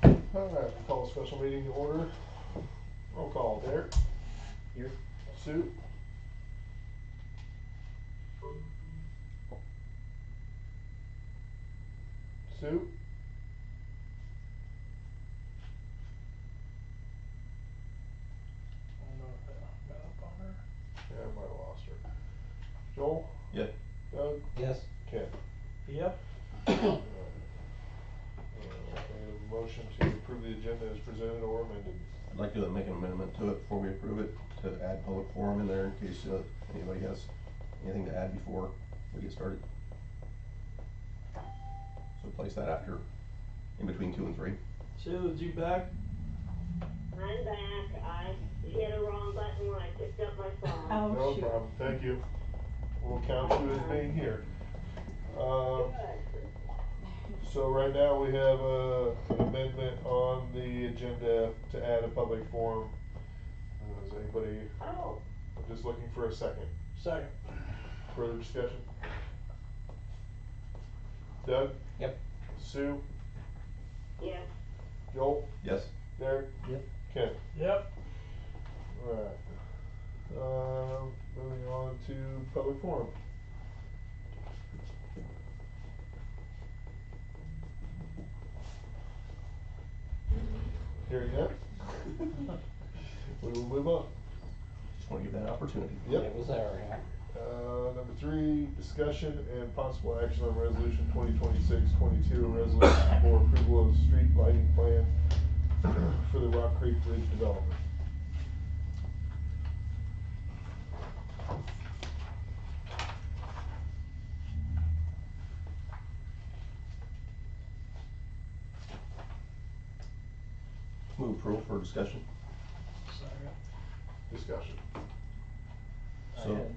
Alright, we call a special meeting to order. Roll call, Derek. Here. Sue. Sue. I don't know if I got up on her. Yeah, I might have lost her. Joel. Yep. Doug. Yes. Ken. Yep. Alright. Motion to approve the agenda as presented or amended. I'd like to make an amendment to it before we approve it, to add public forum in there in case anybody has anything to add before we get started. So place that after, in between 2 and 3. Sue, is you back? I'm back. I hit a wrong button when I picked up my phone. Oh, No shoot. problem, thank you. We'll count you as being here. Good. So right now we have an amendment on the agenda to add a public forum. Is anybody, Oh, I'm just looking for a second. Second. Further discussion? Doug? Yep. Sue? yes. Joel? Yes. Derek? Yep. Ken? Yep. Alright. Moving on to public forum. Hearing none? We will move on. Just want to give that opportunity. Yep. It was there, yeah. Number 3, discussion and possible action on resolution 2026-22, a resolution for approval of street lighting plan for the Rock Creek Bridge development. Move approval for discussion. Second. Discussion. So,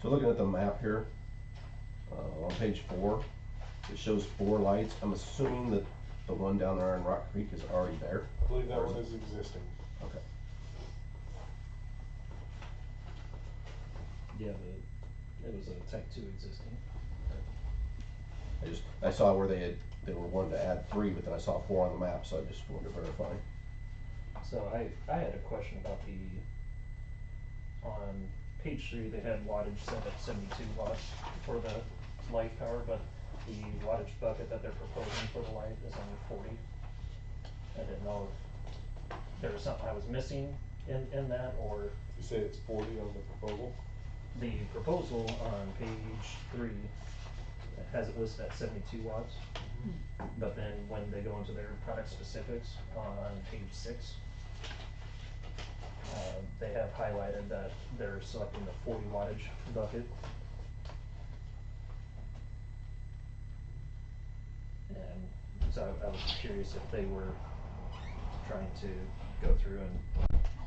so looking at the map here, on page 4, it shows 4 lights. I'm assuming that the one down there in Rock Creek is already there. I believe that one is existing. Okay. Yeah, it was a type 2 existing. I saw where they were wanting to add 3, but then I saw 4 on the map, so I just wanted to verify. So I had a question about on page 3, they had wattage set at 72 watts for the light power, but the wattage bucket that they're proposing for the light is only 40. I didn't know if there was something I was missing in that, or You say it's 40 on the proposal? the proposal on page 3 has it listed at 72 watts. But then when they go into their product specifics on page 6, they have highlighted that they're selecting the 40 wattage bucket. And so I was curious if they were trying to go through and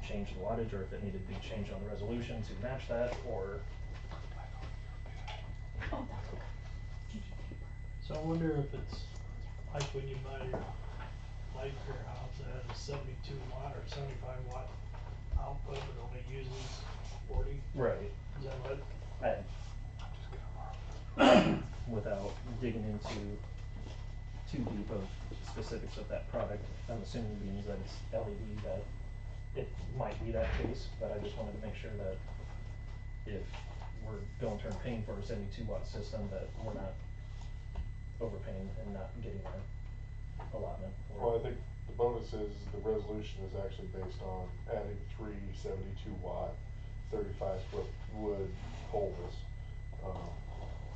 change the wattage, or if it needed to be changed on the resolution to match that, or Oh, that's okay. So I wonder if it's like when you buy your light for your house, it has a 72 watt or 75 watt output, but only uses 40. right. Is that what? Without digging into too deep of specifics of that product, I'm assuming being that it's LED that it might be that case, but I just wanted to make sure that if we're going to turn paying for a 72 watt system, that we're not overpaying and not getting our allotment for it. Well, I think the bonus is the resolution is actually based on adding 3 72 watt 35-foot wood poles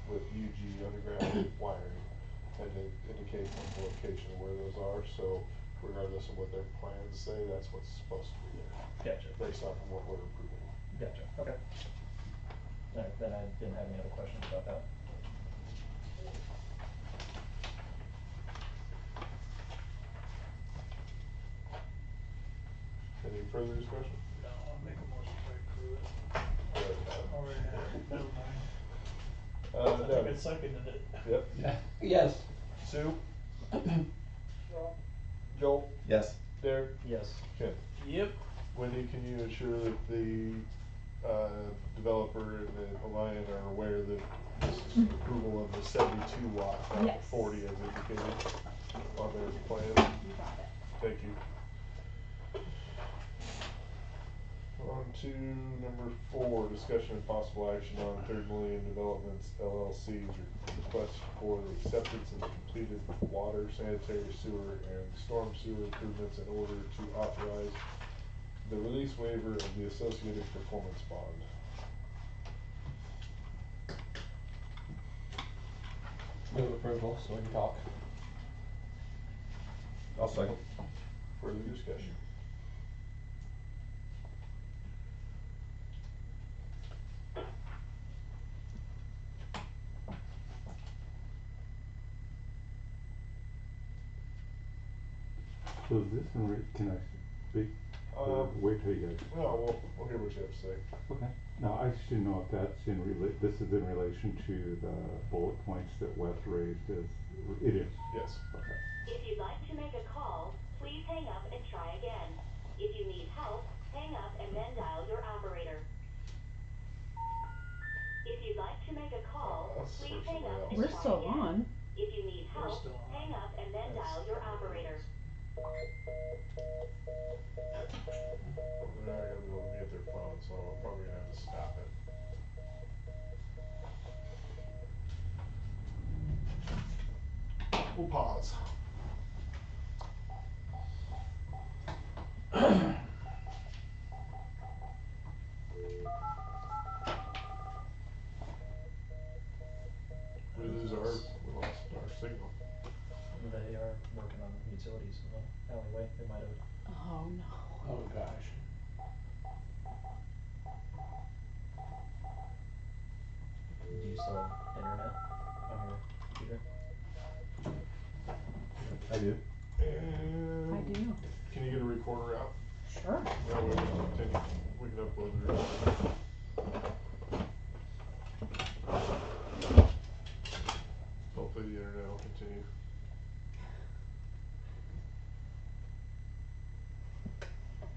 with UG underground wiring, and it indicates the location of where those are. So regardless of what their plans say, that's what's supposed to be there. Gotcha. Based off of what we're approving. Gotcha, okay. Alright, then I didn't have any other questions about that. Any further discussion? No, I'll make a motion to approve it. Alright. Already had it, never mind. I think Doug. I seconded it. Yep. Yeah. Yes. Sue? Joel? Yes. Derek? Yes. Ken? Yep. Wendy, can you ensure that the developer and the Alliant are aware that this is approval of the 72 watt, not Yes. 40 as indicated on their plan. You got it. Thank you. On to number 4, discussion and possible action on Third Millennium Developments LLC's request for the acceptance of the completed water, sanitary sewer, and storm sewer improvements in order to authorize the release waiver of the associated performance bond. Move approval, so we can talk. I'll second. Further discussion? So is this can I speak? Or wait till you guys. No, we'll hear what you have to say. Okay. Now, I just didn't know if that's this is in relation to the bullet points that Wes raised as, it is. Yes. Okay. If you'd like to make a call, please hang up and try again. If you need help, hang up and then dial your operator. If you'd like to make a call, That's please for hang somebody up else. and We're try still again. on. If you need We're help, still on. hang up and then dial your operator. They're not gonna be able to mute their phone, so I'm probably gonna have to stop it. We'll pause. We lost our signal. They are working on utilities in the alleyway. They might have. Oh no. Oh gosh. Do you still have internet on your computer? I do. And I do. can you get a recorder out? Sure. That way we can continue, we can upload the recorder. Hopefully the internet will continue.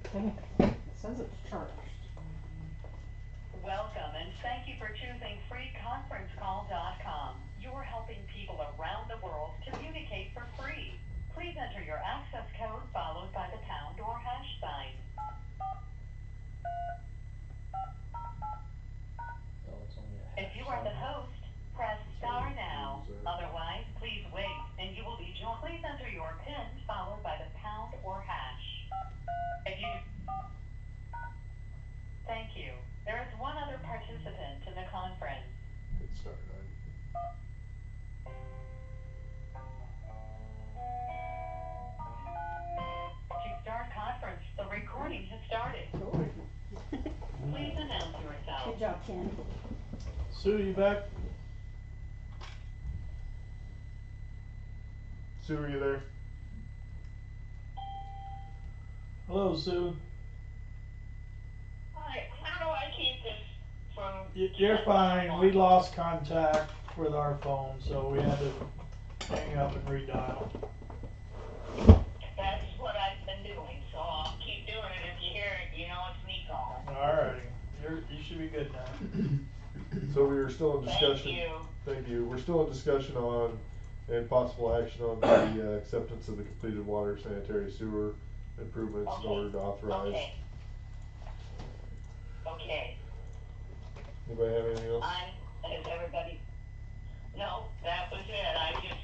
Okay. It says it's charged. Welcome and thank you for choosing freeconferencecall.com. You're helping people around the world communicate for free. Please enter your access code followed by the pound or hash sign. Oh, it's only a If you are the host, press star now. Otherwise, please wait and you will be joined. Please enter your PIN followed by the pound or hash. If you Thank you. There is one other participant in the conference. Hit star 9. To start conference, the recording has started. Thank you. Please announce yourself. Good job, Ken. Sue, you back? Sue, are you there? Hello, Sue. Hi, how do I keep this from? You're fine. We lost contact with our phone, so we had to hang up and redial. That's what I've been doing, so I'll keep doing it. If you hear it, you know it's me calling. Alrighty. You should be good now. So we were still in discussion. Thank you. Thank you. We're still in discussion on and possible action on the acceptance of the completed water, sanitary sewer improvements in order to authorize. Okay. Anybody have anything else? Has everybody? No, that was it. I just,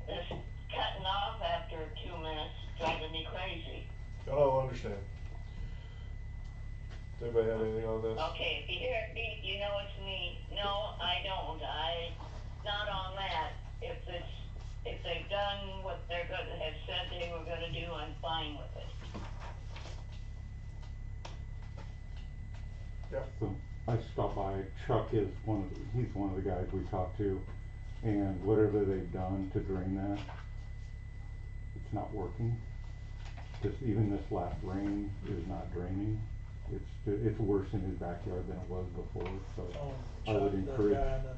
this cutting off after 2 minutes driving me crazy. Oh, I understand. Does anybody have anything on this? Okay, if you hear it beep, you know it's me. No, I don't. Not on that. If they've done what they're gonna have said they were gonna do, I'm fine with it. Yeah. So I stopped by. Chuck is he's one of the guys we talked to, and whatever they've done to drain that, it's not working. Just even this last rain is not draining. It's worse in his backyard than it was before. So Oh, I would Chuck, the encourage. guy on the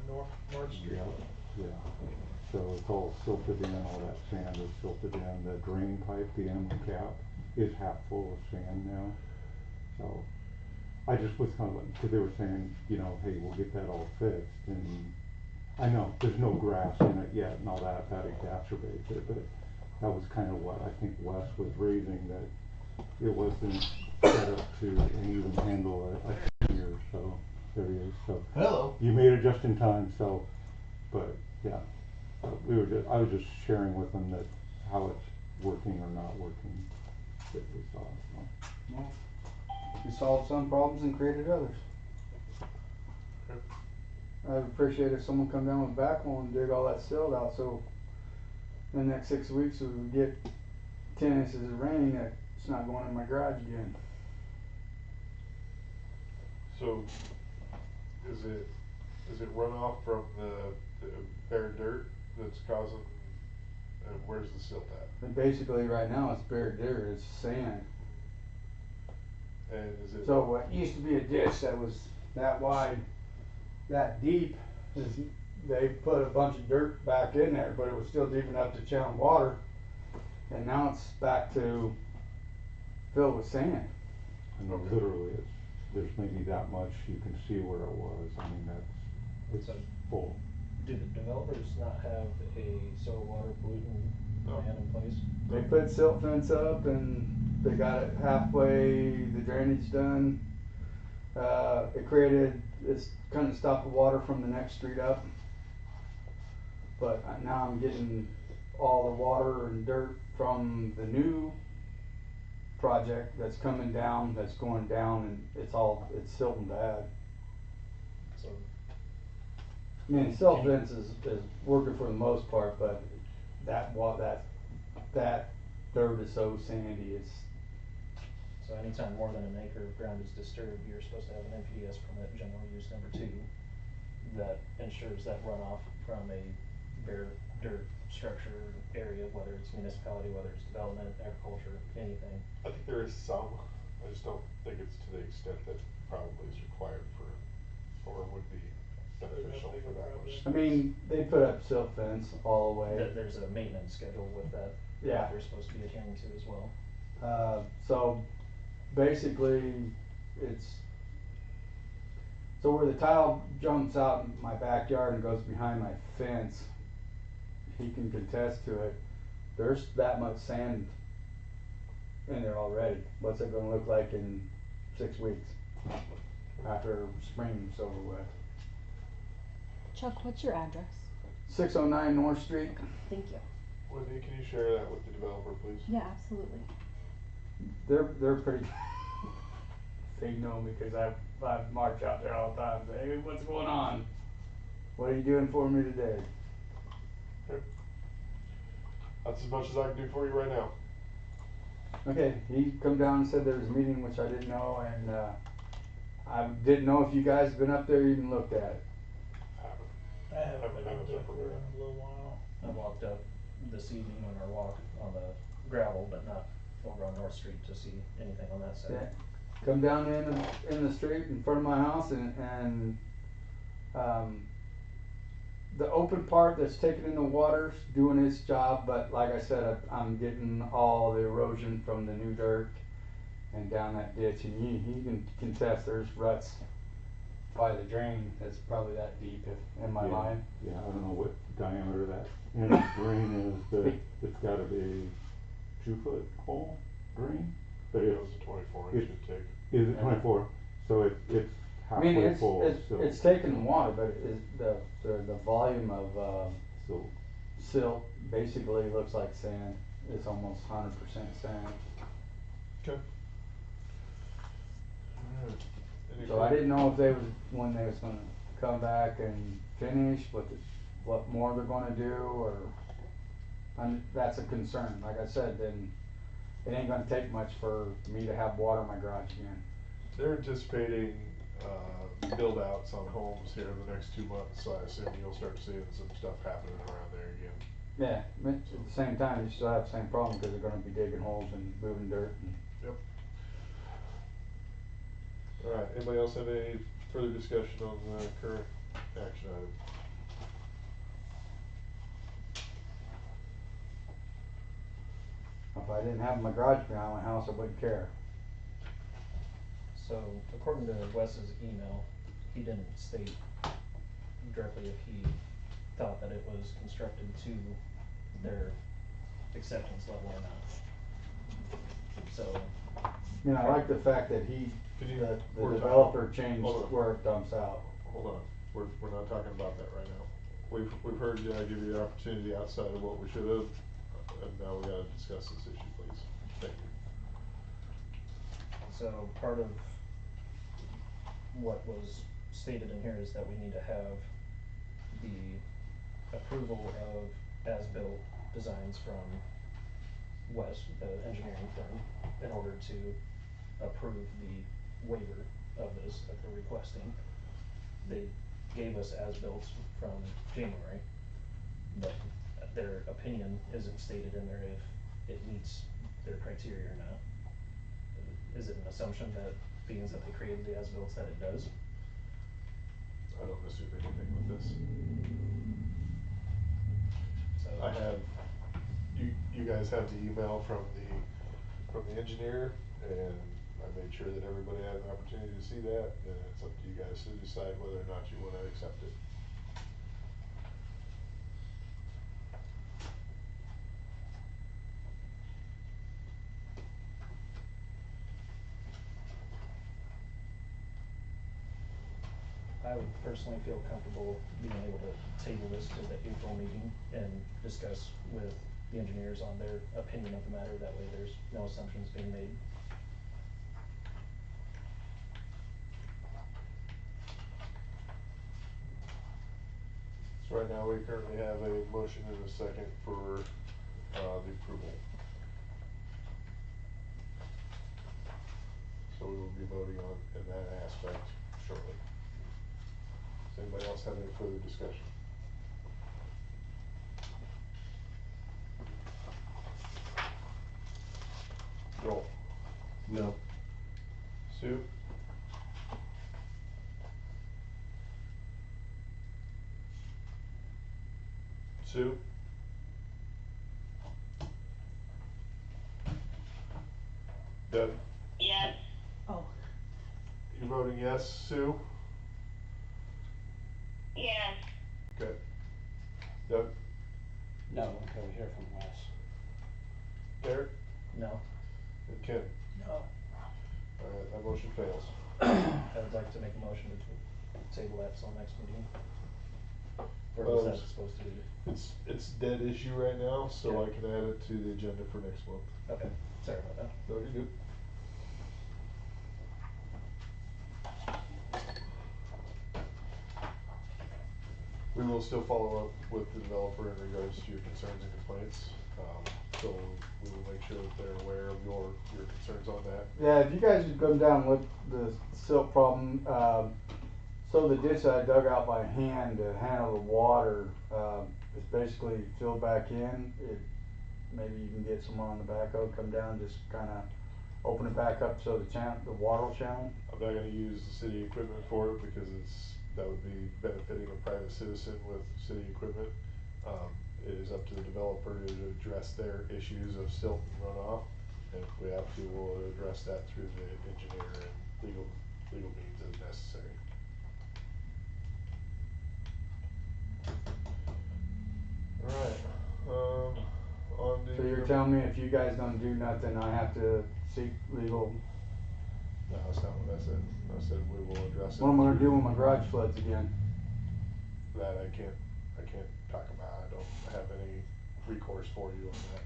North Street. Yeah, yeah. So it's all silted in. All that sand is silted in. The drain pipe, the end cap, is half full of sand now. So I just was kind of like, because they were saying, you know, hey, we'll get that all fixed, and I know there's no grass in it yet and all that exacerbates it, but that was kind of what I think Wes was raising, that it wasn't set up to even handle a year, so there he is, so. Hello. You made it just in time, so, but, yeah, I was just sharing with them that how it's working or not working, that we saw, so. Well, we solved some problems and created others. Okay. I'd appreciate if someone come down with a backhoe and dig all that silt out, so in the next 6 weeks, we would get 10 inches of rain, that it's not going in my garage again. So, is it runoff from the bare dirt that's causing, where's the silt at? And basically, right now, it's bare dirt, it's sand. And is it? So what used to be a ditch that was that wide, that deep, is they put a bunch of dirt back in there, but it was still deep enough to channel water. And now it's back to filled with sand. I know literally there's maybe that much, you can see where it was, I mean, it's So- full. Do the developers not have a soil water pollutant plan in place? They put silt fence up and they got it halfway, the drainage done. It's kind of stopped the water from the next street up. But now I'm getting all the water and dirt from the new project that's coming down, that's going down, and it's silting bad. So I mean, silt fence is working for the most part, but that dirt is so sandy, So anytime more than an acre of ground is disturbed, you're supposed to have an NPDES permit, general use number 2, that ensures that runoff from a bare dirt structure area, whether it's municipality, whether it's development, agriculture, anything. I think there is some, I just don't think it's to the extent that probably is required or would be beneficial for that much. I mean, they put up silt fence all the way. There's a maintenance schedule with that. Yeah. That they're supposed to be adhering to as well. So basically, so where the tile jumps out in my backyard and goes behind my fence, he can contest to it. There's that much sand in there already. What's it gonna look like in 6 weeks after spring's over with? Chuck, what's your address? 609 North Street. Thank you. Wendy, can you share that with the developer, please? Yeah, absolutely. They're pretty. They know me because I march out there all the time. Say, hey, what's going on? What are you doing for me today? That's as much as I can do for you right now. Okay, he come down and said there was a meeting which I didn't know, and I didn't know if you guys have been up there or even looked at it. I haven't been up there for a little while. I walked up this evening on our walk on the gravel, but not over on North Street to see anything on that side. Yeah. Come down in the street in front of my house and the open part that's taking in the water's doing its job, but like I said, I'm getting all the erosion from the new dirt and down that ditch, and he can contest there's ruts by the drain that's probably that deep in my line. Yeah, I don't know what diameter that end drain is, but it's gotta be 2-foot hole drain, but It was a 24-inch intake. Is it 24? So it's I mean, halfway full, it's taking water, but the volume of so silt basically looks like sand. It's almost 100% sand. Okay. Alright. So I didn't know if when they was gonna come back and finish, what more they're gonna do, or, that's a concern. Like I said, then it ain't gonna take much for me to have water in my garage again. They're anticipating build outs on homes here in the next 2 months, so I assume you'll start seeing some stuff happening around there again. Yeah, but at the same time, you still have the same problem, because they're gonna be digging holes and moving dirt and. Yep. Alright, anybody else have any further discussion on the current action item? If I didn't have my garage behind my house, I wouldn't care. So according to Wes's email, he didn't state directly if he thought that it was constructed to their acceptance level or not. So, I mean, I like the fact that Can you, the we're developer changed hold on. where it dumps out. Hold on, we're not talking about that right now. We've heard you, I give you the opportunity outside of what we should have, and now we gotta discuss this issue, please. Thank you. so part of what was stated in here is that we need to have the approval of as-built designs from West, the engineering firm, in order to approve the waiver of this that they're requesting. They gave us as-built from January, but their opinion isn't stated in there if it meets their criteria or not. Is it an assumption that, being that they created the as-built, that it does? I don't assume anything with this. So I have, you guys have the email from the engineer, and I made sure that everybody had an opportunity to see that, and it's up to you guys to decide whether or not you wanna accept it. I would personally feel comfortable being able to table this to the April meeting and discuss with the engineers on their opinion of the matter. That way there's no assumptions being made. So right now, we currently have a motion and a second for, the approval. So we will be voting on, in that aspect shortly. Does anybody else have any further discussion? Joel? No. Sue? Sue? Deb? Yes, Oh, You voting yes, Sue? yes, Okay. Doug? No, until we hear from Wes. Derek? No, And Ken? No. Alright, that motion fails. I would like to make a motion to table that till next meeting. Or was that supposed to be? It's dead issue right now, so I Okay. can add it to the agenda for next month. Okay, sorry about that. No, you're good. We will still follow up with the developer in regards to your concerns and complaints. So we will make sure that they're aware of your concerns on that. Yeah, if you guys would come down and look the silt problem, so the ditch that I dug out by hand to handle the water, is basically filled back in. Maybe you can get someone on the backhoe, come down, just kinda open it back up so the water will channel. I'm not gonna use the city equipment for it because that would be benefiting a private citizen with city equipment. It is up to the developer to address their issues of silt and runoff. And if we have to, we'll address that through the engineer and legal means as necessary. Alright, on to. So you're telling me if you guys don't do nothing, I have to seek legal, No, that's not what I said. I said we will address it. what am I gonna through- do when my garage floods again? That I can't talk about. I don't have any recourse for you on that.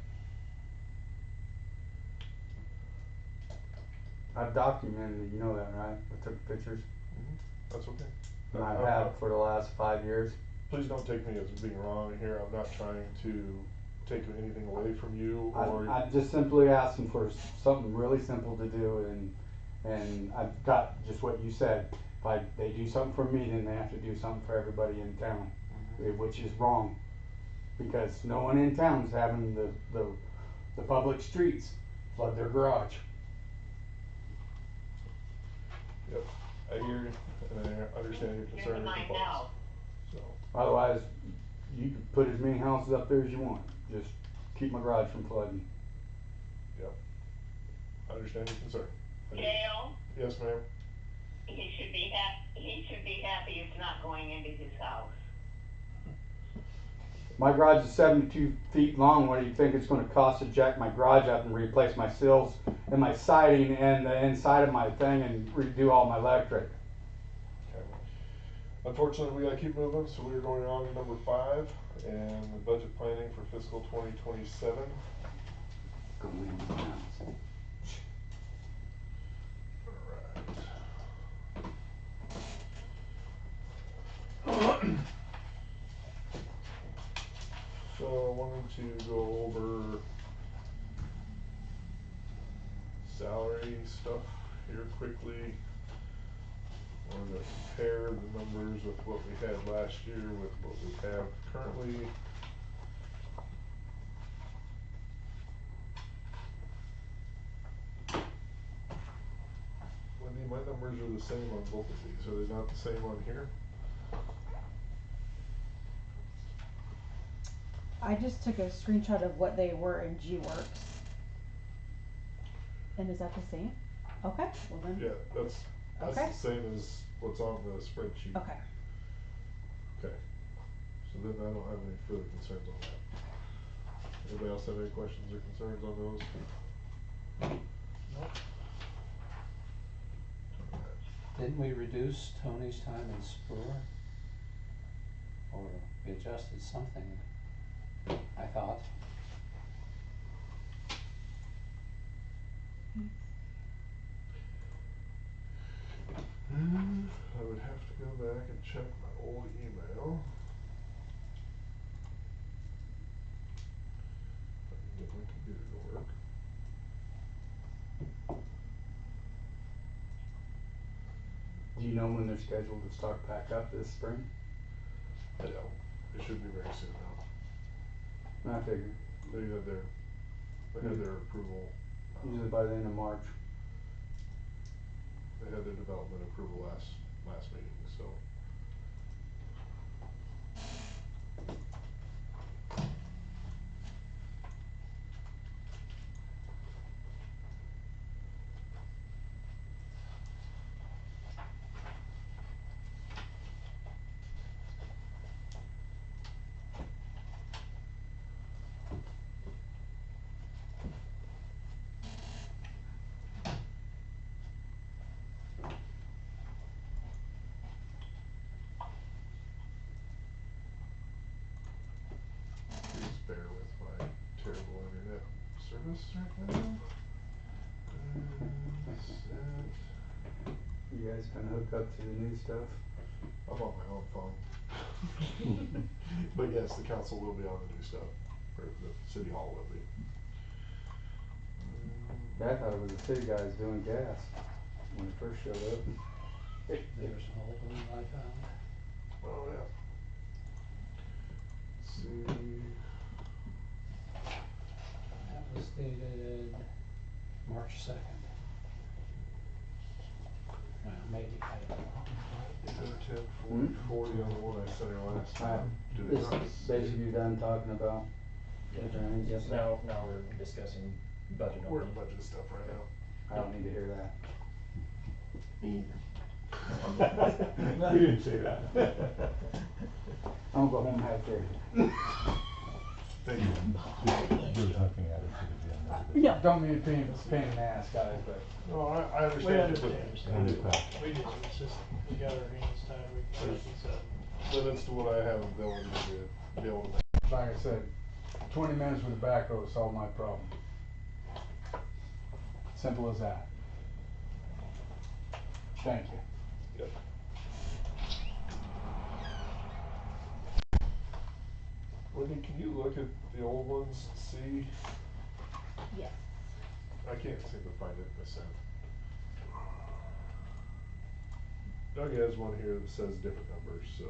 I've documented it, you know that, right? I took pictures, That's okay. and I have for the last 5 years. Please don't take me as being wrong here. I'm not trying to take anything away from you or. I'm just simply asking for something really simple to do, and I've got just what you said. If they do something for me, then they have to do something for everybody in town, which is wrong. Because no one in town's having the public streets flood their garage. Yep, I hear you, and I understand your concern and mine complaints. now. So, Otherwise, you can put as many houses up there as you want, just keep my garage from flooding. yep, I understand your concern. I do. Dale, Yes, ma'am. he should be happy it's not going into his house. My garage is 72 feet long. What do you think it's gonna cost to jack my garage up and replace my sills and my siding and the inside of my thing and redo all my electric? Okay. Unfortunately, we gotta keep moving, so we're going on to number 5, and the budget planning for fiscal 2027. Alright. So I wanted to go over salary stuff here quickly. Wanted to compare the numbers with what we had last year with what we have currently. Wendy, my numbers are the same on both of these. Are they not the same on here? I just took a screenshot of what they were in G-Works. And is that the same? Okay, well then. Yeah, that's Okay. the same as what's on the spreadsheet. Okay. Okay. So then I don't have any further concerns on that. Anybody else have any questions or concerns on those? Nope. Didn't we reduce Tony's time in Spur? Or we adjusted something, I thought. I would have to go back and check my old email. If I can get my computer to work. Do you know when they're scheduled to start back up this spring? I don't. It should be very soon now. I figure. They had their approval. Usually by the end of March. They had their development approval last meeting, so. Please bear with my terrible internet service right now. Set. You guys kinda hook up to the new stuff? I'm on my own phone. But yes, the council will be on the new stuff, or the city hall will be. Yeah, I thought it was the city guys doing gas when it first showed up. There's an old one I found. Oh, yeah. Let's see. That was dated March 2nd. Well, maybe, I don't know. 10/40 on the one I sent her last time. Did it This not? basically you're done talking about the drainage? Yes, now we're discussing budget We're only. in budget stuff right now. I don't need to hear that. Me We didn't say that. I'm gonna go home and have cake. Thank you. There's nothing added to the agenda. Yeah, don't mean to pain in the ass, guys, but. No, I We understand. understand. But We just, it's just, we got our hands tied, we like you said. limits to what I have ability to be able to make. Like I said, 20 minutes with a backhoe solved my problem. Simple as that. Thank you. Yep. Wendy, can you look at the old ones, see? Yes. I can't seem to find it in the sent. Doug has one here that says different numbers, so.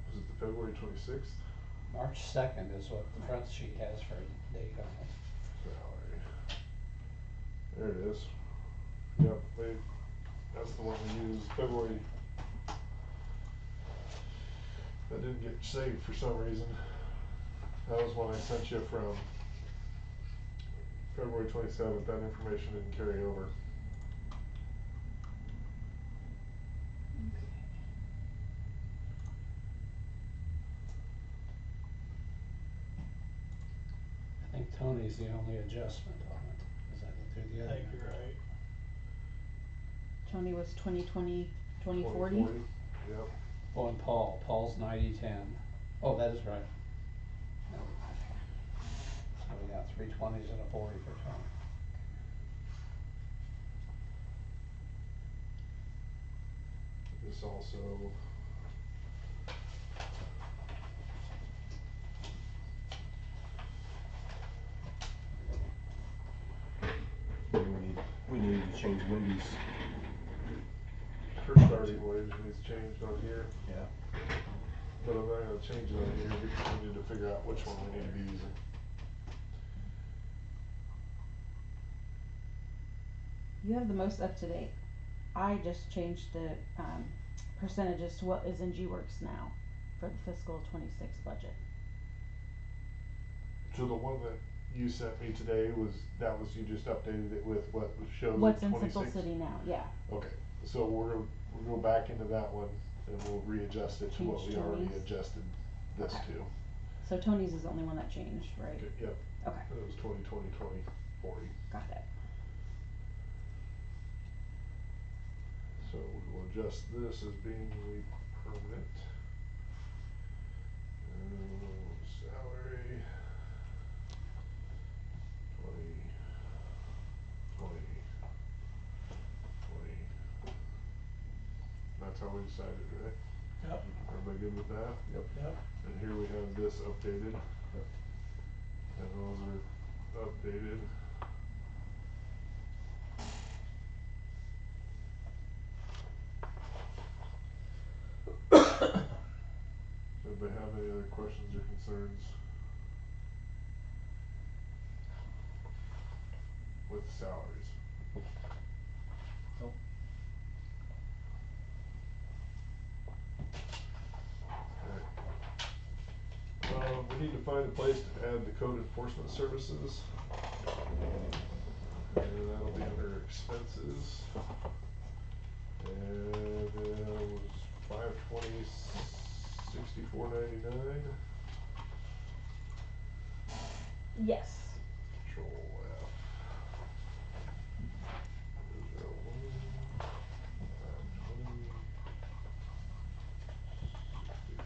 Was it the February 26th? March 2nd is what the front sheet has for a date on it. Salary. There it is. Yep, that's the one we used, February. That didn't get saved for some reason. That was one I sent you from February 27th, that information didn't carry over. Tony's the only adjustment on it, as I look through the I other think you're numbers. right. Tony was 2020, 2040. Yep. Oh, and Paul's 90-10. Oh, that is right. No. So we got 3 20s and a 40 for Tony. This also. We need to change Wendy's. Her starting wage needs changed on here, Yeah. but I'm not gonna change it on here because we need to figure out which one we need to be using. You have the most up to date. I just changed the percentages to what is in G-Works now for the fiscal 26 budget. So the one that you sent me today was you just updated it with what shows What's at in 26? Simple City now? Yeah. Okay, so we'll go back into that one and we'll readjust it to what Change we already Tony's. adjusted this Okay. to. So Tony's is the only one that changed, right? Okay, yep, Okay. and it was 20, 40. Got it. So we will adjust this as being the permanent. Salary. 20. That's how we decided, right? Yep, Everybody good with that? Yep. yep. And here we have this updated. Yep. And those are updated. Anybody have any other questions or concerns with salaries? Nope. We need to find a place to add the code enforcement services. And that'll be under expenses. And it was 520, 64.99. Yes. Control F. 001, 520, 64.99.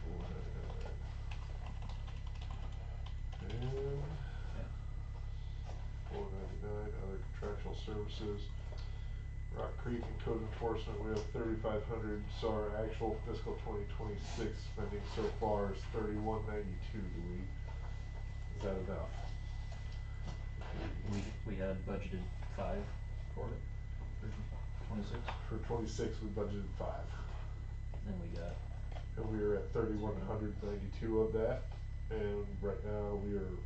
And $4.99 other contractual services. Rock Creek and code enforcement, we have 3,500, so our actual fiscal 2026 spending so far is 3192. Is that enough? We had budgeted 5 for it, for 26, For 26, we budgeted 5. then we got, And we are at 3,192 of that, and right now we have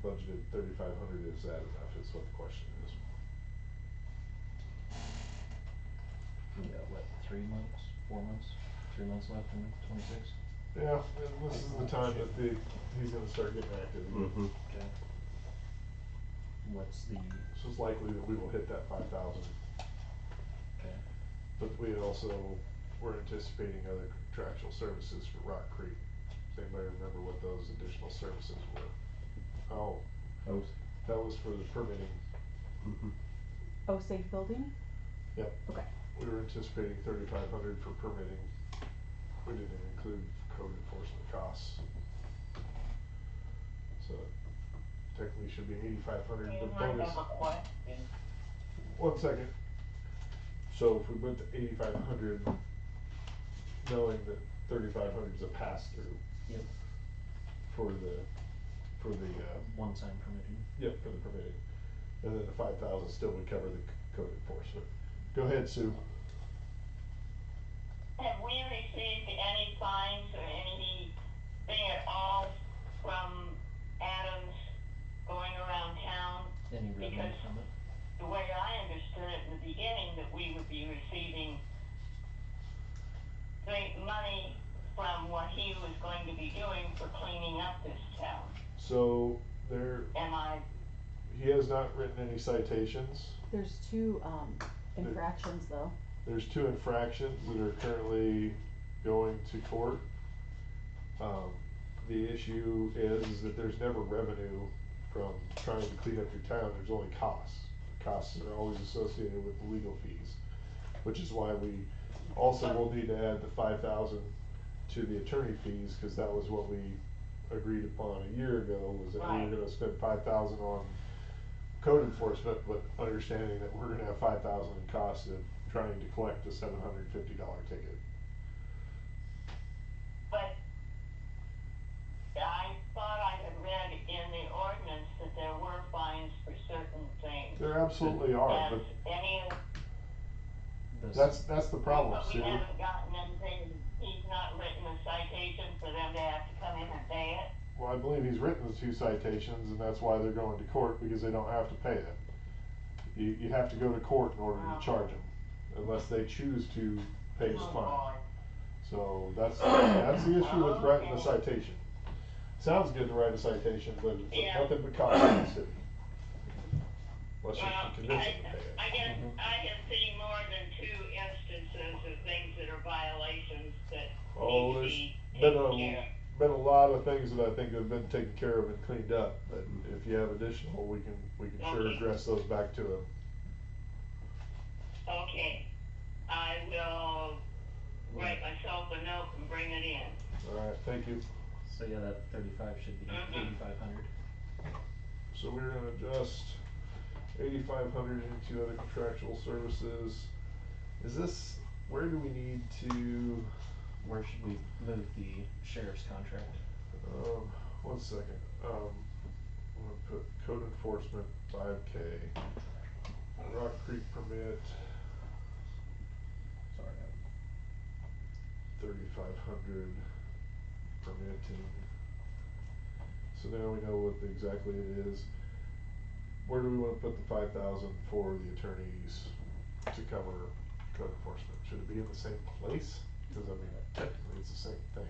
budgeted 3,500. Is that enough, is what the question is. we got what, 3 months, 4 months, 3 months left in 26? Yeah, and this is the time that he's gonna start getting active again. Mm-hmm. Okay. What's the, So it's likely that we will hit that 5,000, okay, but we also, we're anticipating other contractual services for Rock Creek. Does anybody remember what those additional services were? Oh, Oh. that was for the permitting. Mm-hmm. Oh, safe building? Yep. Okay. We were anticipating 3,500 for permitting. We didn't include code enforcement costs. So technically should be 8,500. The And I bonus. have a question. 1 second. So if we went to 8,500, knowing that 3,500 is a pass through. Yep. For the one-time permitting? Yep, for the permitting. And then the 5,000 still would cover the code enforcement. Go ahead, Sue. Have we received any fines or anything at all from Adams going around town? Any revenue Because from it? the way I understood it in the beginning, that we would be receiving the money from what he was going to be doing for cleaning up this town. So he has not written any citations. There's 2 infractions though. There's 2 infractions that are currently going to court. The issue is that there's never revenue from trying to clean up your town, there's only costs. Costs are always associated with legal fees, which is why we also will need to add the 5,000 to the attorney fees, cause that was what we agreed upon a year ago, was that we Right. were gonna spend 5,000 on code enforcement, but understanding that we're gonna have 5,000 in cost of trying to collect a $750 ticket. But I thought I had read in the ordinance that there were fines for certain things. There absolutely are, Has but any of, that's the problem, but we Sue. haven't gotten anything, he's not written a citation for them to have to come in and pay it. Well, I believe he's written the 2 citations, and that's why they're going to court, because they don't have to pay them. You have to go to court in order Oh. to charge them, unless they choose to pay the Oh, fine. boy. So that's the issue with writing the Okay. citation. Sounds good to write a citation, but it's Yeah. nothing but cost to the city. Unless you Well, can convince them to pay it. I guess I have seen more than 2 instances of things that are violations that Oh, need to there's be been taken care of. been a lot of things that I think have been taken care of and cleaned up, but if you have additional, we can sure Okay. address those back to him. Okay, I will write myself a note and bring it in. Alright, thank you. So yeah, that 35 should be Mhm. 8,500. So we're gonna adjust 8,500 into other contractual services. Is this, where do we need to, Where should we move the sheriff's contract? 1 second, I'm gonna put code enforcement 5K, Rock Creek permit Sorry. 3,500, permitting. So now we know what exactly it is. Where do we wanna put the 5,000 for the attorneys to cover code enforcement? Should it be in the same place? Cause I mean, technically it's the same thing.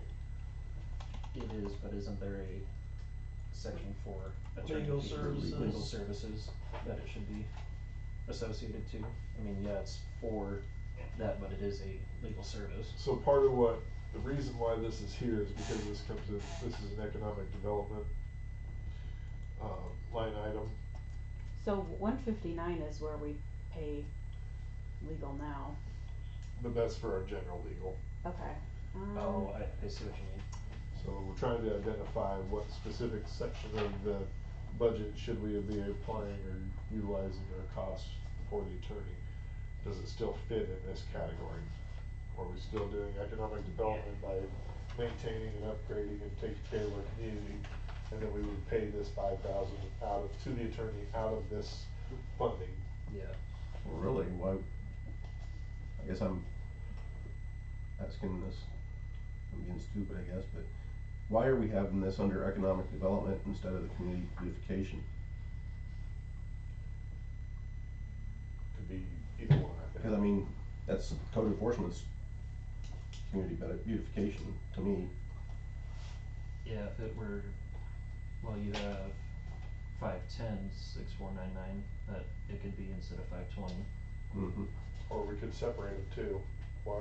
It is, but isn't there a section for attorney Legal fees, services. legal services that it should be associated to? I mean, yeah, it's for that, but it is a legal service. So part of what, the reason why this is here is because this is an economic development, line item. So 159 is where we pay legal now. But that's for our general legal. Okay. Oh, I see what you mean. So we're trying to identify what specific section of the budget should we be applying or utilizing our costs for the attorney? Does it still fit in this category? Are we still doing economic development by maintaining and upgrading and taking care of our community? And then we would pay this 5,000 to the attorney out of this funding. Yeah. Well, really, why, I guess I'm asking this, I'm being stupid, I guess, but why are we having this under economic development instead of the community beautification? Could be either one, I think. Because I mean, that's code enforcement's community beautification to me. Yeah, if it were, well, you have 510, 6499, that it could be instead of 520. Mm-hmm. Or we could separate them too. Why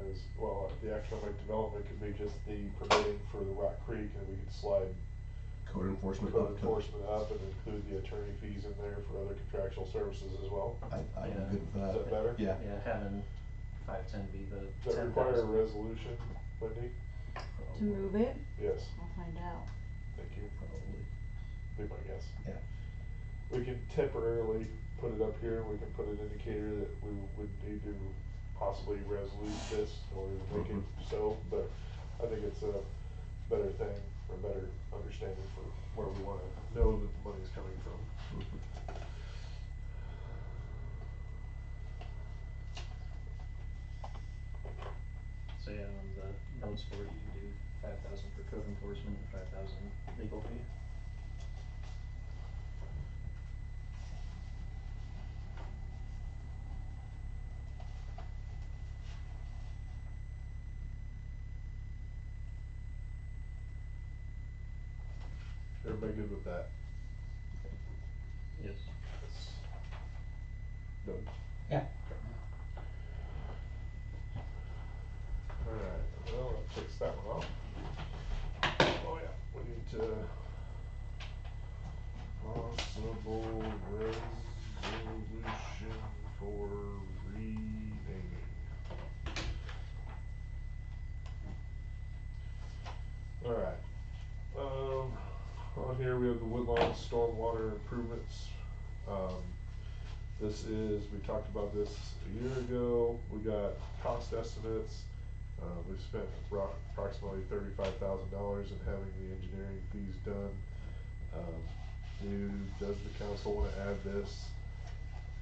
is, well, the economic development could be just the permitting for the Rock Creek, and we could slide Code enforcement code up to. enforcement up and include the attorney fees in there for other contractual services as well. I'd be Yeah. good with Is that that. better? Yeah. Yeah, having 510 be the Does that 10,000. require a resolution, Wendy? To move it, Yes, I'll find out. thank you. Probably. Be my guess. Yeah. We can temporarily put it up here, we can put an indicator that we would need to possibly resolute this in order to make it so, but I think it's a better thing, or better understanding for where we wanna know that the money's coming from. So yeah, on the notes for it, you can do 5,000 for code enforcement and 5,000 legal fee. Everybody good with that? Yes. Done? Yeah. Alright, well, that takes that one off. Oh yeah, we need to, here, we have the Woodlawn Stormwater Improvements. This is, we talked about this a year ago, we got cost estimates. We've spent approximately $35,000 in having the engineering fees done. Does the council wanna add this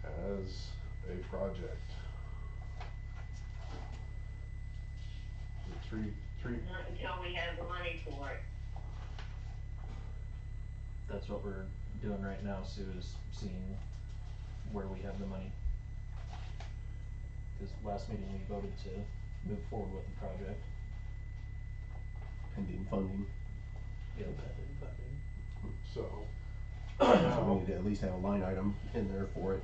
as a project? The three, Not until we have the money for it. That's what we're doing right now, Sue, is seeing where we have the money. Cause last meeting we voted to move forward with the project. Pending funding, Yep. so. so we now- need to at least have a line item in there for it,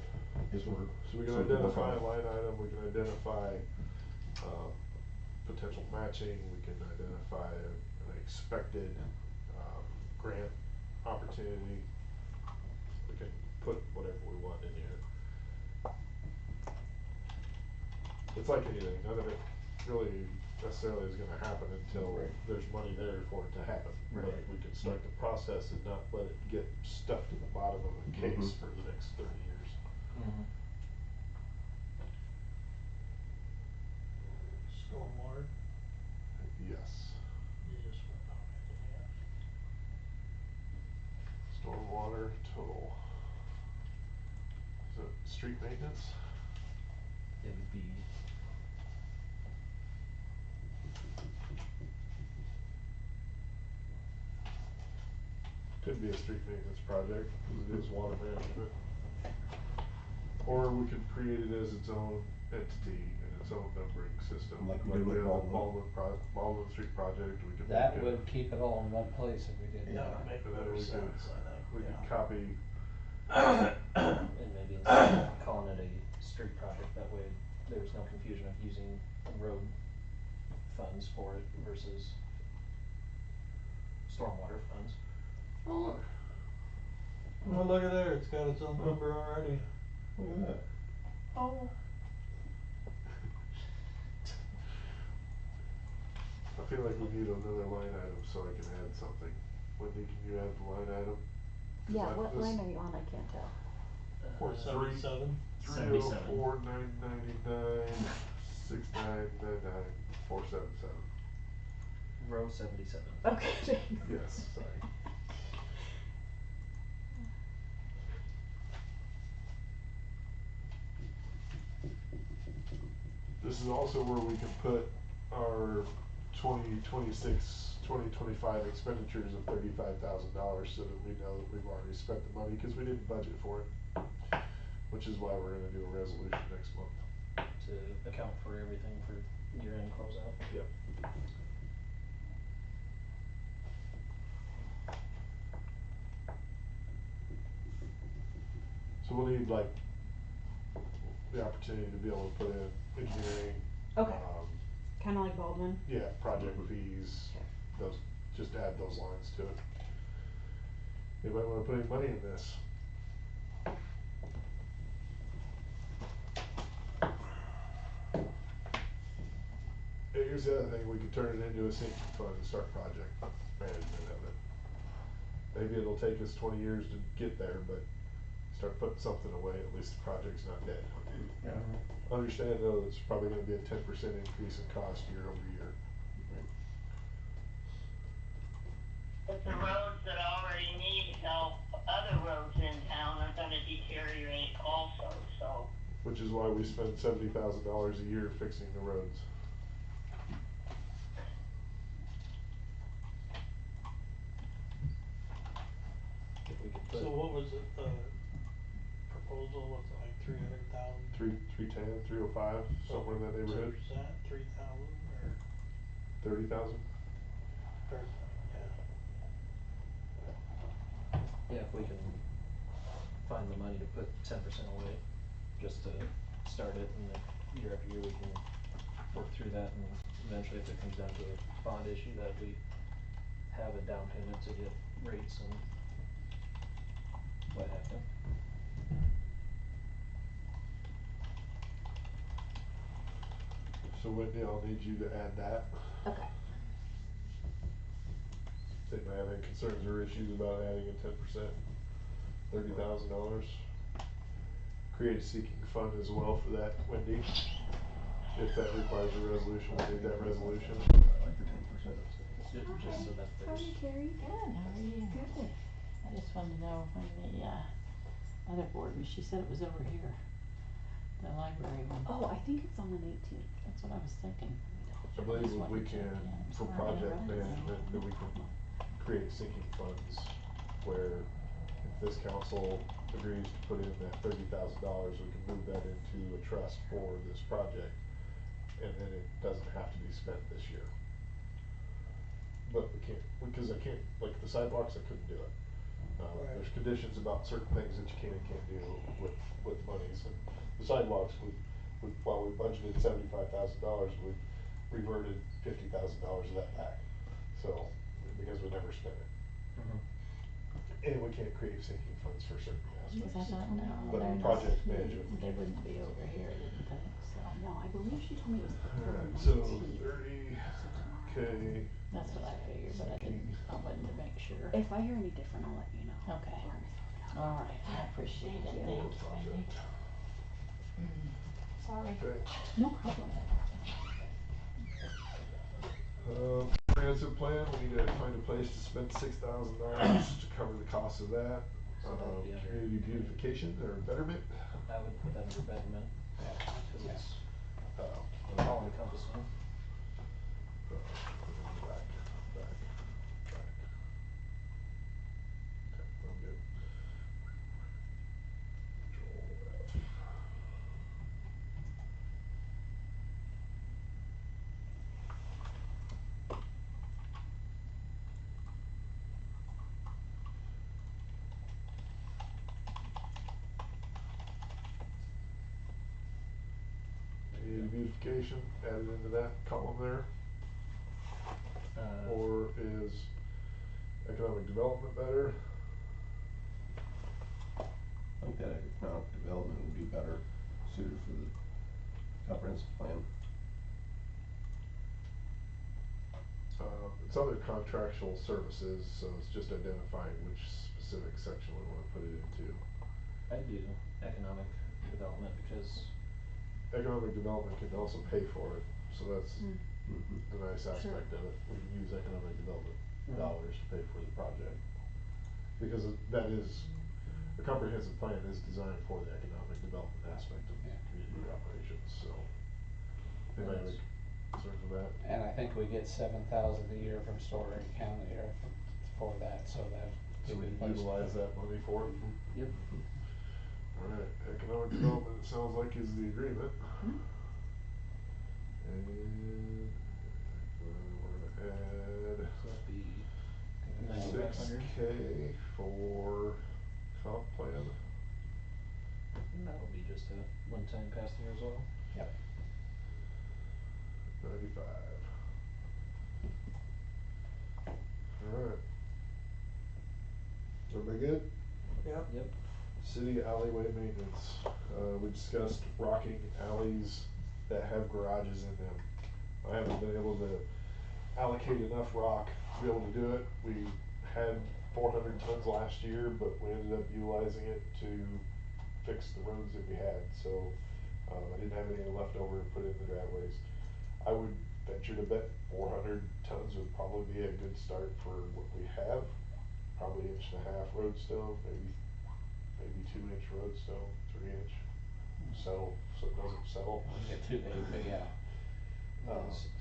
if we're. So we can so can work identify on a it. line item, we can identify, potential matching, we can identify an expected, grant opportunity. We can put whatever we want in here. It's like anything, none of it really necessarily is gonna happen until Right. there's money there for it to happen. But Right. we can start the process and not let it get stuffed in the bottom of a case Mhm. for the next 30 years. Mm-hmm. Stormwater, Yes. you just went down anything else. Stormwater total. Is it street maintenance? It would be, Could be a street maintenance project, 'cause it is water management. Or we could create it as its own entity and its own numbering system. Like we did with have the Baldwin. Baldwin Street project, we could That make would keep it all in one place if we did Yeah. That that. would make And then better we could- sense, I think, we yeah. could copy, and maybe instead of calling it a street project, that way there's no confusion of using road funds for it versus stormwater funds. oh, Well, look at there, it's got its own number already. Look at that. oh. I feel like we need another line item so I can add something. Wendy, can you add the line item? 'Cause Yeah, I- what this- line are you on? I can't tell. Or three. 77. 304-999 6999 477. Row 77. Okay. Yes, sorry. This is also where we can put our 2025 expenditures of $35,000 so that we know that we've already spent the money, cause we didn't budget for it. Which is why we're gonna do a resolution next month. To account for everything for year-end closeout. Yep. So we'll need like the opportunity to be able to put in engineering. Okay. um, Kinda like Baldwin. Yeah, project fees, those, just add those lines to it. Anybody wanna put any money in this? Yeah, here's the other thing, we could turn it into a sinking fund and start project management of it. Maybe it'll take us 20 years to get there, but start putting something away, at least the project's not dead. Yeah. Understand though, it's probably gonna be a 10% increase in cost year over year. But the roads that already need help, other roads in town are gonna deteriorate also, so. Which is why we spend $70,000 a year fixing the roads. If we could put. So what was it, the proposal, was it like 300,000? 310, 305, somewhere in that neighborhood. 10%, 3,000 or 30,000. 30, yeah. Yeah, if we can find the money to put 10% away, just to start it, and then year after year we can work through that, and eventually if it comes down to a bond issue, that we have a down payment to get rates and what have you. So Wendy, I'll need you to add that. Okay. They might have any concerns or issues about adding a 10%, $30,000. Create a sinking fund as well for that, Wendy. If that requires a resolution, we'll need that resolution. I like the 10%. Just so that How are there's, you, Carrie? Good, how are you? Good. I just wanted to know when the, other board was, she said it was over here, the library one. Oh, I think it's on the 18th. That's what I was thinking. I believe Just if we wanted to check can, in. for Sorry, I project don't know. management, that we can create sinking funds where if this council agrees to put in that $30,000, we can move that into a trust for this project. And then it doesn't have to be spent this year. But we can't, because I can't, like the sidewalks, I couldn't do it. Right. There's conditions about certain things that you can and can't do with monies. And the sidewalks, while we budgeted $75,000, we've reverted $50,000 of that back. So, because we never spent it. And we can't create sinking funds for certain Cause I aspects. thought, no, But they're not, project management. they wouldn't be over here, I didn't think, so. No, I believe she told me it was the Alright, 19th. so 30K. That's what I figured, but I didn't, I wanted to make sure. If I hear any different, I'll let you know. Okay. We're gonna throw it out. All right, I appreciate it, thank you, Wendy. Sorry. Okay. No problem. Comprehensive plan, we need to find a place to spend $6,000 to cover the cost of that. So that'd be under- Community beautification or betterment. I would put that under betterment, cause it's Uh, all encompassing. Back. Okay, I'm good. Control F. Community beautification added into that column there, or is economic development better? I think that economic development would be better suited for the comprehensive plan. It's other contractual services, so it's just identifying which specific section we wanna put it into. I'd do economic development because Economic development can also pay for it, so that's Mm-hmm. the nice aspect of it. We can use economic development dollars to pay for the project. Because that is, the comprehensive plan is designed for the economic development aspect of Yeah. community operations, so. Anybody have any concerns with that? And I think we get 7,000 a year from Story County or for that, so that. So we can utilize that money for it? Yep. Alright, economic development, it sounds like is the agreement. And we're gonna add So that'd be $6K 9,500. for comp plan. And that'll be just a one-time pass through as well. Yep. 95. Alright. Everybody good? Yep. City alleyway maintenance, we discussed rocking alleys that have garages in them. I haven't been able to allocate enough rock to be able to do it. We had 400 tons last year, but we ended up utilizing it to fix the roads that we had, so, I didn't have any left over to put in the driveways. I would venture to bet 400 tons would probably be a good start for what we have. Probably 1.5 inch roadstone, maybe 2 inch roadstone, 3 inch settle, so it doesn't settle. Get too big, but yeah.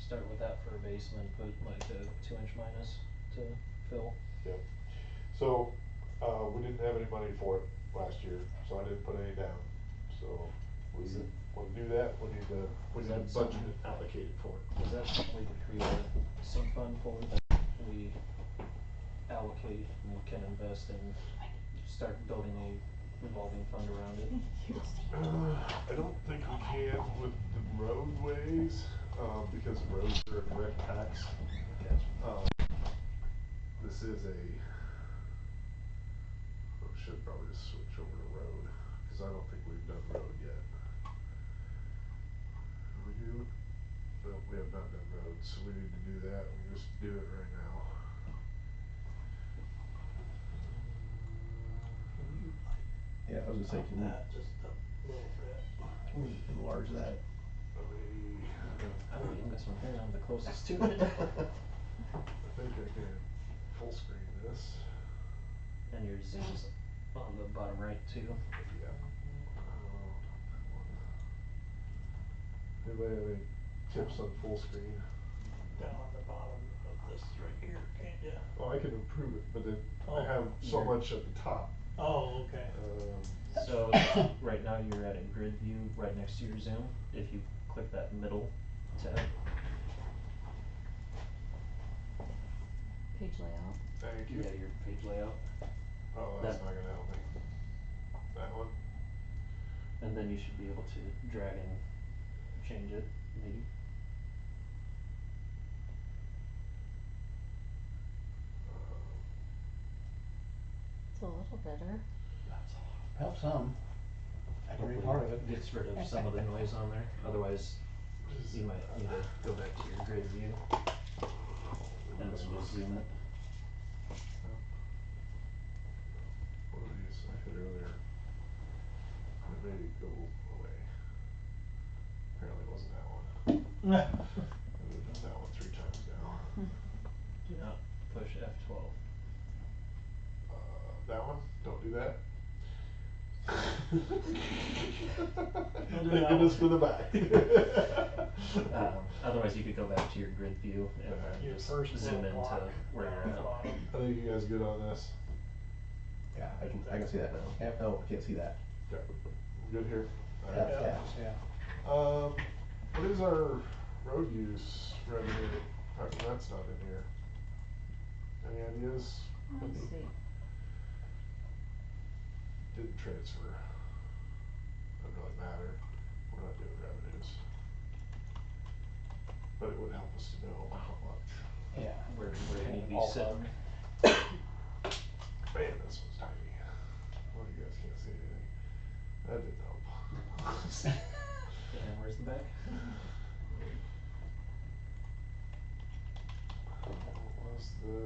Start with that for a base and then put like a 2-inch minus to fill. Yep. So, we didn't have any money for it last year, so I didn't put any down. So, we Is it- wanna do that, we need to Is that budget something- and allocate it for it. Is that something we could create a sync fund for that we allocate and can invest in, start building a revolving fund around it? I don't think we can with the roadways, because roads are a direct tax. Okay. This is I should probably just switch over to road, cause I don't think we've done road yet. We do? No, we have not done roads, so we need to do that, we just do it right now. was gonna say, Up can we that just a little bit. enlarge that? Let me, I don't need this one here, I'm the closest to it. I think I can full screen this. And your zoom's on the bottom right too. Yeah. Anybody have any tips on full screen? Down on the bottom of this right here, can't ya? Well, I can improve it, but then Oh, I have so you're- much at the top. Oh, okay. So, right now you're at a grid view right next to your zoom, if you click that middle tab. Page layout. Thank you. Yeah, your page layout, Oh, that's That- not gonna help me. That one? and then you should be able to drag and change it, maybe. It's a little better. Help some. I can read part of it. Gets rid of some of the noise on there, otherwise you might need to go back to your grid view. And then just zoom it. One of these I hit earlier. It made it go away. Apparently it wasn't that one. I've done that one 3 times now. Do not push F12. That one? Don't do that. do Thank that goodness one. for the back. Otherwise you could go back to your grid view and Your then just first zoom little into block where down you're on the at. bottom. I think you guys good on this. Yeah, I can see that now. Yeah, no, I can't see that. Okay. Good here? Yeah, Alright. yeah. Yeah. What is our road use revenue? How come that's not in here? Any ideas? Let's see. Didn't transfer. Doesn't really matter. We're not doing revenues. But it would help us to know how much. Yeah. Where you need to be All sitting. Man, this one's tiny. Well, you guys can't see anything. That didn't help. And where's the back? What was the?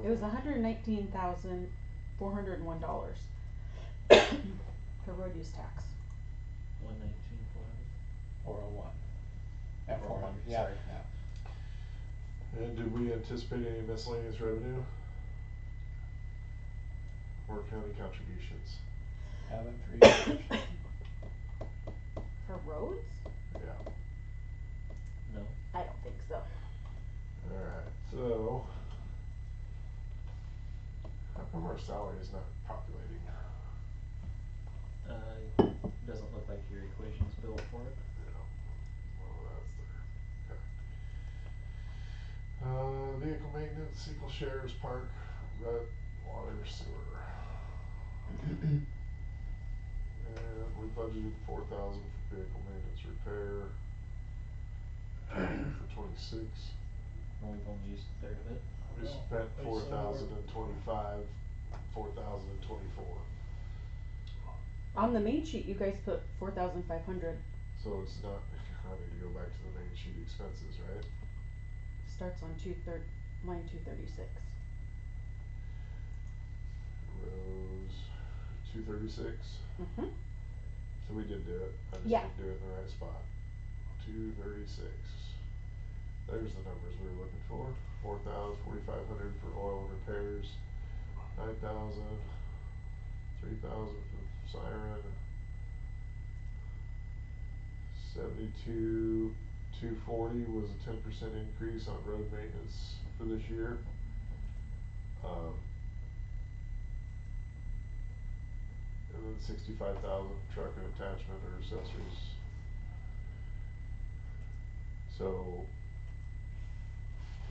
It was $119,401 for road use tax. 119,400. 401. Yeah, 400, 400, yeah, sorry. yeah. And did we anticipate any miscellaneous revenue? Or county contributions? Haven't for years. For roads? Yeah. No. I don't think so. Alright, so. How come our salary is not populating? Doesn't look like your equation's built for it. Yeah. Well, that's there. Okay. Vehicle maintenance, Eagle Shares Park, rut, water, sewer. And we budgeted 4,000 for vehicle maintenance repair for 26. Well, we've only used a third of it. We Well, spent they 4,000 in 25, 4,000 in 24. On the main sheet, you guys put 4,500. So it's not, I need to go back to the main sheet expenses, right? Starts on line 236. Rows 236. Mm-hmm. So we did do it. I just Yeah. didn't do it in the right spot. 236. There's the numbers we were looking for. 4,500 for oil and repairs. 9,000. 3,000 for siren. 72,240 was a 10% increase on road maintenance for this year. And then 65,000 truck and attachment or accessories. So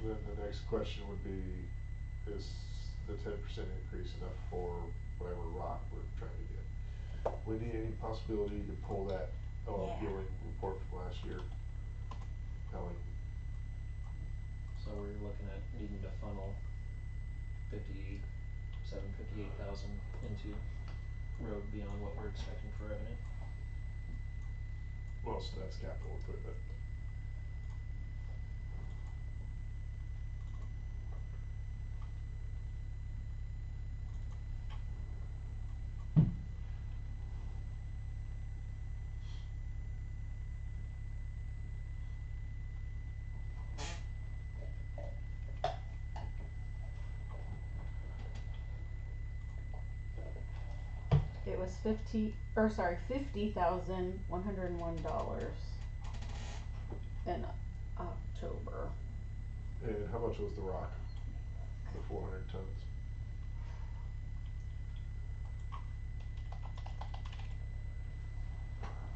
then the next question would be, is the 10% increase enough for whatever rock we're trying to get? Wendy, any possibility you could pull that Yeah. Ewing report from last year? Telling, So we're looking at needing to funnel 58,000 into road beyond what we're expecting for revenue. most of that's capital equipment. was $50,101 in October. And how much was the rock? The 400 tons?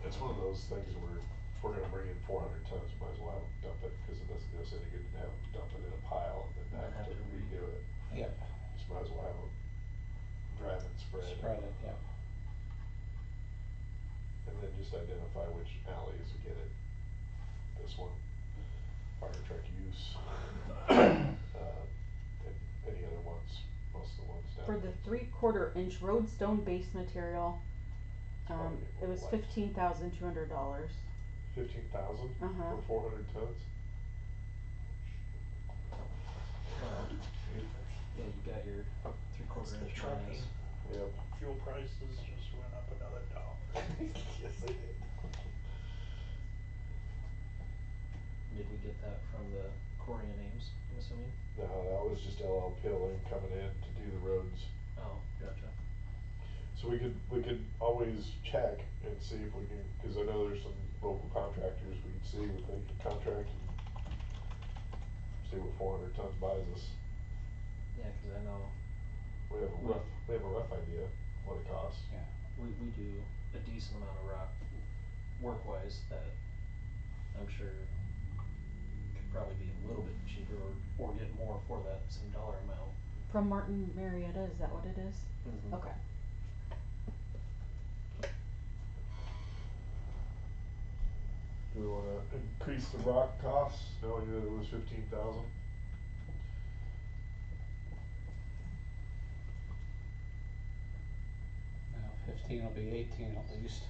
It's one of those things where if we're gonna bring in 400 tons, we might as well have them dump it, cause it doesn't do us any good to have them dump it in a pile and then have to redo it. Yep, Just might as well have them drive and spread. spread it, yep. And then just identify which alleys get it. This one, fire truck use, and any other ones, most of the ones down. For the 3/4 inch roadstone base material, probably it was light. $15,200. 15,000 Uh-huh. for 400 tons? Yeah, you got your 3/4 That's the inch trucking. mass. Yep. Fuel prices just went up another $1. Yes, they did. Did we get that from the Corey and Ames, I'm assuming? No, that was just LL Pilling coming in to do the roads. Oh, gotcha. So we could always check and see if we can, cause I know there's some local contractors we can see what they can contract and see what 400 tons buys us. Yeah, 'cause I know We have a rough idea what it costs. Yeah. we do a decent amount of rock work-wise that I'm sure could probably be a little bit cheaper or get more for that same dollar amount. From Martin Marietta, is that what it is? Mm-hmm. Okay. Do we wanna increase the rock costs, knowing that it was 15,000? Well, 15 will be 18 at least.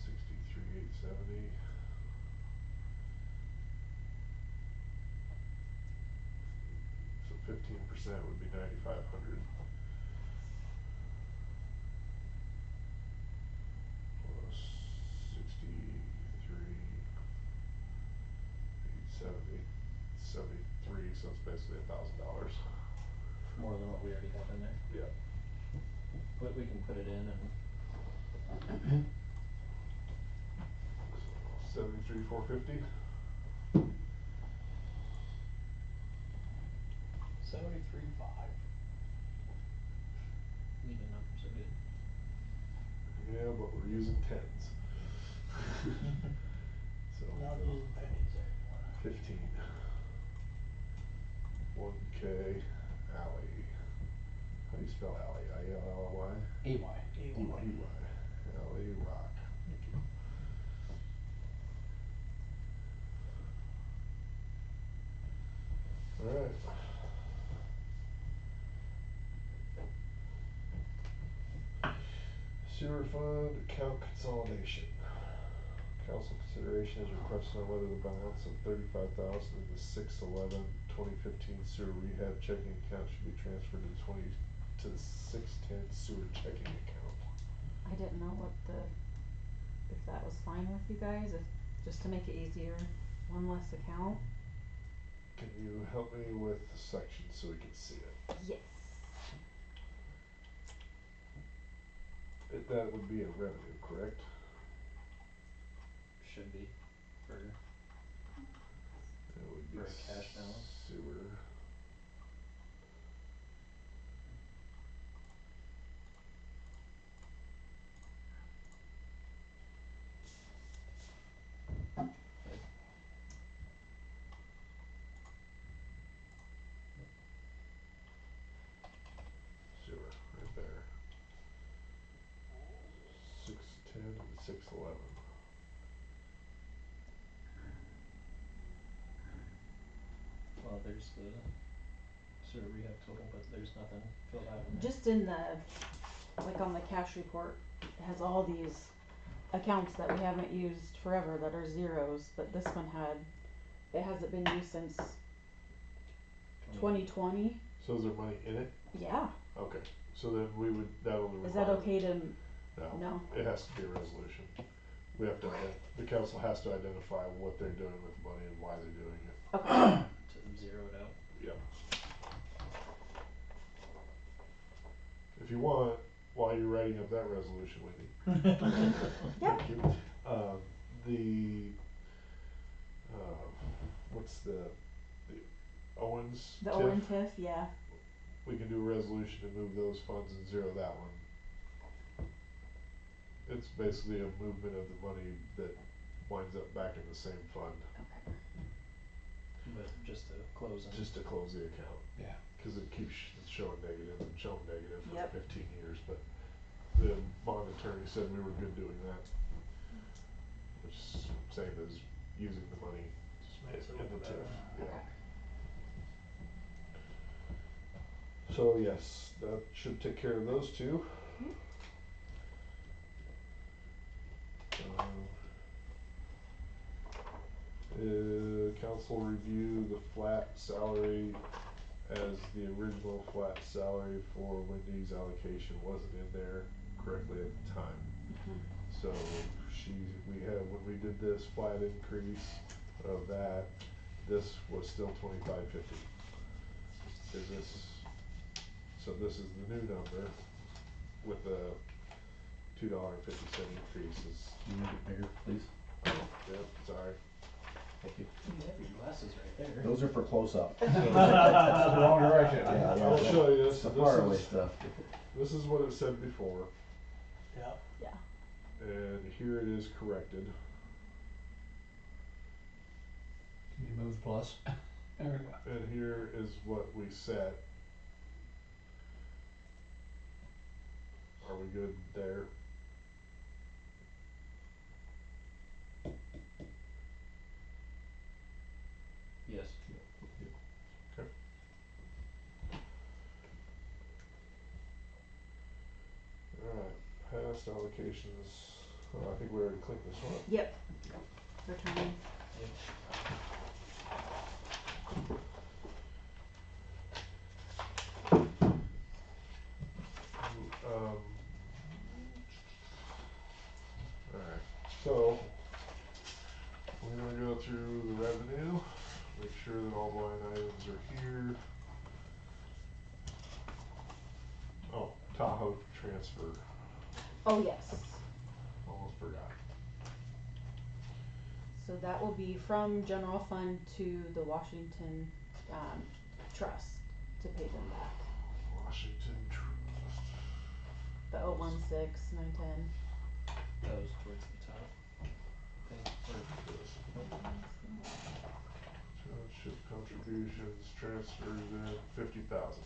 $63,870. So 15% would be 9,500. Plus 63,870, 73, so it's basically $1,000. More than what we already have in there. Yeah. But we can put it in and 73,450. 73.5. even numbers are good. Yeah, but we're using tens. So Not using pennies anymore. 15. 1K alley. How do you spell alley? I-L-L-Y? EY. E-Y. Alley rock. Thank you. Alright. Sewer fund account consolidation. Council consideration is requested on whether the balance of 35,000 in the 6/11/2015 sewer rehab checking account should be transferred to the 6/10 sewer checking account. I didn't know if that was fine with you guys, if, just to make it easier, one less account. Can you help me with the section so we can see it? Yes. That would be a revenue, correct? Should be for It would be For a cash balance? sewer. Sewer, right there. 6/10 and 6/11. well, there's the sewer rehab total, but there's nothing filled out in there. Just in the, like on the cash report, it has all these accounts that we haven't used forever that are zeros, but this one it hasn't been used since 2020. So is there money in it? Yeah. Okay. So then we would, that only Is require. that okay to, No, no? it has to be a resolution. We have to, the council has to identify what they're doing with the money and why they're doing it. Okay. To zero it out. Yep. If you want, while you're writing up that resolution, Wendy. Yep. Thank you. The, what's the Owens The TIF? Owen TIF, yeah. We can do a resolution to move those funds and zero that one. It's basically a movement of the money that winds up back in the same fund, Okay. But just to close them. just to close the account. Yeah. Cause it keeps showing negative and showing negative for Yep. 15 years, but the bond attorney said we were good doing that. Which is same as using the money Just makes it in look the better. TIF, yeah. So yes, that should take care of those two. Council review the flat salary as the original flat salary for Wendy's allocation wasn't in there correctly at the time. So when we did this flat increase of that, this was still 25.50. So this is the new number with the $2.50 increases. Can you make it bigger, please? Yep, sorry. Thank you. You have your glasses right there. Those are for close-up. That's the wrong direction. Yeah, yeah. I'll show you this. The This faraway is- stuff. This is what it said before, Yeah, and here it is corrected. Can you move the plus? There we go. And here is what we set. Are we good there? Yes. Okay. Alright, past allocations, I think we already cleaned this one up. Yep. Returning. Alright, so we're gonna go through the revenue, make sure that all line items are here. Oh, Tahoe transfer, Oh, yes. almost forgot. So that will be from general fund to the Washington, trust to pay them back. Washington Trust. The 016-910. Goes towards the top. Township contributions, transfers in 50,000,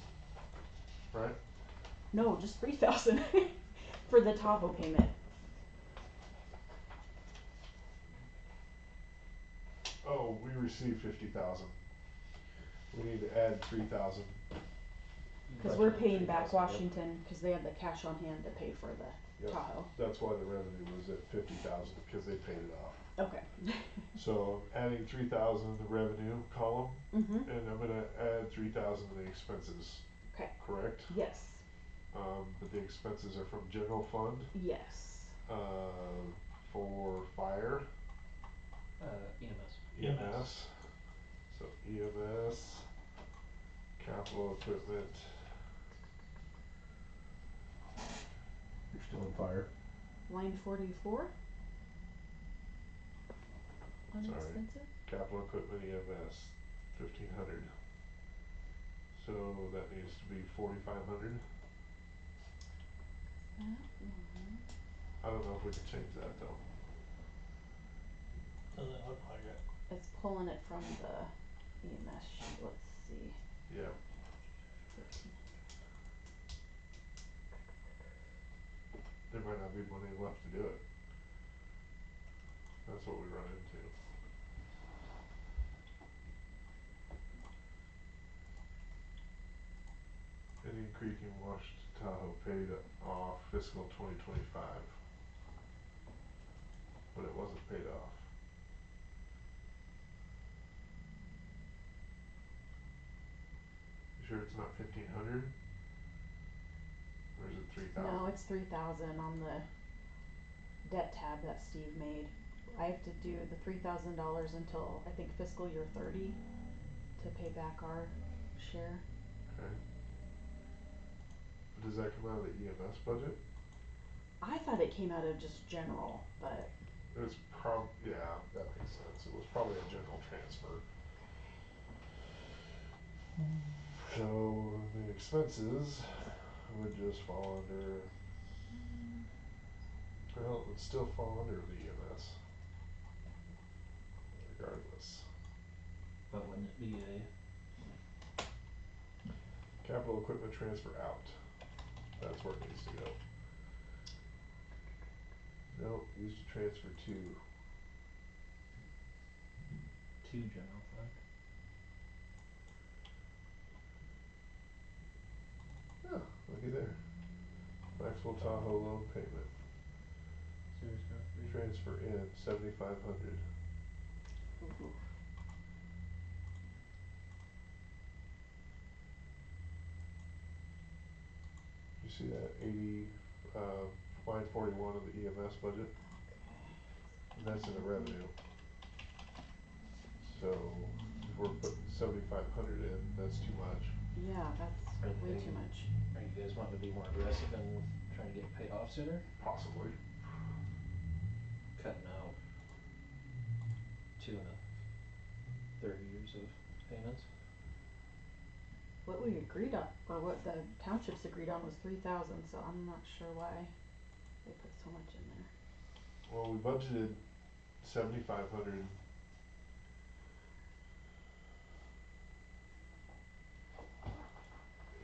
right? No, just 3,000 for the Tahoe payment. Oh, we received 50,000. We need to add 3,000. Cause we're paying back Washington, cause they have the cash on hand to pay for the Yep. Tahoe. That's why the revenue was at 50,000, because they paid it off. Okay. So I'm adding 3,000 in the revenue column, Mhm. and I'm gonna add 3,000 in the expenses. Okay. Correct? Yes. But the expenses are from general fund, Yes. for fire, EMS. EMS. So EMS, capital equipment, You're still on fire. Line 44. Sorry. Unexpensive. capital equipment EMS, 1,500. So that needs to be 4,500. That one. I don't know if we can change that though. doesn't look like it. It's pulling it from the EMS sheet. Let's see. Yeah. There might not be money left to do it. That's what we run into. Indian Creek and Washington Tahoe paid off fiscal 2025. But it wasn't paid off. You sure it's not 1,500? Or is it 3,000? No, it's 3,000 on the debt tab that Steve made. I have to do the $3,000 until I think fiscal year 30 to pay back our share. Okay. Does that come out of the EMS budget? I thought it came out of just general, but It's yeah, that makes sense. It was probably a general transfer. So the expenses would just fall under, well, it would still fall under the EMS. Regardless. But wouldn't it be Capital equipment transfer out. That's where it needs to go. No, used to transfer to. general fund? Oh, looky there. Maxwell Tahoe loan payment. 003. Transfer in 7,500. You see that 80, line 41 of the EMS budget? And that's in the revenue. So if we're putting 7,500 in, that's too much. yeah, that's Are way they- too much. Are you guys wanting to be more aggressive and trying to get it paid off sooner? Possibly. Cutting out 2 and 30 years of payments? What we agreed on, or what the townships agreed on, was 3,000. So I'm not sure why they put so much in there. Well, we budgeted 7,500.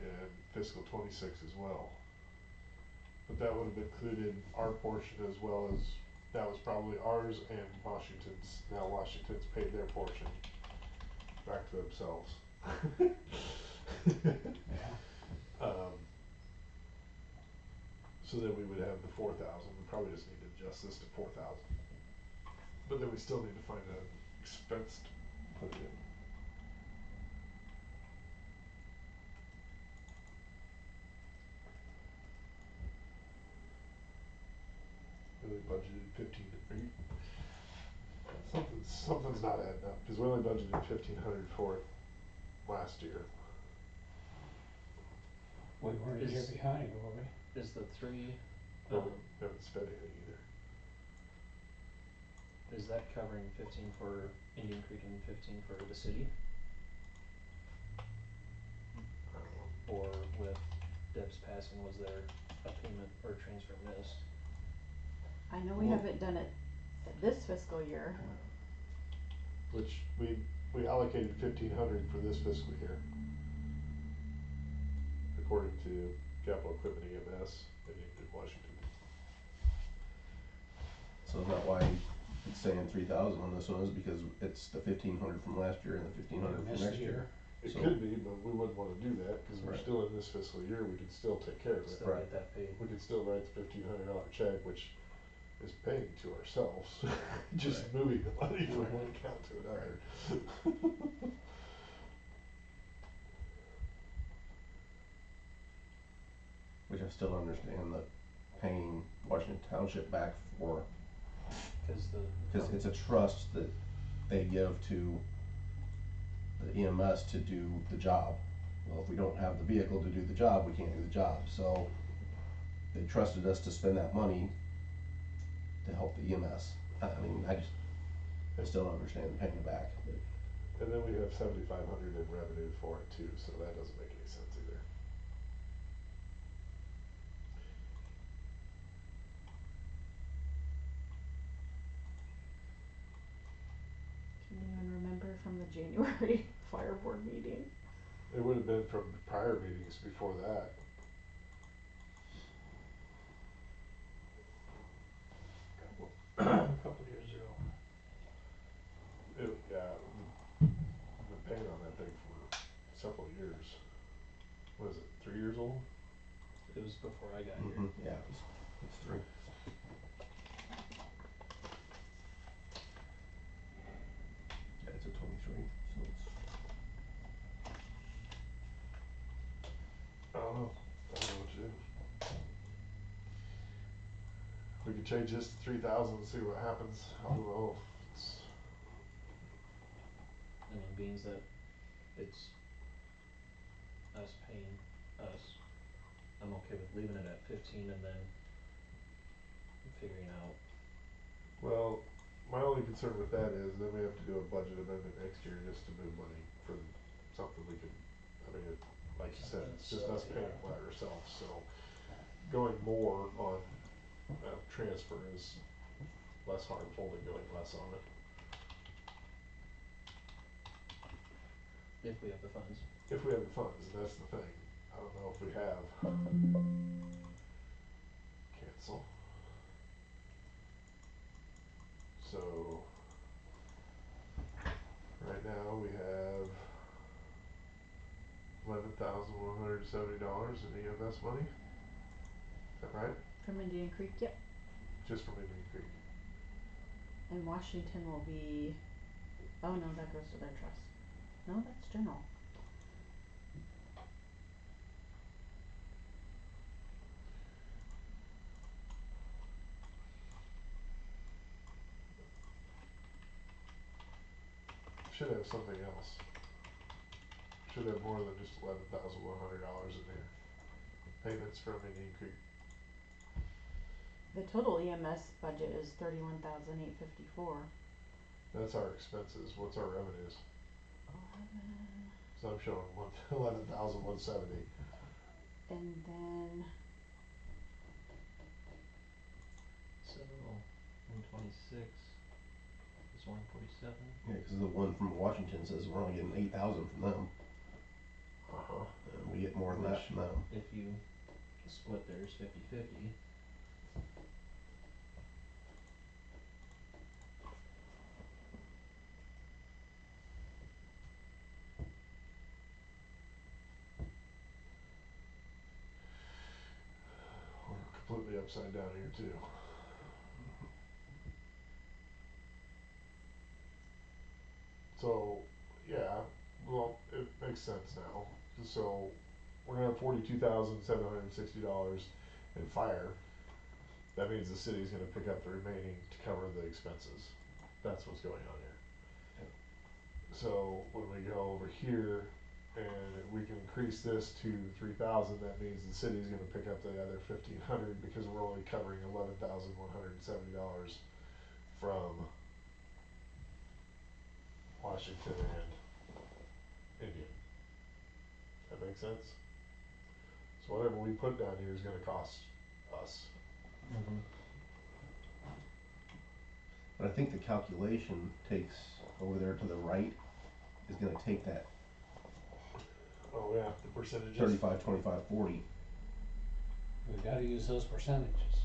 In fiscal 26 as well. But that would have included our portion as well as, that was probably ours and Washington's. Now Washington's paid their portion back to themselves. So then we would have the 4,000. We probably just need to adjust this to 4,000. But then we still need to find an expense to put it in. Really budgeted 15 to 3. Something's not adding up, because we only budgeted 1,500 for it last year. We weren't a year Is- behind, were we? Is the 3, But we haven't spent anything either. is that covering 15 for Indian Creek and 15 for the city? I don't know. Or with Deb's passing, was there a payment or transfer missed? I know we Well- haven't done it this fiscal year. Which we allocated 1,500 for this fiscal year. According to Capital Equipment EMS and Union Washington. So is that why it's saying 3,000 on this one, is because it's the 1,500 from last year and the 1,500 from Missed next a year? It So- could be, but we wouldn't wanna do that, cause we're Right. still in this fiscal year, we could still take care of it. Still Right. get that paid? We could still write the $1,500 check, which is paying to ourselves, just Right. moving the money from Right. one account to another. Which I still understand the paying Washington Township back for, cause it's a trust that they give to the EMS to do the job. Well, if we don't have the vehicle to do the job, we can't do the job, so they trusted us to spend that money to help the EMS. I mean, I still don't understand paying it back, but. And then we have 7,500 in revenue for it too, so that doesn't make any sense either. Can you even remember from the January fire board meeting? It would have been from prior meetings before that. A couple years ago. Yeah, we've been paying on that thing for several years. What is it, 3 years old? It was before I got here. Yeah, it's 3. Yeah, it's a 23, so it's. I don't know what to do. could change this to 3,000 and see what happens. I don't know if it's, I mean, being that it's us paying us, I'm okay with leaving it at 15 and then figuring out. well, my only concern with that is then we have to do a budget amendment next year just to move money from something we can, I mean, like you said, it's just us paying by ourselves, so going more on transfer is less harmful than going less on it. If we have the funds. If we have the funds, and that's the thing. I don't know if we have. Cancel. So, right now we have $11,170 in EMS money. Is that right? From Indian Creek, yep. Just from Indian Creek. And Washington will be, oh no, that goes to their trust. No, that's general. Should have something else. Should have more than just $11,100 in there. Payments from Indian Creek. The total EMS budget is $31,854. That's our expenses. What's our revenues? 11. So I'm showing 11,170. And then So 126 is 147. Yeah, cause the one from Washington says we're only getting 8,000 from them, Uh-huh. and we get more than that from them. If you split theirs 50-50. We're completely upside down here too. So, yeah, well, it makes sense now. So, we're gonna have $42,760 in fire. That means the city's gonna pick up the remaining to cover the expenses. That's what's going on here. Yep. So, when we go over here and we can increase this to 3,000, that means the city's gonna pick up the other 1,500 because we're only covering $11,170 from Washington and Indian. That makes sense? So whatever we put down here is gonna cost us. Mm-hmm. But I think the calculation takes, over there to the right, is gonna take that Oh yeah, the percentages. 35, 25, 40. We've gotta use those percentages,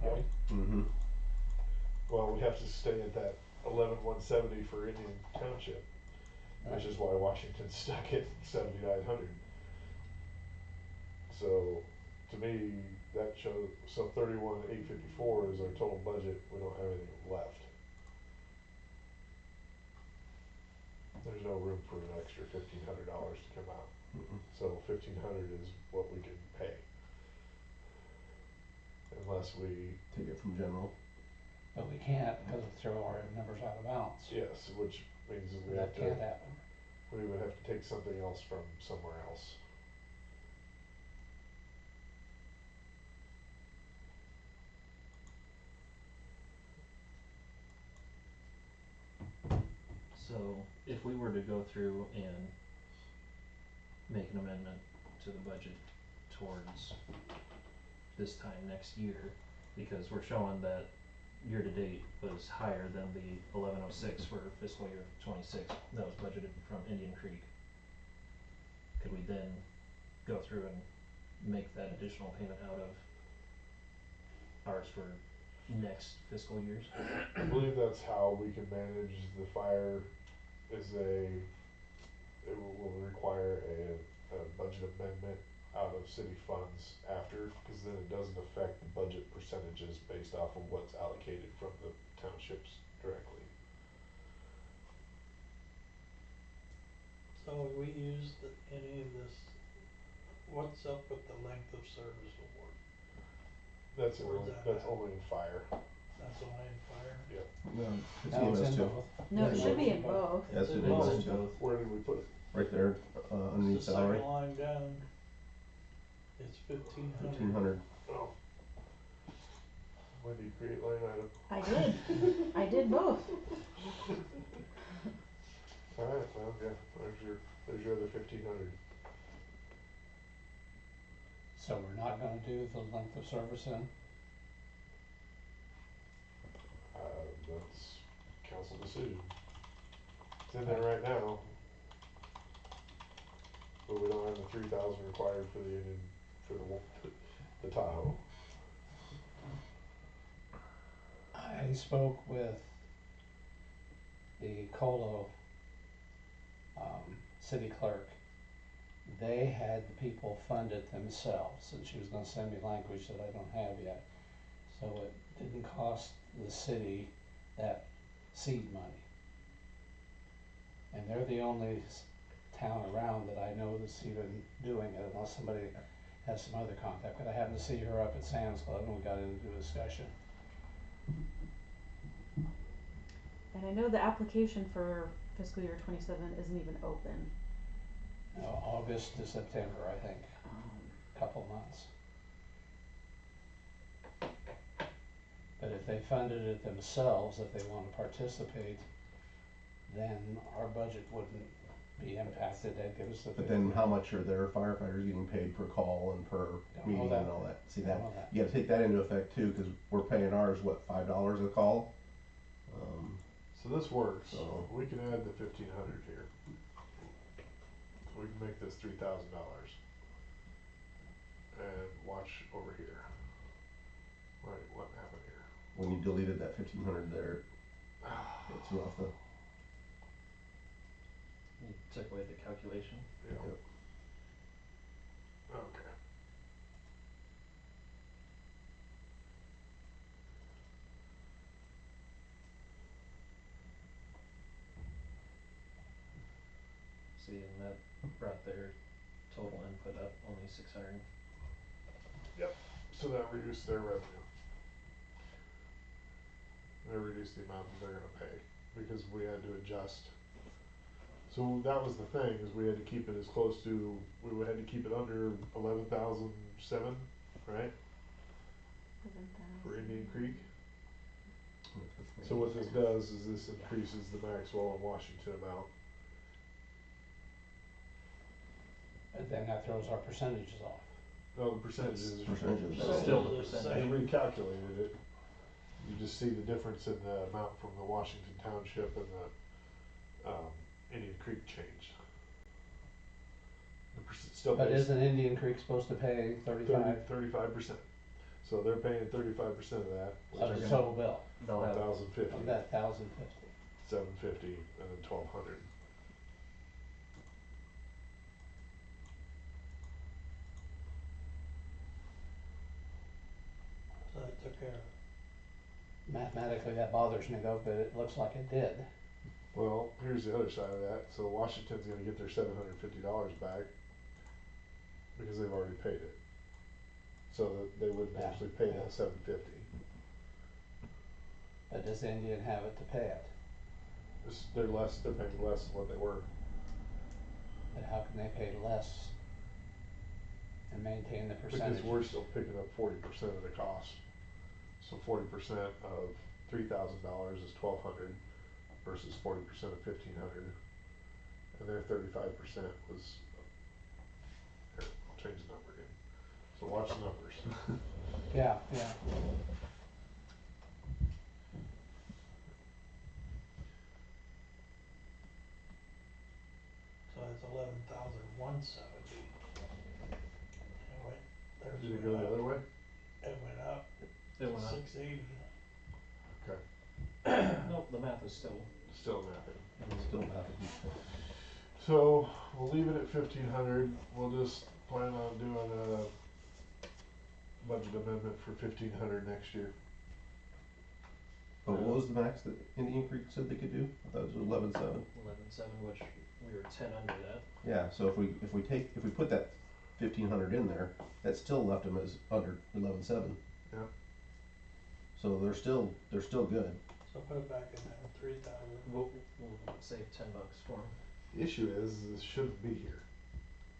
Yep. right? Mm-hmm. Well, we have to stay at that 11,170 for Indian Township, which is why Washington's stuck at 7,900. So, to me, that shows, so 31,854 is our total budget, we don't have anything left. There's no room for an extra $1,500 to come out. Mm-mm. So 1,500 is what we can pay. Unless we, Take it from general. But we can't because we throw our numbers out of bounds. yes, which means that we That have to, can't happen. we would have to take something else from somewhere else. So if we were to go through and make an amendment to the budget towards this time next year, because we're showing that year to date was higher than the 1106 for fiscal year 26 that was budgeted from Indian Creek. Could we then go through and make that additional payment out of ours for next fiscal years? I believe that's how we can manage the fire, is it will require a budget amendment out of city funds after, because then it doesn't affect the budget percentages based off of what's allocated from the townships directly. So we used any of this, what's up with the length of service award? That's Where's only, that that's at? only in fire. That's only in fire. No, it's No, it's EMS in too. both. No, it Yeah, should be both. in both. Yes, It's it in is. both. It's both. Where did we put it? Right there, underneath It's the salary, second line down. It's 1,500. 1,500. Oh. When do you create line item? I did. I did both. Alright, well, yeah, there's your other 1,500. So we're not gonna do the length of service then? That's council decision. It's in there right now. But we don't have the 3,000 required for the Indian, for the Tahoe. I spoke with the Colo, city clerk. They had the people fund it themselves, and she was gonna send me language that I don't have yet. So it didn't cost the city that seed money. And they're the only town around that I know that's even doing it, unless somebody has some other contact. But I happened to see her up at Sam's Club and we got into a discussion. And I know the application for fiscal year 27 isn't even open. August to September, I think, couple months. But if they funded it themselves, if they wanna participate, then our budget wouldn't be impacted, they'd give us the. But then how much are their firefighters getting paid per call and per Don't know meeting that. and all that? See Don't that, know that. you gotta take that into effect too, cause we're paying ours, what, $5 a call? So this works. So- We can add the 1,500 here. So we can make this $3,000. And watch over here. Right, what happened here? When you deleted that 1,500 there, it threw off the, You took away the calculation. Yeah. Yep. Okay. See, and that brought their total input up only 600. So that reduced their revenue. They reduced the amount that they're gonna pay, because we had to adjust. So that was the thing, is we had to keep it as close to, we had to keep it under 11,007, right? For Indian Creek. So what this does is this increases the Maxwell and Washington amount. But then that throws our percentages off. No, the percentages. Percentages. That's still the percentage. They recalculated it. You just see the difference in the amount from the Washington Township and the, Indian Creek change. The still But pays isn't Indian Creek supposed to pay 35 35%. So they're paying 35% of that, which of the is total bill, They'll have 1,050, of that 1,050? 750, and then 1,200. So that took care of it. Mathematically, that bothers me though, but it looks like it did. Well, here's the other side of that. So Washington's gonna get their $750 back because they've already paid it. So that they wouldn't Yeah, actually pay yeah. that 750. But does Indian have it to pay it? They're paying less than what they were. But how can they pay less and maintain the percentages? Because we're still picking up 40% of the cost. So 40% of $3,000 is 1,200 versus 40% of 1,500. And their 35% was, here, I'll change the number again. So watch the numbers. Yeah, yeah. So that's 11,170. And went, theirs Did it went go the up. other way? It went up It went up. 680. Okay, Nope, the math is still. still nothing. still nothing. So we'll leave it at 1,500. We'll just plan on doing a budget amendment for 1,500 next year. But what was the max that Indian Creek said they could do? I thought it was 11.7. 11.7, which we were 10 under that. Yeah, so if we put that 1,500 in there, that still left them as under 11.7. Yep. So they're still good. So put it back in there, 3,000. We'll save $10 for them. The issue is this shouldn't be here.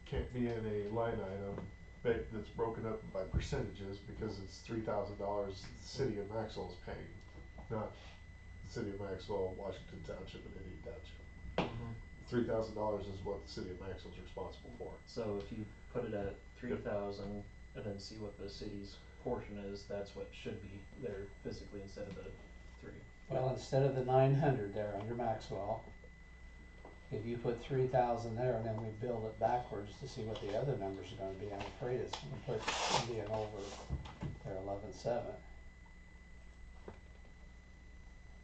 Can't be in a line item that's broken up by percentages because it's $3,000 the city of Maxwell is paying, not the city of Maxwell, Washington Township, and Indian Township. $3,000 is what the city of Maxwell is responsible for. So if you put it at 3,000 and then see what the city's portion is, that's what should be there physically instead of the 3. Well, instead of the 900 there under Maxwell, if you put 3,000 there and then we build it backwards to see what the other numbers are gonna be, I'm afraid it's gonna put Indian over their 11.7.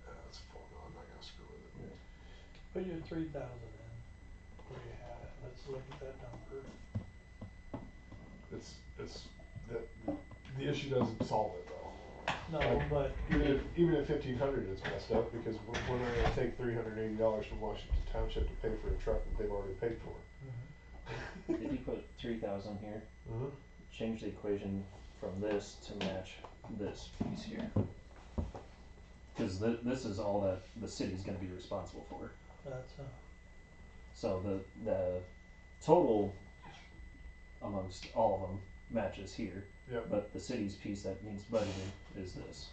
That's a formula, I'm not gonna screw with it. Put your 3,000 in, where you had it, let's look at that number. It's, the issue doesn't solve it though. No, Like, but Even at 1,500 it's messed up because we're not gonna take $380 from Washington Township to pay for a truck that they've already paid for. If you put 3,000 here, change the equation from this to match this piece here. Cause this is all that the city's gonna be responsible for. that's, So the total amongst all of them matches here. Yep. But the city's piece that needs budgeted is this.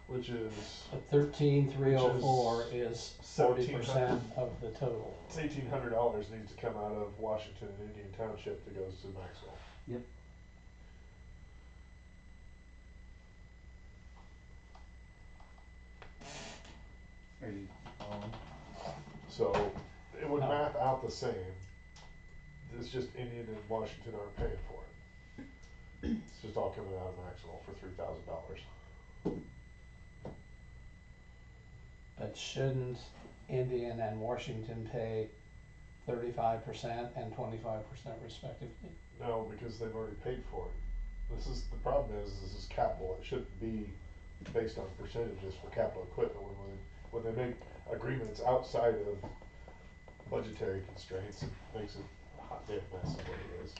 Which is, But 13,304 is 40% of the total. it's $1,800 needs to come out of Washington and Indian Township that goes to Maxwell. Yep. Are you on? So it would No. math out the same. It's just Indian and Washington aren't paying for it. It's just all coming out of Maxwell for $3,000. But shouldn't Indian and Washington pay 35% and 25% respectively? No, because they've already paid for it. The problem is, this is capital, it shouldn't be based on percentages for capital equipment. When they make agreements outside of budgetary constraints, it makes it a hot damn mess is what it is.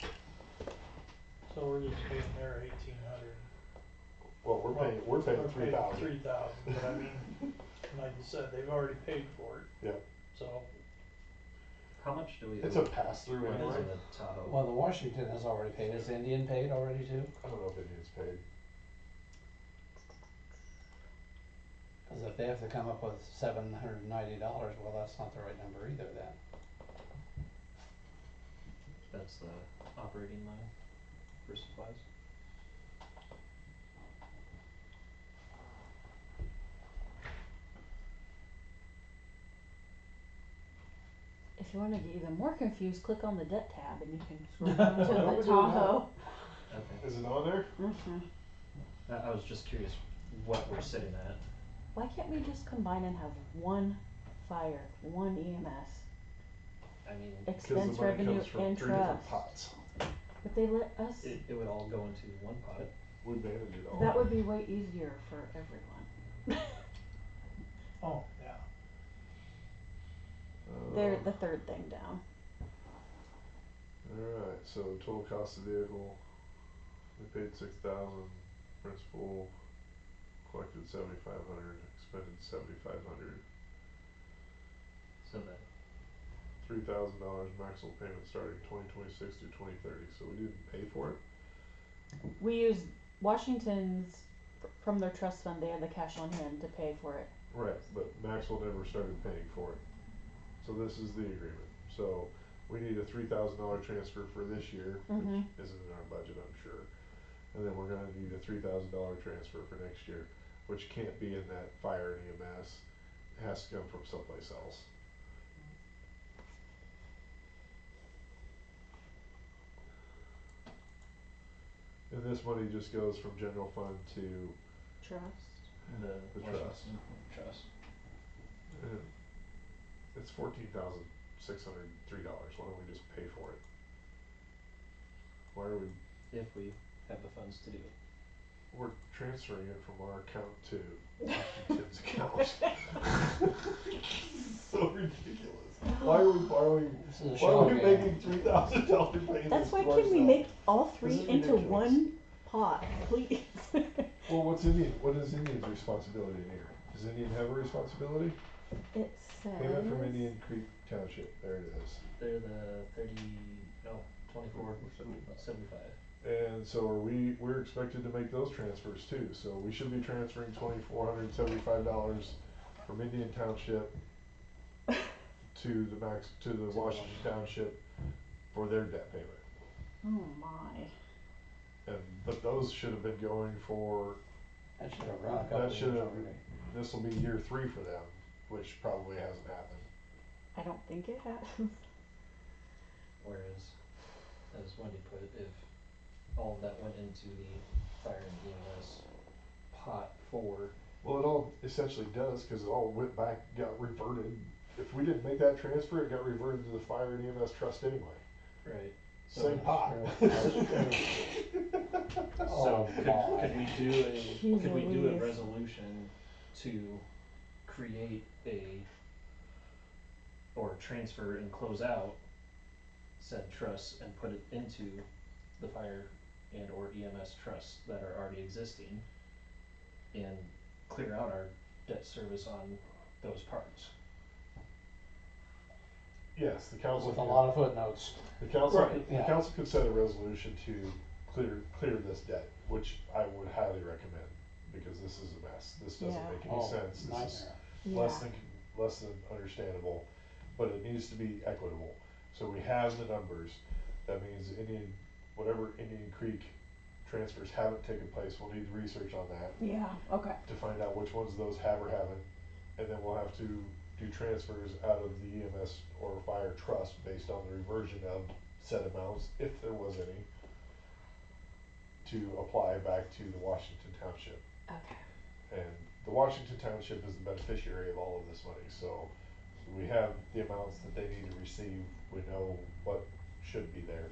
so we're just paying their 1,800. Well, we're paying 3,000. 3,000, but I mean, like you said, they've already paid for it, Yep, so, How much do we it's a pass through What is anyway. in the Tahoe? Well, the Washington has already paid. Is Indian paid already too? I don't know if Indian's paid. Because if they have to come up with $790, well, that's not the right number either then. That's the operating line for supplies. If you wanna get even more confused, click on the debt tab and you can scroll down to Why don't we the do that? Tahoe. Okay. Is it on there? I was just curious what we're sitting at. Why can't we just combine and have one fire, one EMS, I mean, Because expense the money revenue comes from and 3 different trust? pots. But they let us, it would all go into one pot. We manage it all. that would be way easier for everyone. oh, yeah. They're the third thing down. Alright, so total cost of vehicle, we paid 6,000, principal collected 7,500, expended 7,500, So that $3,000 maximum payment starting 2026 through 2030, so we didn't pay for it? We used Washington's, from their trust fund, they had the cash on hand to pay for it. Right, but Maxwell never started paying for it. So this is the agreement, so we need a $3,000 transfer for this year, Mhm. which isn't in our budget, I'm sure. And then we're gonna need a $3,000 transfer for next year, which can't be in that fire and EMS, it has to come from someplace else. And this money just goes from general fund to, Trust. the trust. Washington Trust. it's $14,603, why don't we just pay for it? Why are we, If we have the funds to do it. we're transferring it from our account to Washington's account. So ridiculous. Why are we borrowing, This is a why are shell we game. making $3,000 payments That's why to can we ourselves? make all This three is into ridiculous. one pot, please? Well, what is Indian's responsibility in here? Does Indian have a responsibility? It Payment from says, Indian Creek Township, there it is. They're the 24 75. And so we're expected to make those transfers too, so we should be transferring $2,475 from Indian Township to the Washington Township for their debt payment. oh my, But those should have been going for, That should have run a couple that of should years have, already. this'll be year 3 for them, which probably hasn't happened. I don't think it has. Whereas, as Wendy put it, if all of that went into the fire and EMS pot for, Well, it all essentially does, cause it all went back, got reverted. If we didn't make that transfer, it got reverted to the fire and EMS trust anyway. right, Same pot. so could we do Jeez could we do a Louise. resolution to create or transfer and close out said trusts and put it into the fire and or EMS trusts that are already existing and clear out our debt service on those parts? Yes, the council. With a can- lot of footnotes. The council, Right. the Yeah. council could set a resolution to clear this debt, which I would highly recommend, because this is a mess. This doesn't Yeah. make any Oh, sense. This is nightmare. less Yeah. than, less than understandable, but it needs to be equitable. So we have the numbers. That means whatever Indian Creek transfers haven't taken place, we'll need research on that Yeah, okay. to find out which ones of those have or haven't. And then we'll have to do transfers out of the EMS or fire trust based on the reversion of said amounts, if there was any, to apply back to the Washington Township. Okay. And the Washington Township is the beneficiary of all of this money, so we have the amounts that they need to receive, we know what should be there,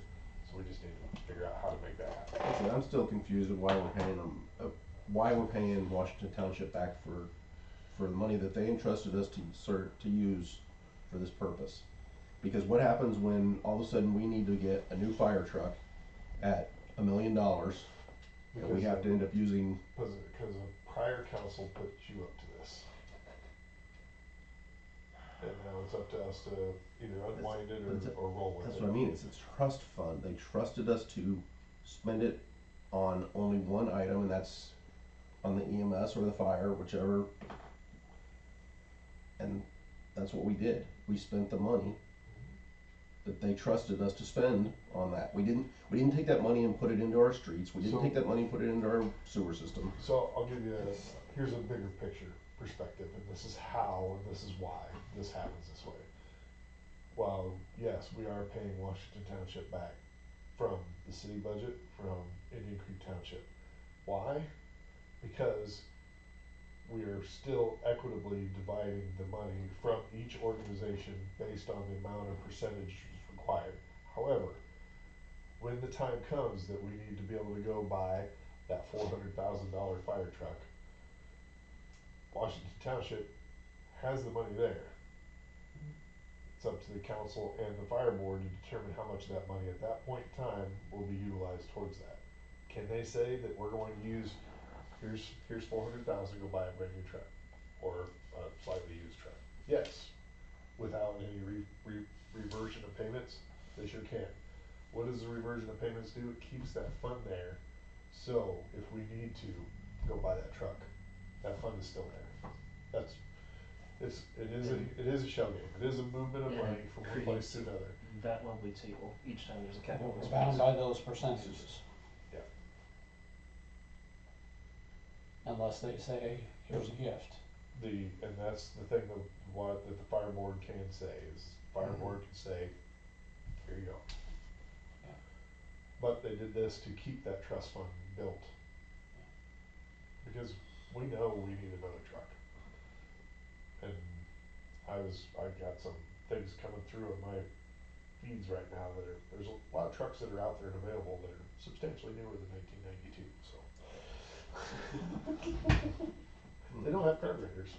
so we just need to figure out how to make that happen. Actually, I'm still confused of why we're paying them, why we're paying Washington Township back for the money that they entrusted us to use for this purpose. Because what happens when all of a sudden we need to get a new fire truck at $1 million, and we have to end up using, Because a prior council put you up to this. And now it's up to us to either unwind it or roll with it. that's what I mean, it's a trust fund, they trusted us to spend it on only one item, and that's on the EMS or the fire, whichever. And that's what we did, we spent the money that they trusted us to spend on that. We didn't take that money and put it into our streets, we didn't So- take that money and put it into our sewer system. So I'll give you here's a bigger picture perspective, and this is how, and this is why this happens this way. While, yes, we are paying Washington Township back from the city budget, from Indian Creek Township. Why? Because we are still equitably dividing the money from each organization based on the amount of percentage required. However, when the time comes that we need to be able to go buy that $400,000 fire truck, Washington Township has the money there. It's up to the council and the fire board to determine how much of that money at that point in time will be utilized towards that. Can they say that we're going to use, here's 400,000, go buy a brand new truck, or a slightly used truck? Yes, without any reversion of payments, they sure can. What does the reversion of payments do? It keeps that fund there, so if we need to go buy that truck, that fund is still there. It is a shell game, it is a movement of Yeah, money from one place to another. That lovely table each time there's a capital We're expense. bound by those percentages. Yeah. Unless they say, here's a gift. And that's the thing that the fire board can say, is fire board can say, here you go. Yeah. But they did this to keep that trust fund built. Because we know we need another truck. And I got some things coming through on my feeds right now there's a lot of trucks that are out there and available that are substantially newer than 1992, so. They don't have carburetors.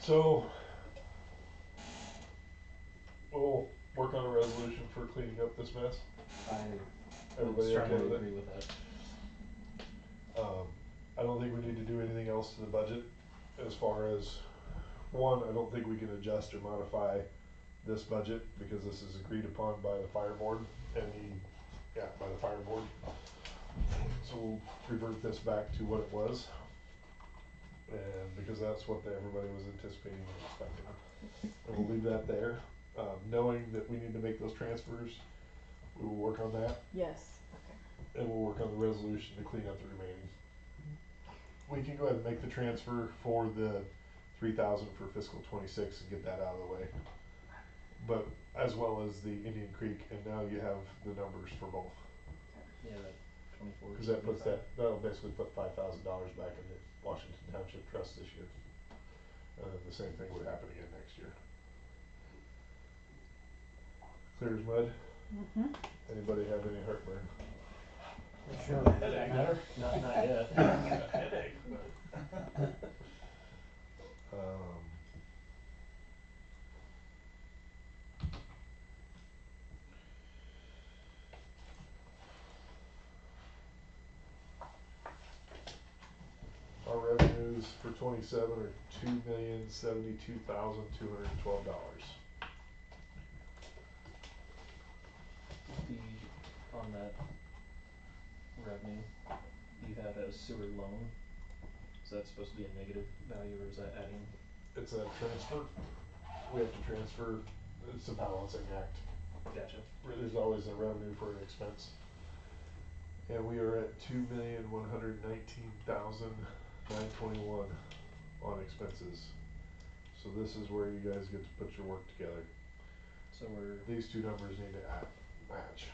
So, we'll work on a resolution for cleaning up this mess? I would Everybody okay strongly with agree it? with that. I don't think we need to do anything else to the budget as far as, one, I don't think we can adjust or modify this budget because this is agreed upon by the fire board by the fire board. So we'll revert this back to what it was. And because that's what everybody was anticipating and expecting. And we'll leave that there, knowing that we need to make those transfers, we will work on that. Yes, okay. And we'll work on the resolution to clean up the remaining. We can go ahead and make the transfer for the 3,000 for fiscal 26 and get that out of the way. But as well as the Indian Creek, and now you have the numbers for both. Yeah, that 24. Cause that'll basically put $5,000 back in the Washington Township Trust this year. The same thing would happen again next year. Clear as mud? Mm-hmm. Anybody have any heartburn? Sure, does that matter? Not yet. Headache, but. Our revenues for 27 are $2,072,212. On that revenue, you have a sewer loan. Is that supposed to be a negative value or is that adding? It's a transfer. We have to transfer. It's a balancing act. Gotcha. There's always a revenue for an expense. And we are at $2,119,921 on expenses. So this is where you guys get to put your work together. So These two numbers need to match.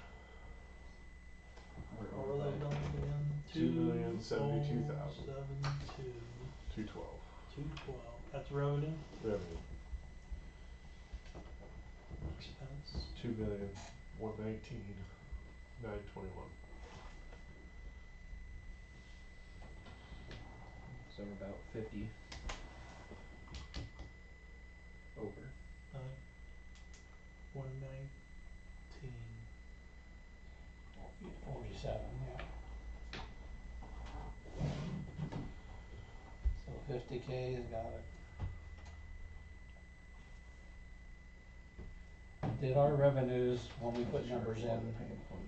What were those numbers again? 2,072,000. 212. 212. That's revenue? Revenue. Expense? 2,119,921. So we're about 50 over. 119. 47, yeah. So 50K's got it. Did our revenues, when we put numbers in,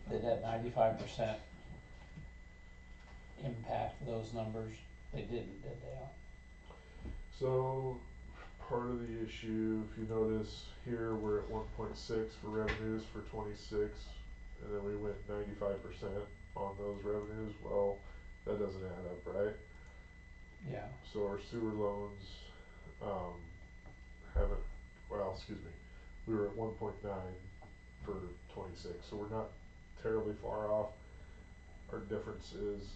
did that 95% impact those numbers? They didn't, did they? So part of the issue, if you notice here, we're at 1.6 for revenues for 26, and then we went 95% on those revenues. Well, that doesn't add up, right? Yeah. So our sewer loans we were at 1.9 for 26, so we're not terribly far off. Our difference is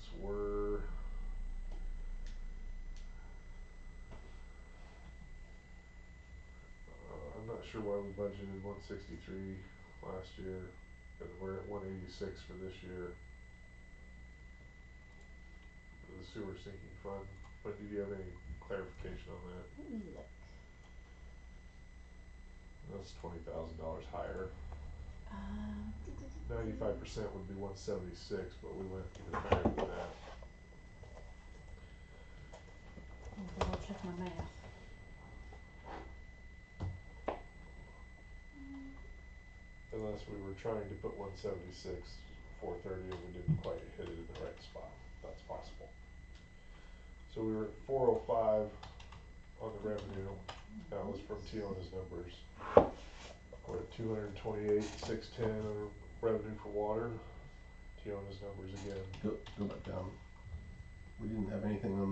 I'm not sure why we budgeted 163 last year, and we're at 186 for this year. For the sewer sinking fund, but do you have any clarification on that? Let me look. That's $20,000 higher. 95% would be 176, but we went even higher than that. I'll double check my math. Unless we were trying to put 176, 430, and we didn't quite hit it in the right spot. That's possible. So we were at 405 on the revenue. That was from Tiona's numbers. We're at 228,610 on revenue for water. Tiona's numbers again. Go back down. We didn't have anything on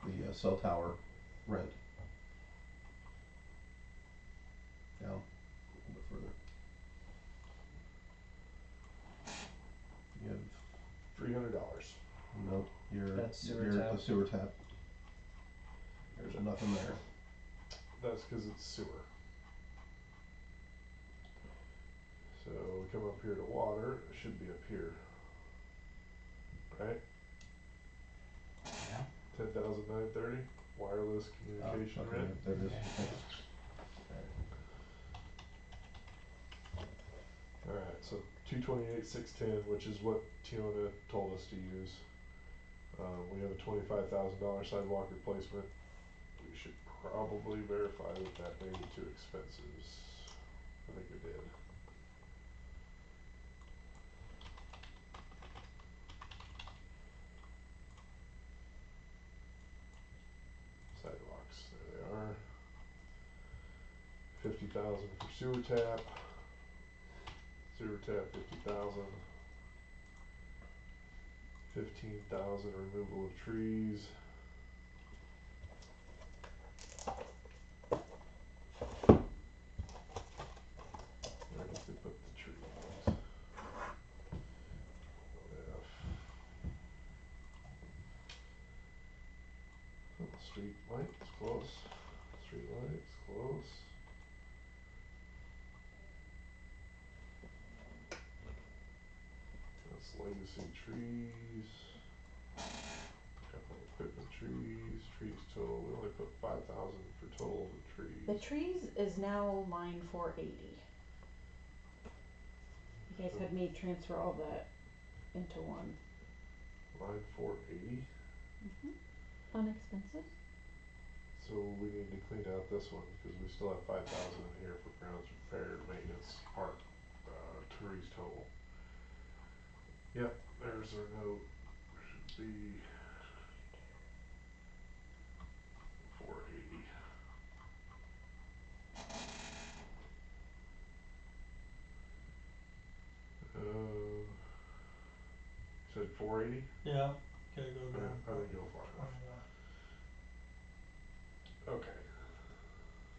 the cell tower rent. Down a little bit further. You have $300. no. That's sewer you're at tap. the sewer tap. There's nothing there. That's because it's sewer. So we come up here to water. It should be up here, right? Yeah. 10,930. Wireless communication Okay, rent. there it is. Okay. Okay. Alright, so 228,610, which is what Tiona told us to use. We have a $25,000 sidewalk replacement. We should probably verify that that made it to expenses. I think we did. Sidewalks, there they are. 50,000 for sewer tap. Sewer tap, 50,000. 15,000 removal of trees. Where did they put the trees? Oh, street lights, close. Street lights, close. That's legacy trees. Capital equipment trees, trees total, we only put 5,000 for total of trees. The trees is now line 480. You guys had me transfer all that into one. Line 480, Unexpensive. so we need to clean out this one, cause we still have 5,000 in here for grounds repair, maintenance, park, trees total. Yep, there's our note, should be 480. Said 480? Yeah, okay, go down. I didn't go far enough. Okay.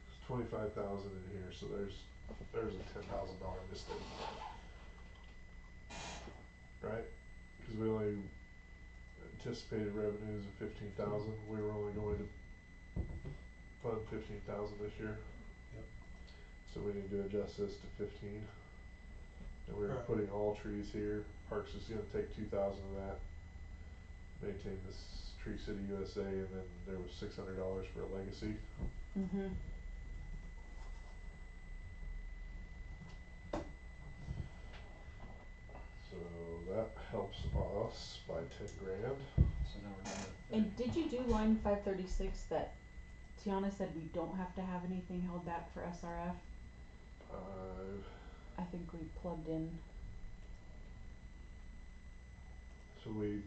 There's 25,000 in here, so there's a $10,000 mistake. Right? Cause we only anticipated revenues of 15,000, we were only going to fund 15,000 this year. Yep. So we need to adjust this to 15. And we're Right. putting all trees here, Parks is gonna take 2,000 of that. Maintain this Tree City USA, and then there was $600 for a legacy. Mm-hmm. So that helps us by 10 grand. So now we're down to And did you do line 536 that Tiana said we don't have to have anything held back for SRF? I think we plugged in. So we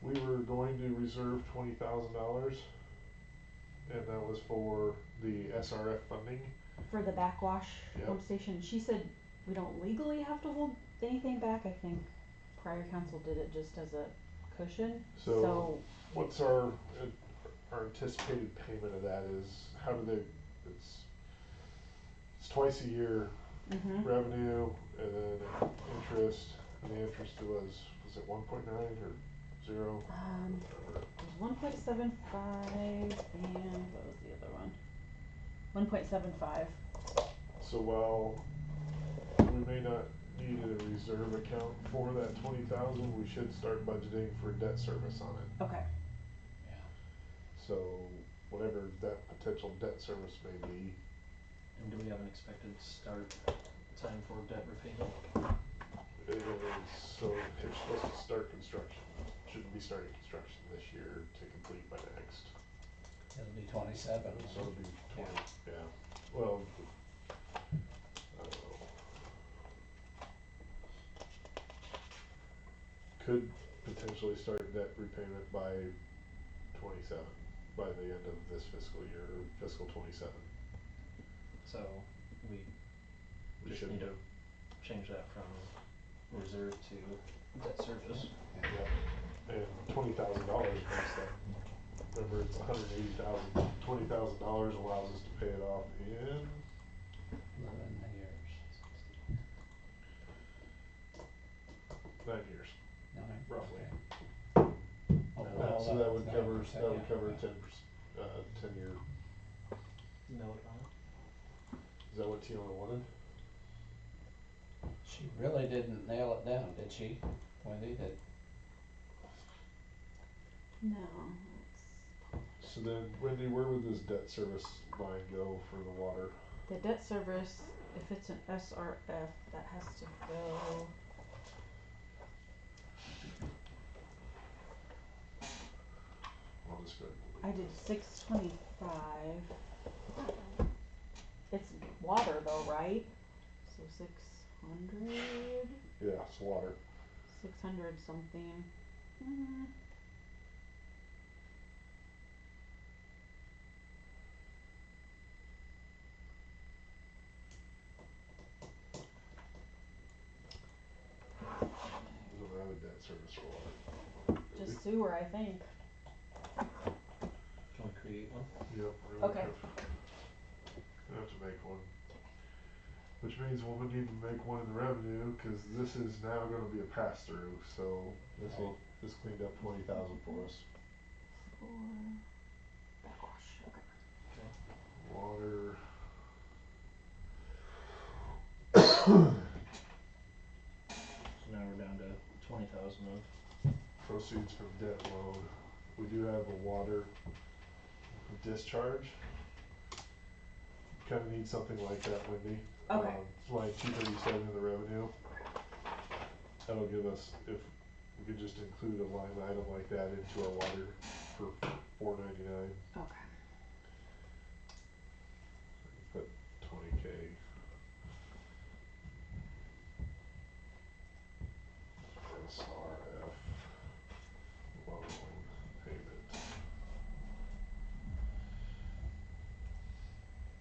were going to reserve $20,000, and that was for the SRF funding. For the backwash Yep. pump station, she said we don't legally have to hold anything back. I think prior council did it just as a cushion. So what's our anticipated payment of that is, how do they, it's twice a year Mhm. revenue, and then interest, and the interest was it 1.9 or 0? It was 1.75 and what was the other one? 1.75. So while we may not need a reserve account for that 20,000, we should start budgeting for debt service on it. Okay. Yeah. So whatever that potential debt service may be. And do we have an expected start time for debt repayment? So it's supposed to start construction, shouldn't be starting construction this year to complete by next. It'll be 27. So it'll be 20, yeah, well, I don't know. Could potentially start debt repayment by 27, by the end of this fiscal year, or fiscal 27. So we We just should, need to change that from reserve to debt service. yeah, and $20,000 makes that, remember it's 180,000, $20,000 allows us to pay it off in 11 years. 9 years, 9, roughly. okay. Oh, well, So that would 9%, cover, that would yeah, cover okay. 10-year, Note on it. is that what Tiana wanted? She really didn't nail it down, did she, Wendy? That No. So then, Wendy, where would this debt service line go for the water? The debt service if it's an SRF, that has to go. I'll just go ahead and I delete did this. 625. It's water though, right? So 600, Yeah, it's water. 600 something. Mm. We don't have a debt service for water. Do we? Just sewer, I think. Can we create one? Yep, we're gonna Okay. have to make one. Which means we'll need to make one in the revenue, cause this is now gonna be a pass-through, so this cleaned up 20,000 for us. For backwash. Okay. Water. So now we're down to 20,000 of, Proceeds from debt loan. We do have a water discharge. Kinda need something like that, Wendy. Okay. Line 237 in the revenue. That'll give us, if we could just include a line item like that into our water for $4.99. Okay. Put 20K. SRF loan payment.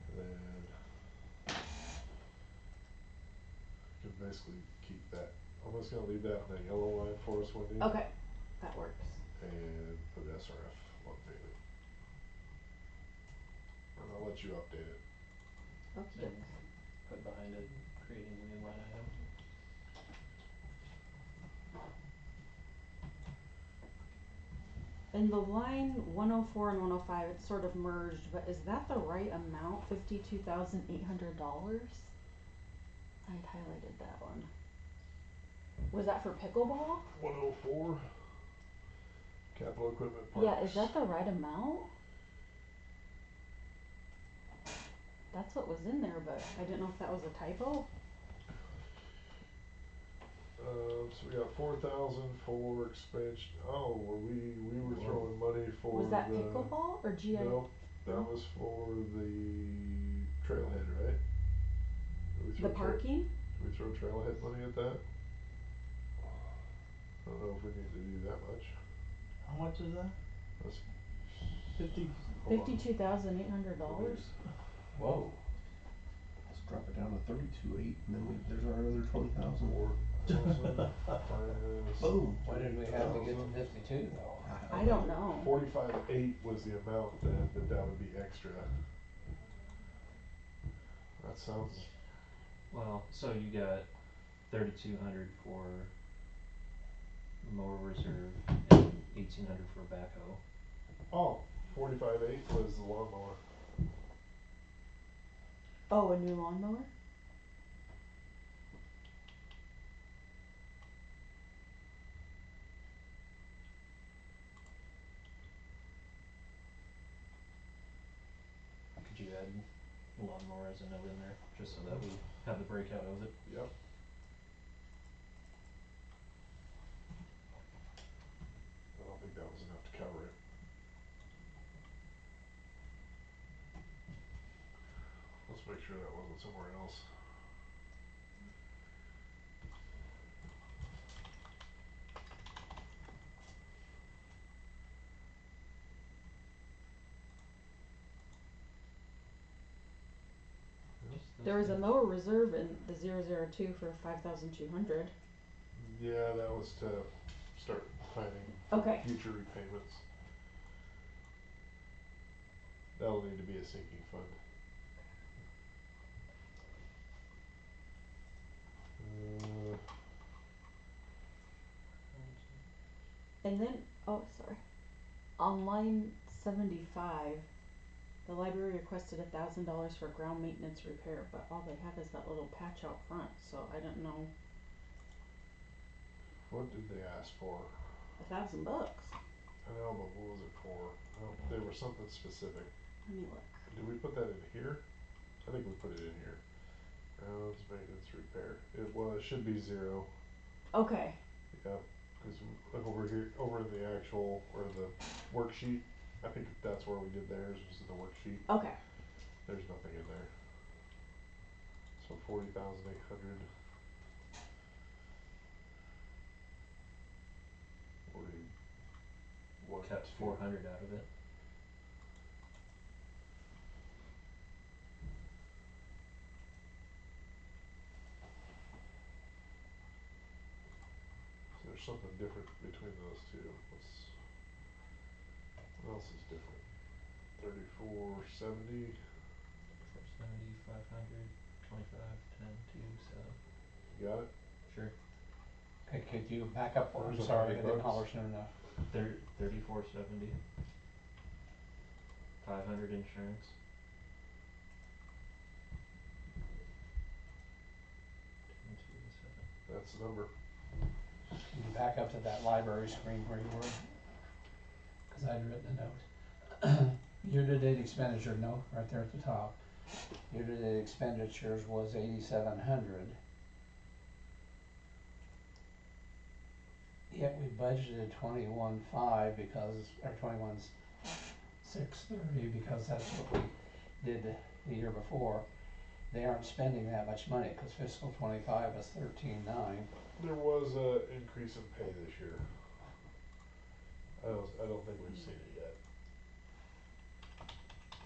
And then you can basically keep that. I'm just gonna leave that in the yellow line for us, Wendy. Okay. That works. And put SRF loan payment. And I'll let you update it. Okay. and put behind it, creating a new line item. In the line 104 and 105, it's sort of merged, but is that the right amount? $52,800? I'd highlighted that one. Was that for pickleball? 104. Capital equipment parts. Yeah, is that the right amount? That's what was in there, but I didn't know if that was a typo. So we got 4,000 for expansion. Oh, we were throwing money for Was that the pickleball or GI? Nope, that was for the trailhead, right? Did we The throw parking? Did we throw trailhead money at that? I don't know if we need to do that much. How much is that? That's 50? hold on. $52,800. Whoa. Let's drop it down to 32.8, and then there's our other 20,000. 4,000 minus Boom. Why did we have to get 3,000. to 52 though? I don't know. 45.8 was the amount that would be extra. That sounds. Well, so you got 3,200 for mower reserve and 1,800 for backhoe. Oh, 45.8 was the lawnmower. Oh, a new lawnmower? Could you add lawnmower as a note in there, just so that we have the breakout of it? Yep. I don't think that was enough to cover it. Let's make sure that wasn't somewhere else. There was a mower reserve in the 002 for 5,200. Yeah, that was to start planning Okay. future repayments. That'll need to be a sinking fund. Uh, And then, oh, sorry. On line 75, the library requested $1,000 for ground maintenance repair, but all they have is that little patch out front, so I don't know. what did they ask for? $1,000. I know, but what was it for? They were something specific. Let me look. Did we put that in here? I think we put it in here. Grounds maintenance repair. It should be 0. Okay, Yep. Because look over here, over in the actual or the worksheet. I think that's where we did theirs. Was in the worksheet. okay. There's nothing in there. So 40,800. 41. Kept 400 out of it. So there's something different between those two. What else is different? 3470. 470, 500, 25, 10, 2, 7. You got it? Sure. Okay, could you back up? I'm There's sorry, I didn't $100. holler soon enough. 3470. 500 insurance. 10, 2, 7. That's the number. Can you back up to that library screen where you were? Cause I'd written a note. Year-to-date expenditure, no, right there at the top. Year-to-date expenditures was 8,700. Yet we budgeted 21,500 because, or 21,630 because that's what we did the year before. They aren't spending that much money, cause fiscal 25 was 13,900. There was a increase in pay this year. I don't think we've seen it yet.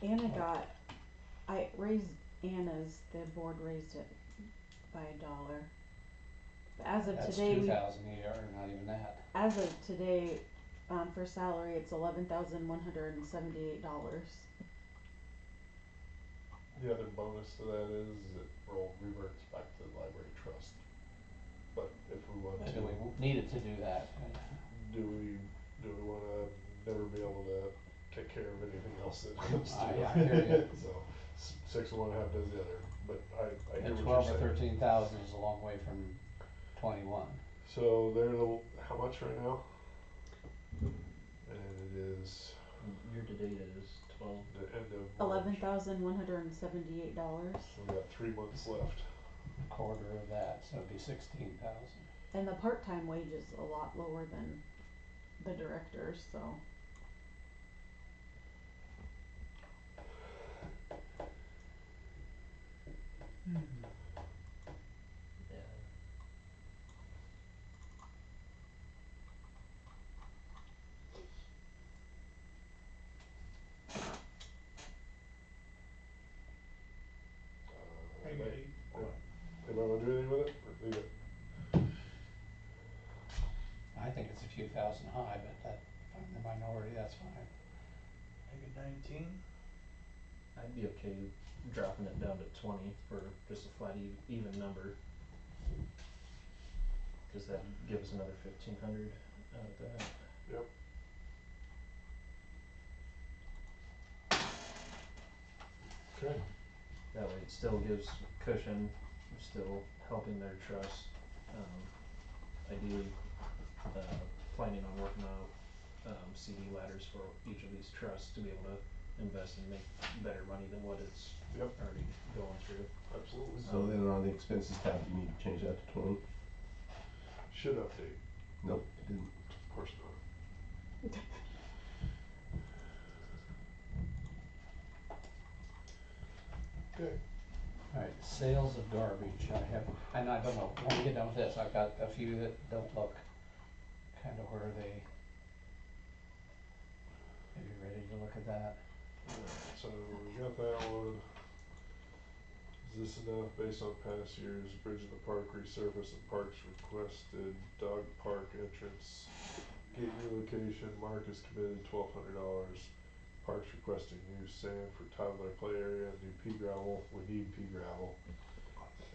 Anna got, I raised Anna's, the board raised it by $1. But as of That's today, 2,000 a year, or not even that. as of today, for salary, it's $11,178. The other bonus to that is it reverts back to the library trust. But if we want Do to, we need it to do that? do we want to never be able to take care of anything else that comes through? I hear you. So 6 of one, half does the other. But I hear And what 12 you're or saying. 13,000 is a long way from 21. So they're how much right now? And it is Year to date is 12. the end of March. $11,178. So we got 3 months left. A quarter of that, so it'd be 16,000. And the part-time wage is a lot lower than the directors, so. Yeah. Anybody want to do anything with it or leave it? I think it's a few thousand high, but that, if I'm the minority, that's fine. Make it 19. I'd be okay dropping it down to 20 for just a flat even number. Cause that'd give us another 1,500 out of that. Yep. Okay. That way it still gives cushion, still helping their trust. Ideally, planning on working out CD ladders for each of these trusts to be able to invest and make better money than what it's Yep. already going through. Absolutely. So then on the expenses tab, you need to change that to 20? Should update. Nope, it didn't. Of course not. Okay. Alright, sales of garbage, I don't know, when we get done with this, I've got a few that don't look kinda where they. Are you ready to look at that? Alright, so we got that one. Is this enough based on past years? Bridge in the park resurface and parks requested, dog park entrance, gate relocation, Mark is committed $1,200. Parks requesting new sand for toddler play area, new pea gravel, we need pea gravel,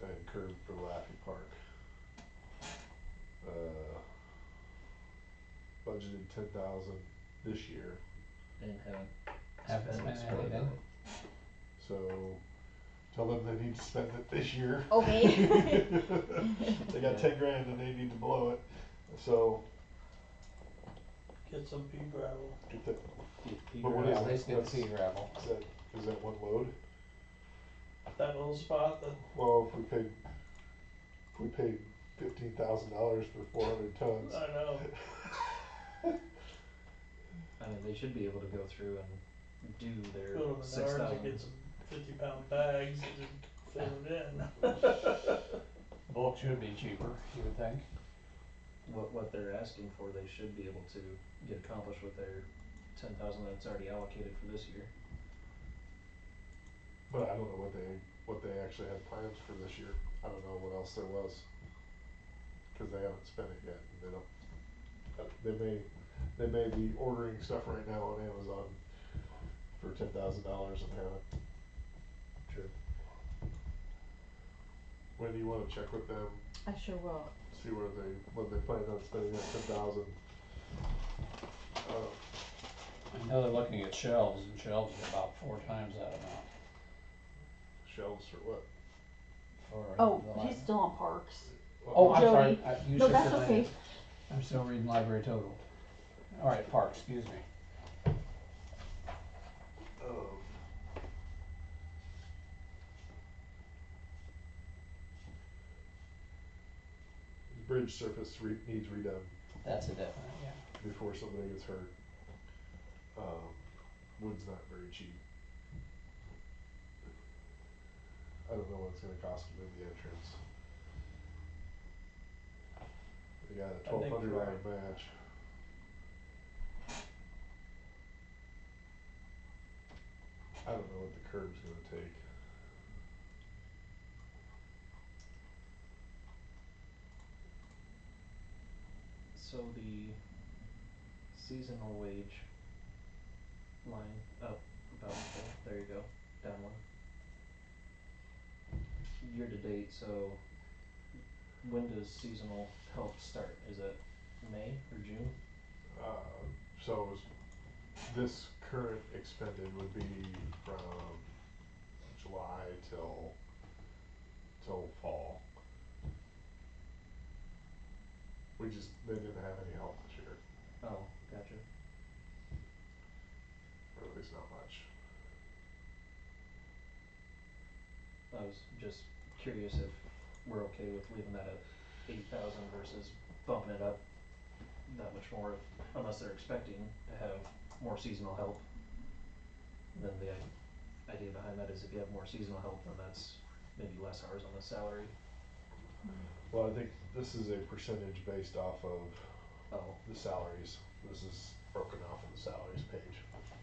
and curb for Laffey Park. Budgeted 10,000 this year, And Haven't spent spent anything. so tell them they need to spend it this year. Okay. They got 10 grand and they need to blow it, so Get some pea gravel. get that. Pea But what gravel. is At it? least get the That's- pea gravel. Is that one load? that little spot that, Well, if we paid $15,000 for 400 tons. I know. I mean, they should be able to go through and do their Go to six Menards and thousand. get some 50-pound bags and just fill it in. Bulk should be cheaper, you would think. What they're asking for, they should be able to get accomplished with their 10,000 that's already allocated for this year. But I don't know what they actually had plans for this year. I don't know what else there was. Cause they haven't spent it yet, and they don't, they may be ordering stuff right now on Amazon for $10,000 and haven't. True. When do you wanna check with them, I sure will. see when they plan on spending that 10,000? I know they're looking at shelves, and shelves are about 4 times that amount Shelves for what? for Oh, the he's library. still on parks. Oh, I'm sorry, Jody. you No, should that's put that okay. in. I'm still reading library total. Alright, park, excuse me. The bridge surface needs redone That's a definite, yeah. before somebody gets hurt. Wood's not very cheap. I don't know what it's gonna cost to move the entrance. We got a I think you're $1,200 right. match. I don't know what the curb's gonna take. So the seasonal wage line up about, there you go, down one. Year to date, so when does seasonal help start? Is it May or June? So this current expended would be from July till fall. They didn't have any help this year, Oh, gotcha. or at least not much. I was just curious if we're okay with leaving that at 8,000 versus bumping it up that much more, unless they're expecting to have more seasonal help. Then the idea behind that is if you have more seasonal help, then that's maybe less hours on the salary. Well, I think this is a percentage based off of Oh, the salaries. This is broken off in the salaries page,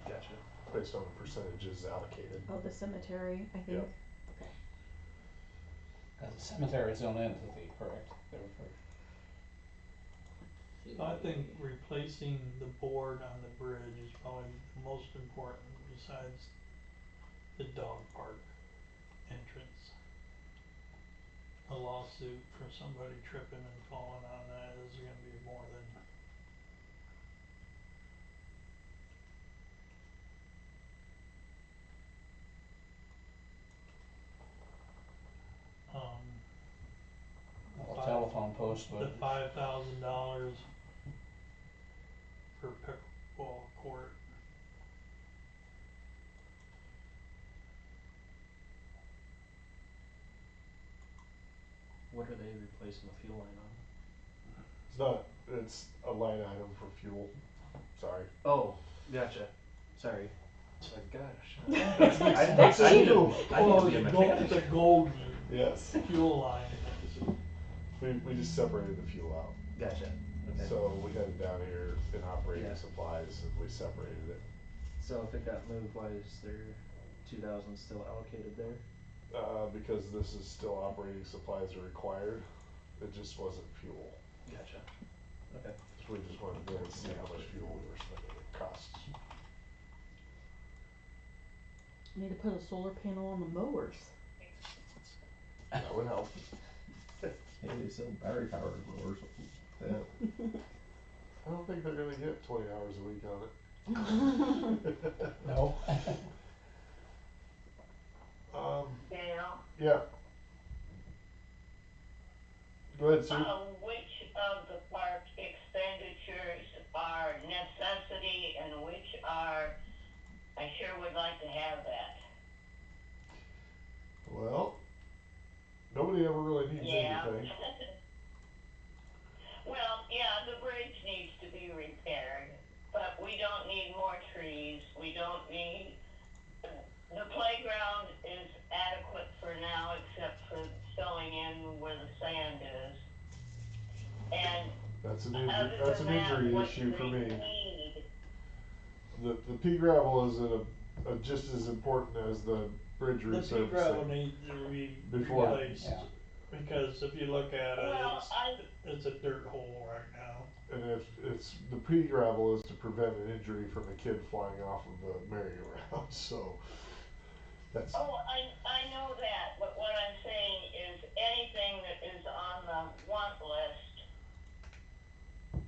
gotcha. based on the percentages allocated. Oh, the cemetery, I think. Yep. Okay. Cause the cemetery's own entity, correct? They're I think replacing the board on the bridge is probably the most important besides the dog park entrance. A lawsuit for somebody tripping and falling on that is gonna be more than. well, telephone post The would, $5,000 for pickleball court. What are they replacing the fuel line on? It's a line item for fuel, sorry. Oh, gotcha. Sorry. It's like, gosh. That's I need to Well, be a it's mechanic. a golden Yes. fuel line. We just separated the fuel out. Gotcha. Okay. So we had it down here in operating Yeah. supplies and we separated it. So if it got moved, why is there 2,000 still allocated there? Because this is still operating supplies are required, it just wasn't fuel. Gotcha. Okay. So we just wanted to be able to see how much fuel we were spending, it costs. Need to put a solar panel on the mowers. That would help. Hey, they sell battery powered mowers like that. I don't think they're gonna get 20 hours a week on it. no. Dale, Yeah. Go ahead, Sue. which of the park expenditures are necessity and which are, I sure would like to have that. Well, nobody ever really needs Yeah. anything. Well, yeah, the bridge needs to be repaired, but we don't need more trees. We don't need, the playground is adequate for now, except for filling in where the sand is. And That's other that's than an that, injury what issue do for they me. need? The pea gravel is just as important as the bridge The pea gravel resurfacing. needs to be Before- replaced, Yeah. because if you look at it, Well, it's a dirt hole right now. And if it's, the pea gravel is to prevent an injury from a kid flying off of the merry-go-round, so that's, Oh, I know that, but what I'm saying is anything that is on the want list,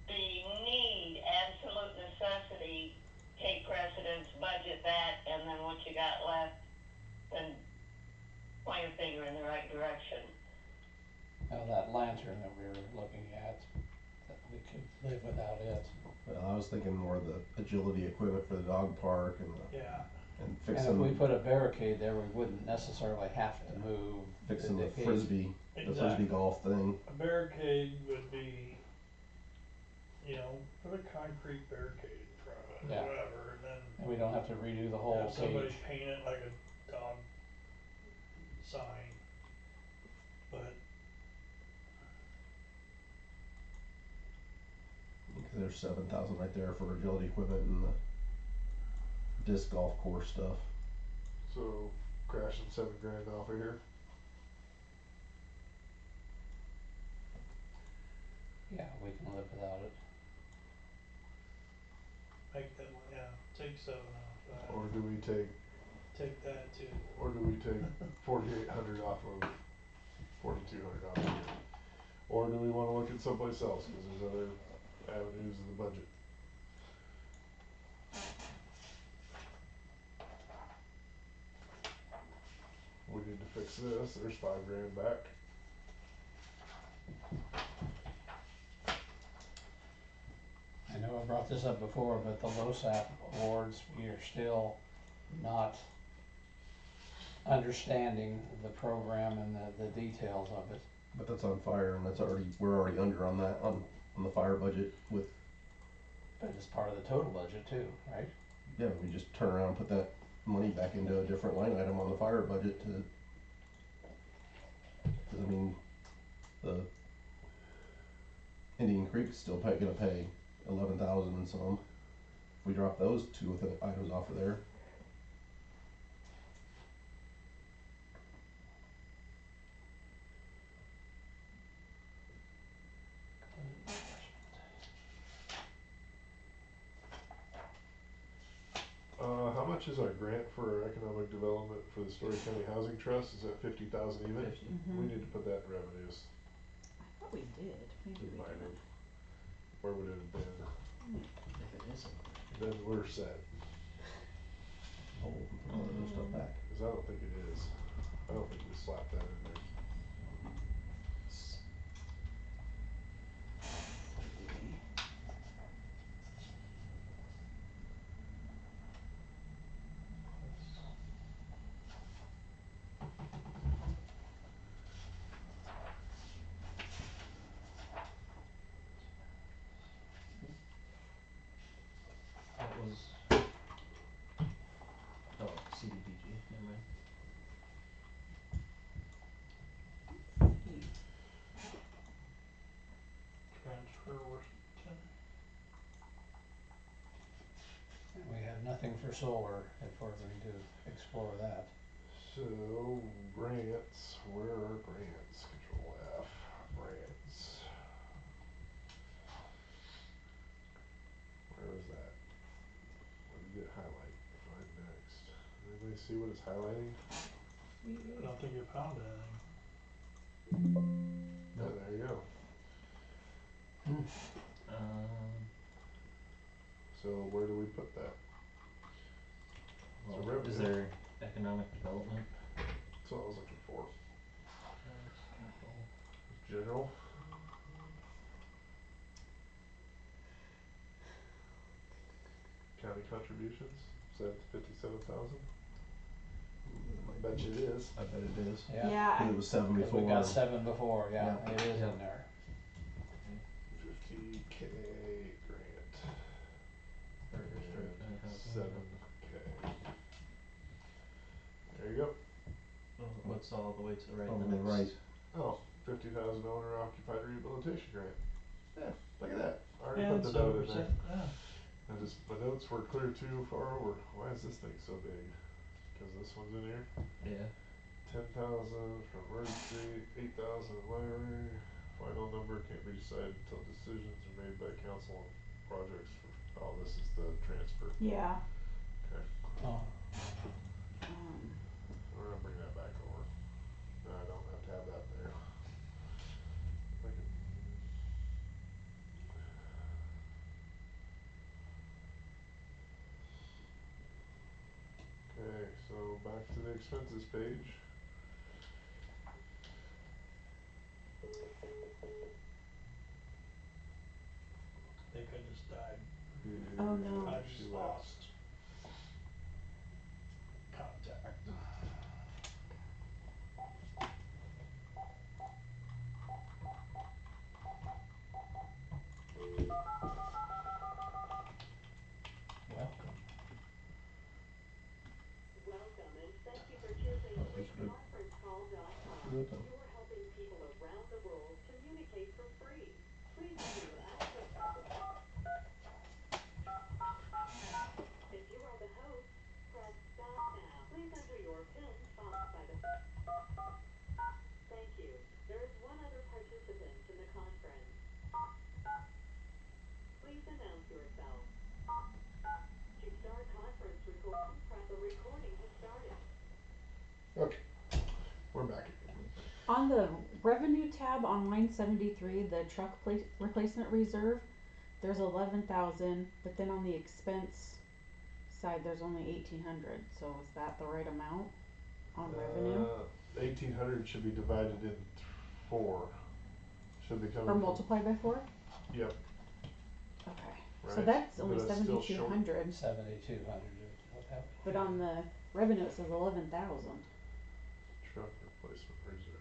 the need, absolute necessity, take precedence, budget that, and then what you got left, and point a finger in the right direction. Now, that lantern that we were looking at, that we could live without it. Well, I was thinking more of the agility equipment for the dog park and Yeah, and And fixing if we put a barricade there, we wouldn't necessarily have to move fixing the gate. frisbee exactly. golf thing. A barricade would be, put a concrete barricade in front of it, Yeah. or whatever, and then And we don't have to redo the whole have somebody cage. paint it like a dog sign. But, Because there's 7,000 right there for agility equipment and the disc golf course stuff. so crashing $7,000 off of here. Yeah, we can live without it. make that, take 7 off that, Or do we take that too. 4,800 off of 4,200 off of here? Or do we wanna look at someplace else, cause there's other avenues of the budget? We need to fix this, there's $5,000 back. I know I brought this up before, but the LoSAP awards, we are still not understanding the program and the details of it. But that's on fire, and we're already under on that on the fire budget with. But it's part of the total budget too, right? Yeah, we just turn around and put that money back into a different line item on the fire budget to. Cause I mean, the Indian Creek's still gonna pay 11,000 and some. If we drop those two items off of there. How much is our grant for economic development for the Story County Housing Trust? Is that 50,000 even? 50. We need to put that in revenues. I thought we did, maybe We we might didn't. have. Where would it have been? If it isn't. Then we're set, Oh, put all the other stuff back. cause I don't think it is. I don't think we slapped that in there. That was, oh, CDBG, never mind. Transfer Washington. And we have nothing for solar if we're going to explore that. So, grants, where are grants? Control F, grants. Where is that? What did it highlight? Find next. Anybody see what it's highlighting? I don't think you found anything. Yeah, there you go. So where do we put that? Well, revenue. is there economic development? That's what I was looking for. Capital. General. County contributions, 57,000. Bet you it is. I bet it is. Yeah. Yeah, 'Cause it was 7 'Cause before. we got 7 before, yeah, Yeah. it is Yeah. in there. 50K grant. Or start And 10,000. 7K. There you go. What's all the way to the right? On The the next. right. Oh, 50,000 owner occupied rehabilitation grant. Yeah, look at that. I already Yeah, put the it's note in there. 7%, yeah. I just, my notes were clear too far over. Why is this thing so big? Cause this one's in here. Yeah. 10,000 from emergency, 8,000 library. Final number can't be decided until decisions are made by council on projects for, oh, this is the transfer. yeah. Okay, Oh, we're gonna bring that back over. No, I don't have to have that there. I can. Okay, so back to the expenses page. I think I just died. Oh, no. I She just left. lost contact. welcome. Welcome and thank you for choosing Oh, that's good. freeconferencecall.com. Good then. You're helping people around the world communicate for free. Please enter your access. If you are the host, press stop now. Please enter your PIN followed by the. Thank you. There is one other participant in the conference. Please announce yourself. To start conference recording, press the recording has started. Okay, we're back. On the revenue tab on line 73, the truck replacement reserve, there's 11,000, but then on the expense side, there's only 1,800. So is that the right amount on revenue? 1,800 should be divided in 4. Should be coming Or from. multiplied by 4? Yep. Okay. So Right, that's but only it's still short. 7,200. 7,200 is what that would But be. on the revenue, it says 11,000. Truck replacement reserve.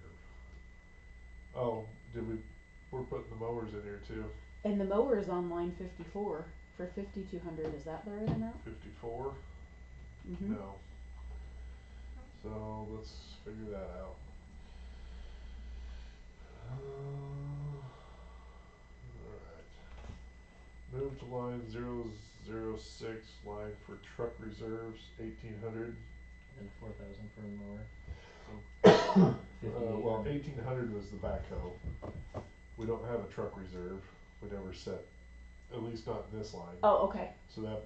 Oh, we're putting the mowers in here too. And the mower is on line 54 for 5,200. Is that the right amount? 54? Mm-hmm. No. So let's figure that out. Alright. Move to line 006, line for truck reserves, 1,800. And 4,000 for a mower. Well, 1,800 was the backhoe. We don't have a truck reserve. We never set, at least not in this line. Oh, okay. So that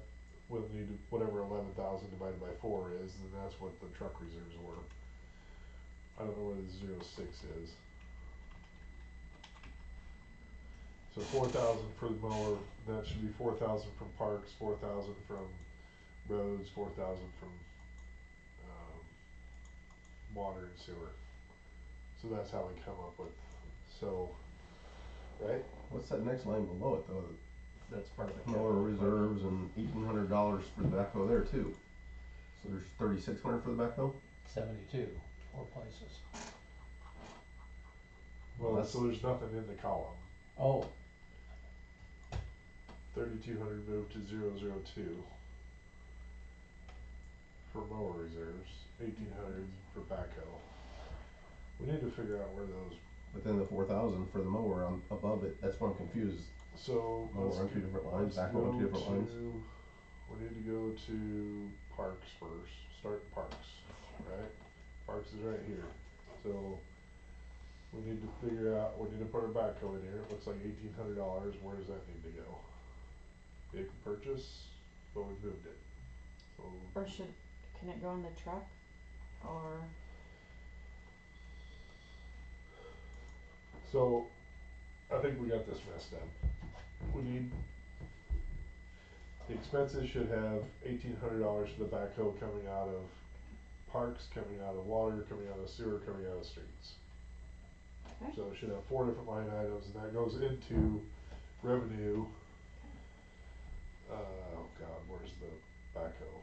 we'll need whatever 11,000 divided by 4 is, and that's what the truck reserves were. I don't know where the 06 is. So 4,000 for the mower. That should be 4,000 from parks, 4,000 from roads, 4,000 from water and sewer. So that's how we come up with. So, right? What's that next line below it though? That's part of the Mower capital reserves and $1,800 for the backhoe there too. So there's 3,600 for the backhoe? 72, 4 places. Well, That's- so there's nothing in the column. Oh, 3,200 moved to 002 for mower reserves, 1,800 for backhoe. We need to figure out where those. But then the 4,000 for the mower on above it, that's why I'm confused. So Mower let's on 2 different lines, let's backhoe on 2 go different lines. to. We need to go to parks first. Start parks, right? Parks is right here. So we need to figure out. We need to put our backhoe in here. It looks like $1,800. Where does that need to go? Vehicle purchase, but we moved it. So Or can it go on the truck? Or So, I think we got this messed up. We need, the expenses should have $1,800 for the backhoe coming out of parks, coming out of water, coming out of sewer, coming out of streets. Okay. So it should have 4 different line items, and that goes into revenue. Oh God, where's the backhoe?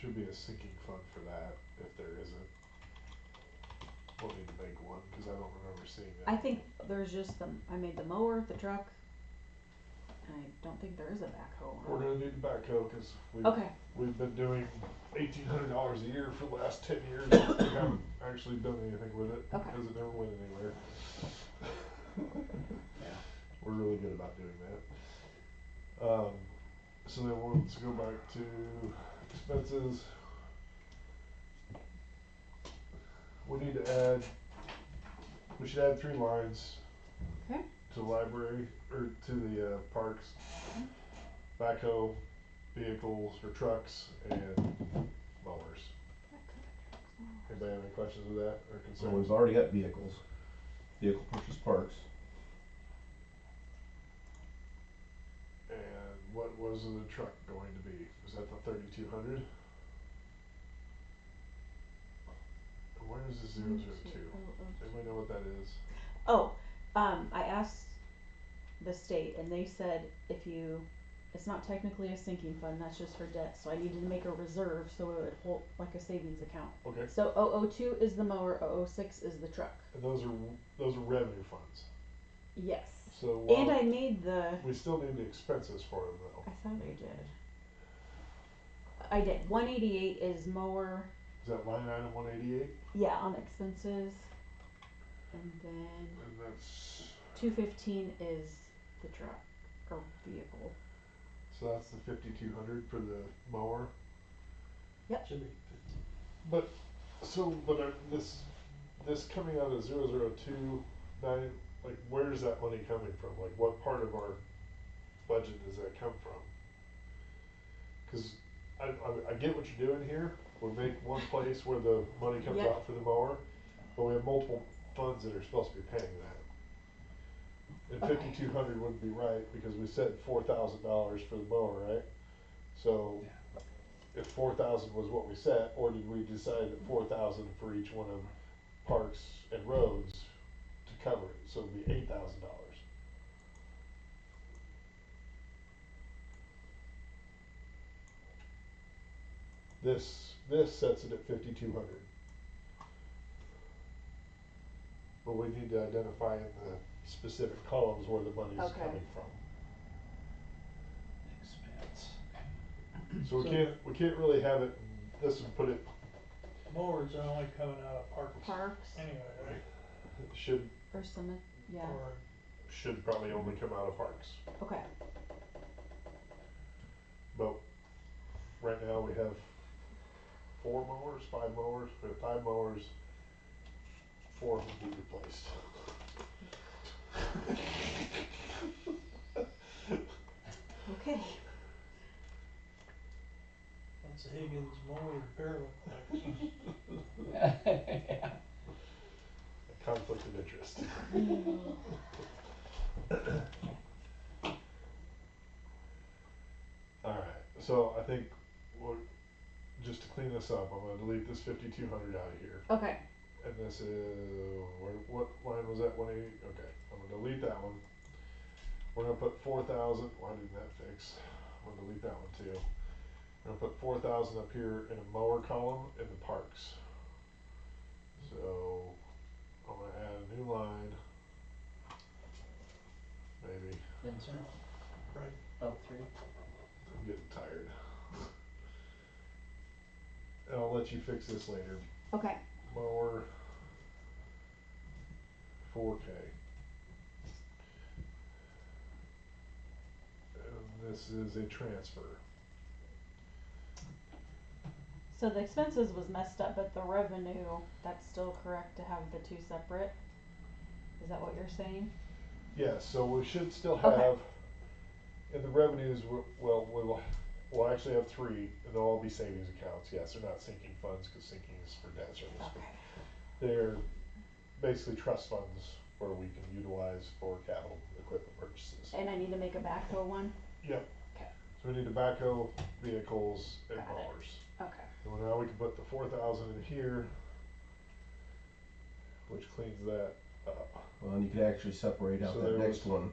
should be a sinking fund for that, if there isn't. We'll need to make one, cause I don't remember seeing that. I think there's just I made the mower, the truck, and I don't think there is a backhoe. We're gonna need the backhoe, cause Okay, we've been doing $1,800 a year for the last 10 years, we haven't actually done anything with it, Okay. because it never went anywhere. Yeah. We're really good about doing that. So then let's go back to expenses. We should add 3 lines. Okay. To the library, or to the, parks. Backhoe, vehicles, or trucks, and mowers. Anybody have any questions with that, or So concerns? we've already got vehicles, vehicle purchase parks. And what was the truck going to be? Was that the 3200? Where is the 002? Anybody know what that is? Oh, I asked the state and they said it's not technically a sinking fund, that's just for debt, so I needed to make a reserve so it would hold like a savings account. Okay. So 002 is the mower, 006 is the truck. And those are revenue funds. Yes. So And I made we still need the expenses for them though. I thought I did. I did. 188 is mower. Is that line item 188? Yeah, on expenses. And then And that's 215 is the truck or vehicle. so that's the 5200 for the mower. Should be 50. But this coming out of 002 9, like where's that money coming from? Like what part of our budget does that come from? Cause I get what you're doing here. We make one place where the money comes Yep. out for the mower, but we have multiple funds that are supposed to be paying that. And Okay. 5200 wouldn't be right because we said $4,000 for the mower, right? So if 4,000 was what we set, or did we decide that 4,000 for each one of parks and roads to cover it? So it'd be $8,000. This sets it at 5,200. But we need to identify in the specific columns where the money is Okay. coming from. Expense. So we can't really have it in this and put it, Mowers are only coming out of parks. Parks Anyway, right? should or some, yeah. Or probably only come out of parks. Okay. But right now we have 4 mowers, 5 mowers, we have 5 mowers, 4 of them need replaced. Okay. what's the Higgins mower repair look like? Yeah. A conflict of interest. Alright, so I think just to clean this up, I'm gonna delete this 5,200 out of here. Okay. And this is, what line was that, 180? Okay, I'm gonna delete that one. We're gonna put 4,000, why didn't that fix? I'm gonna delete that one too. We're gonna put 4,000 up here in a mower column in the parks. So, I'm gonna add a new line. Maybe, Insert, Right. up 3. I'm getting tired. And I'll let you fix this later. Okay. Mower 4K. And this is a transfer. So the expenses was messed up, but the revenue, that's still correct to have the 2 separate? Is that what you're saying? Yes, so we should still Okay. have, in the revenues, we'll actually have 3, and they'll all be savings accounts. Yes, they're not sinking funds, cause sinking is for debt service. Okay. They're basically trust funds where we can utilize for capital equipment purchases. And I need to make a backhoe one? Yep. Okay. So we need tobacco, vehicles, and Got it. mowers. Okay. And now we can put the 4,000 in here, which cleans that up. Well, and you could actually separate out So that there next was- one,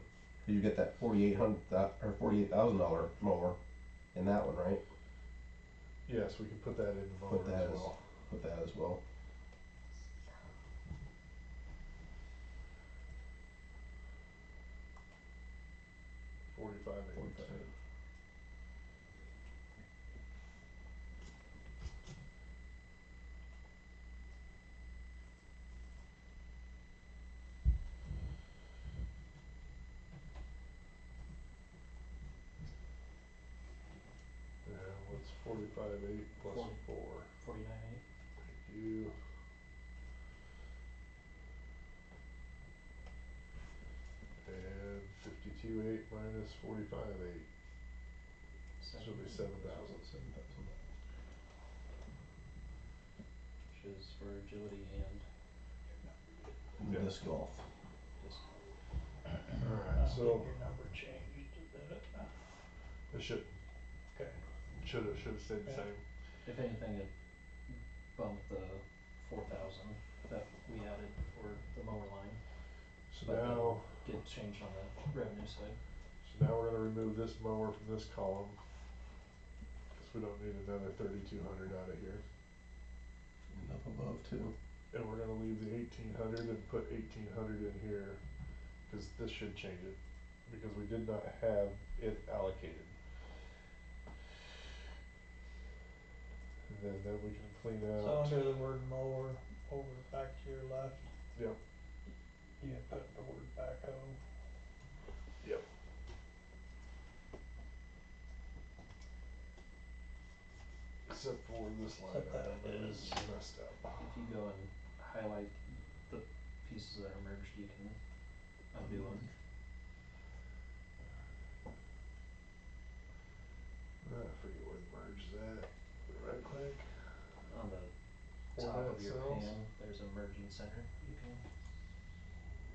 cause you get that $4,800 or $48,000 mower in that one, right? Yes, we can put that in the mower Put that as as, well. put that as well. $45.8. 45. Yeah, what's 45.8 plus 40. 4? 49.8. Thank you. And 52.8 minus 45.8. Should be 7,000. 7,000. Which is for agility and And Yeah. disc golf. disc. I Alright, don't so think your number changed, did it? it should, Okay. should've stayed the Yeah. same. If anything, it bumped the 4,000 that we added for the mower line, So but then now, get changed on the revenue side. so now we're gonna remove this mower from this column. Cause we don't need another 3,200 out of here. And up above too. And we're gonna leave the 1,800 and put 1,800 in here, cause this should change it, because we did not have it allocated. And then we can clean So out, under the word mower, over back to your left, yep, you had put the word backhoe. yep. Except for this line Except that item it is is. messed up. If you go and highlight the pieces that are merged, you can undo them. I forget where the merge is at. Right click, On the top format of your cells. pan, there's a merging center. You can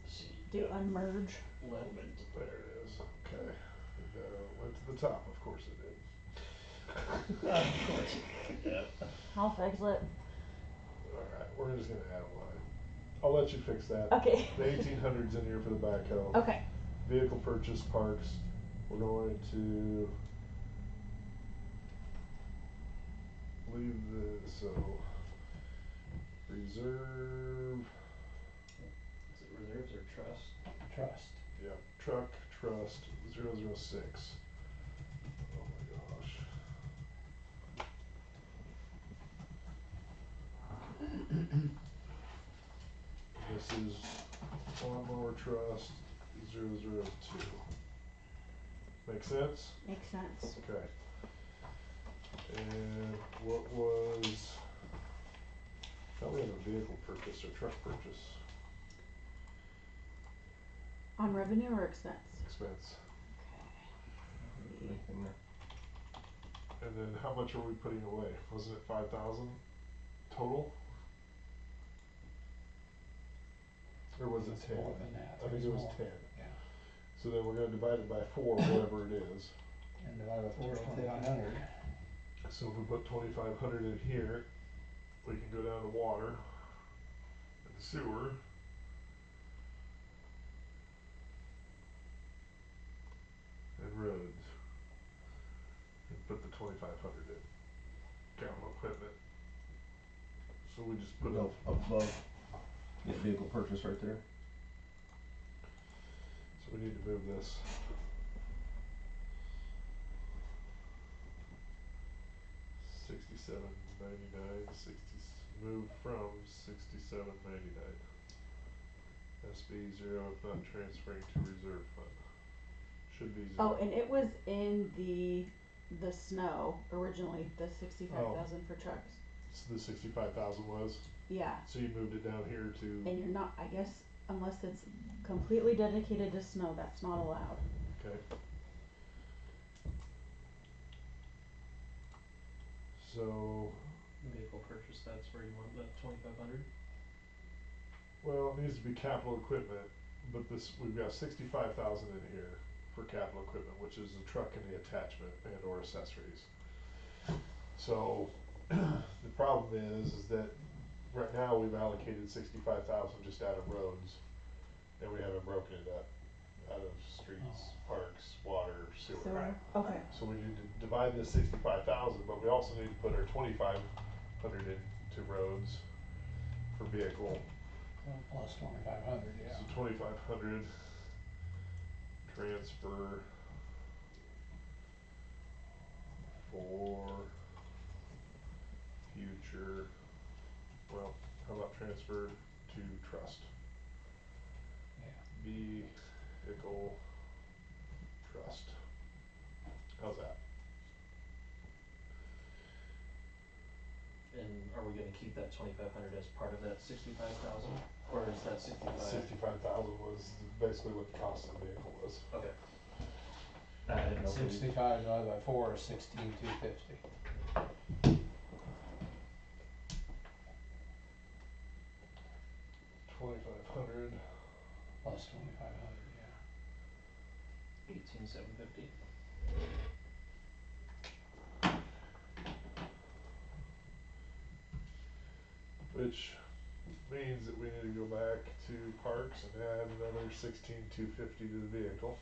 See. Do unmerge. let There it is, okay. And, went to the top, of course it did. Of course, yeah. I'll fix it. Alright, we're just gonna add a line. I'll let you fix that. Okay. The 1,800's in here for the backhoe. Okay. Vehicle purchase parks, we're going to leave the, so, reserve, is it reserves or trust? Trust. yep, truck, trust, 006. Oh my gosh. This is lawnmower trust, 002. Make sense? Makes sense. Okay. And what was, thought we had a vehicle purchase or truck purchase On revenue or expense? expense. Okay. Right in there. And then how much are we putting away? Wasn't it 5,000 total? Or was it It's 10? more than that. I think There's it was more. 10. Yeah. So then we're gonna divide it by 4, whatever it is. And divide by 4 is 2,500. So if we put 2,500 in here, we can go down to water and sewer. And roads. And put the 2,500 in. Capital equipment. So we just put Go up above. Get vehicle purchase right there. So we need to move this. $67.99, move from $67.99. SB 0 if not transferring to reserve fund. Should be 0. Oh, and it was in the snow originally, the 65,000 for trucks. So the 65,000 was, Yeah. so you moved it down here to, And you're not, I guess, unless it's completely dedicated to snow, that's not allowed. okay. So, Vehicle purchase, that's where you want the 2,500. well, it needs to be capital equipment, but this, we've got 65,000 in here for capital equipment, which is the truck and the attachment and or accessories. So, the problem is that right now we've allocated 65,000 just out of roads, and we haven't broken it up. out of streets, parks, water, sewer. Sewer, okay, So we need to divide this 65,000, but we also need to put our 2,500 into roads for vehicle. Plus 2,500, yeah. So 2,500 transfer for future, well, how about transfer to trust? Yeah. Vehicle trust. How's that? And are we gonna keep that 2,500 as part of that 65,000, or is that 65? 65,000 was basically what the cost of the vehicle was. Okay. I didn't know if we- 65 divided by 4 is 16,250. 2,500 Plus 2,500, yeah. 18,750. which means that we need to go back to parks and add another 16,250 to the vehicle.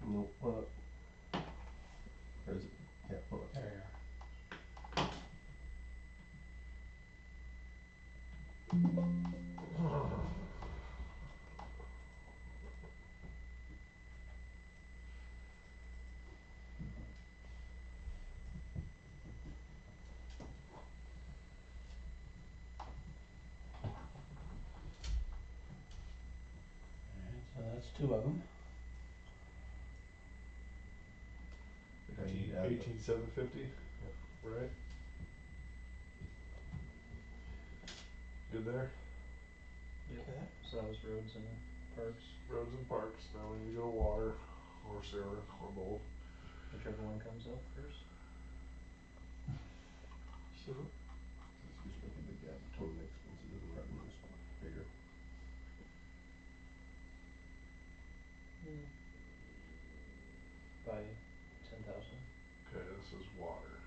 Nope, or is it, yeah, hold on. There you are. Alright, so that's two of them. I need to add the- 18,750, right? Good there? Yep. Okay. So that was roads and parks, Roads and parks, now we need to go to water, or sewer, or both. whichever one comes up first. So, Let's just make a big gap between the expenses and revenues, bigger. By 10,000, Okay, this is water.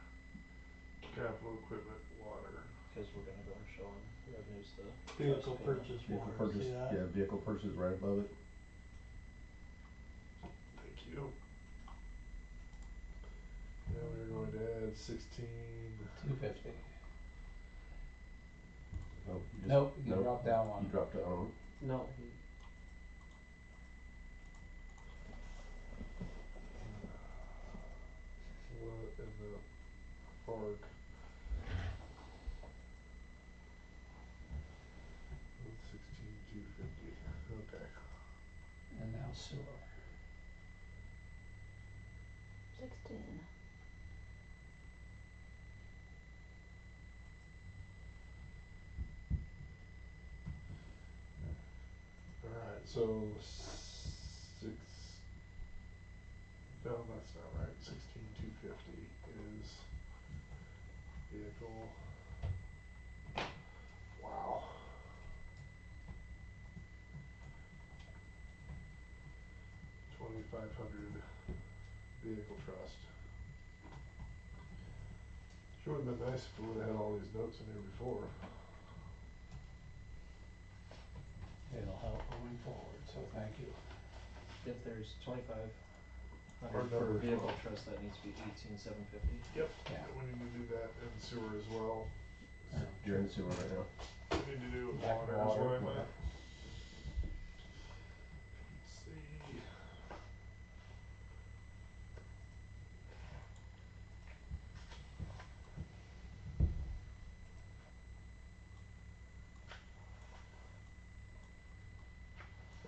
Capital equipment, water. because we're gonna go and show on revenues the. vehicle trust payment. purchase Vehicle water, purchase, see that? yeah, vehicle purchase right above it. Thank you. Now we're going to add 16. 250. Nope, you just. Nope, you nope, dropped down one. You dropped down one. No, What in the park? That's 16,250. Okay. And now sewer. 16. Alright, so six. No, that's not right. 16,250 is vehicle. Wow. $2,500 vehicle trust. Sure would have been nice if we would have had all these notes in here before. It'll help going forward, so thank you. if there's 2,500 Or for number vehicle 12. trust, that needs to be 18,750. Yep. Yeah. We need to do that in sewer as well. You're in sewer right now. We need to do it Back water to as water, well, I yeah. meant. Let's see.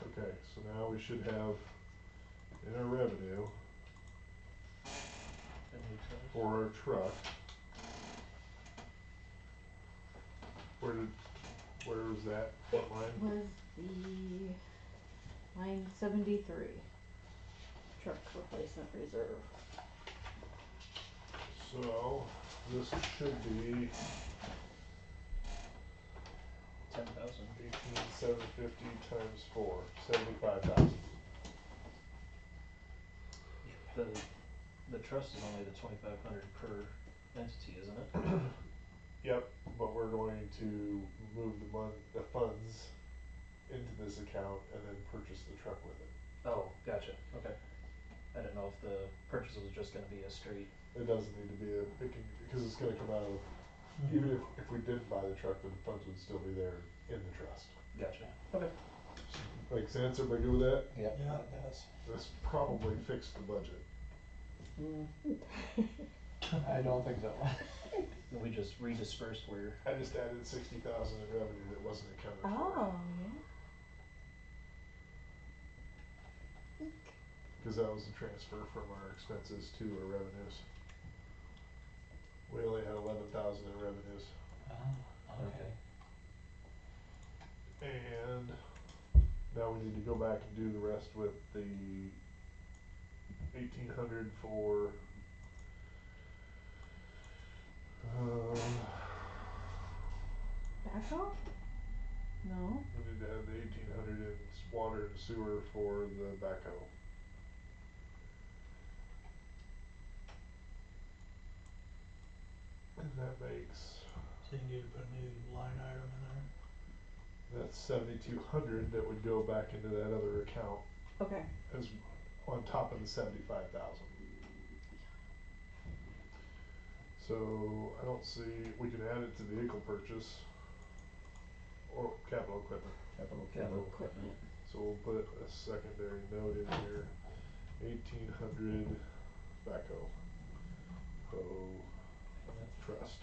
Okay, so now we should have in our revenue And new tires. for our truck. Where was that? What line? Was the line 73 truck replacement reserve. So this should be 10,000. 18, 750 times 4, 75,000. The trust is only the 2,500 per entity, isn't it? Yep, but we're going to move the funds into this account and then purchase the truck with it. Oh, gotcha, okay. I didn't know if the purchase was just gonna be a straight, It doesn't need to be because it's gonna come out of, even if we didn't buy the truck, then the funds would still be there in the trust. gotcha, okay. Make sense, everybody good with that? Yep, Yeah. that does. This probably fixed the budget. I don't think so. We just redispersed where, I just added 60,000 in revenue that wasn't accounted for. Oh, yeah. Cause that was a transfer from our expenses to our revenues. We only had 11,000 in revenues. Oh, okay. And now we need to go back and do the rest with the 1,800 for Backhoe? No. we need to have the 1,800 in water and sewer for the backhoe. And that makes, So you need to put a new line item in that's 7,200 that would go back into that other account Okay. as on top of the 75,000. So I don't see, we can add it to vehicle purchase or capital equipment. Capital capital equipment. equipment. So we'll put a secondary note in here, 1,800 backhoe. Trust.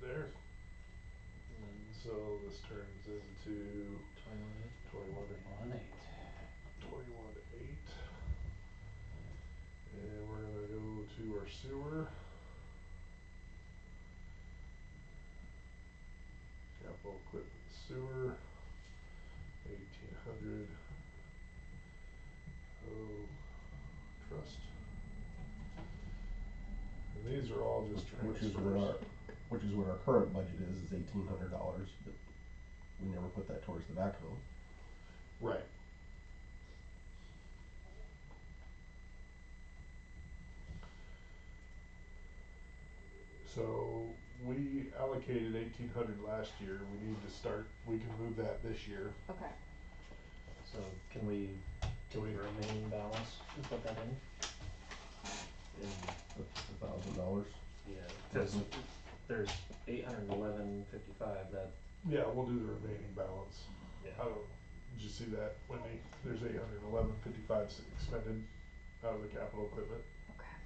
There. And then So this turns into 21. 21,8. And we're gonna go to our sewer. Capital equipment sewer, 1,800. Oh, trust. And these are all just Which transfers. which is what our current budget is $1,800, but we never put that towards the backhoe. Right. So we allocated 1,800 last year, we need to start, we can move that this year. Okay. So can we take the remaining balance and put that in? $1,000. Yeah, cause there's 811.55 that, Yeah, we'll do the remaining balance. yeah. I don't, did you see that, Wendy? There's 811.55 expended out of the capital equipment, Okay.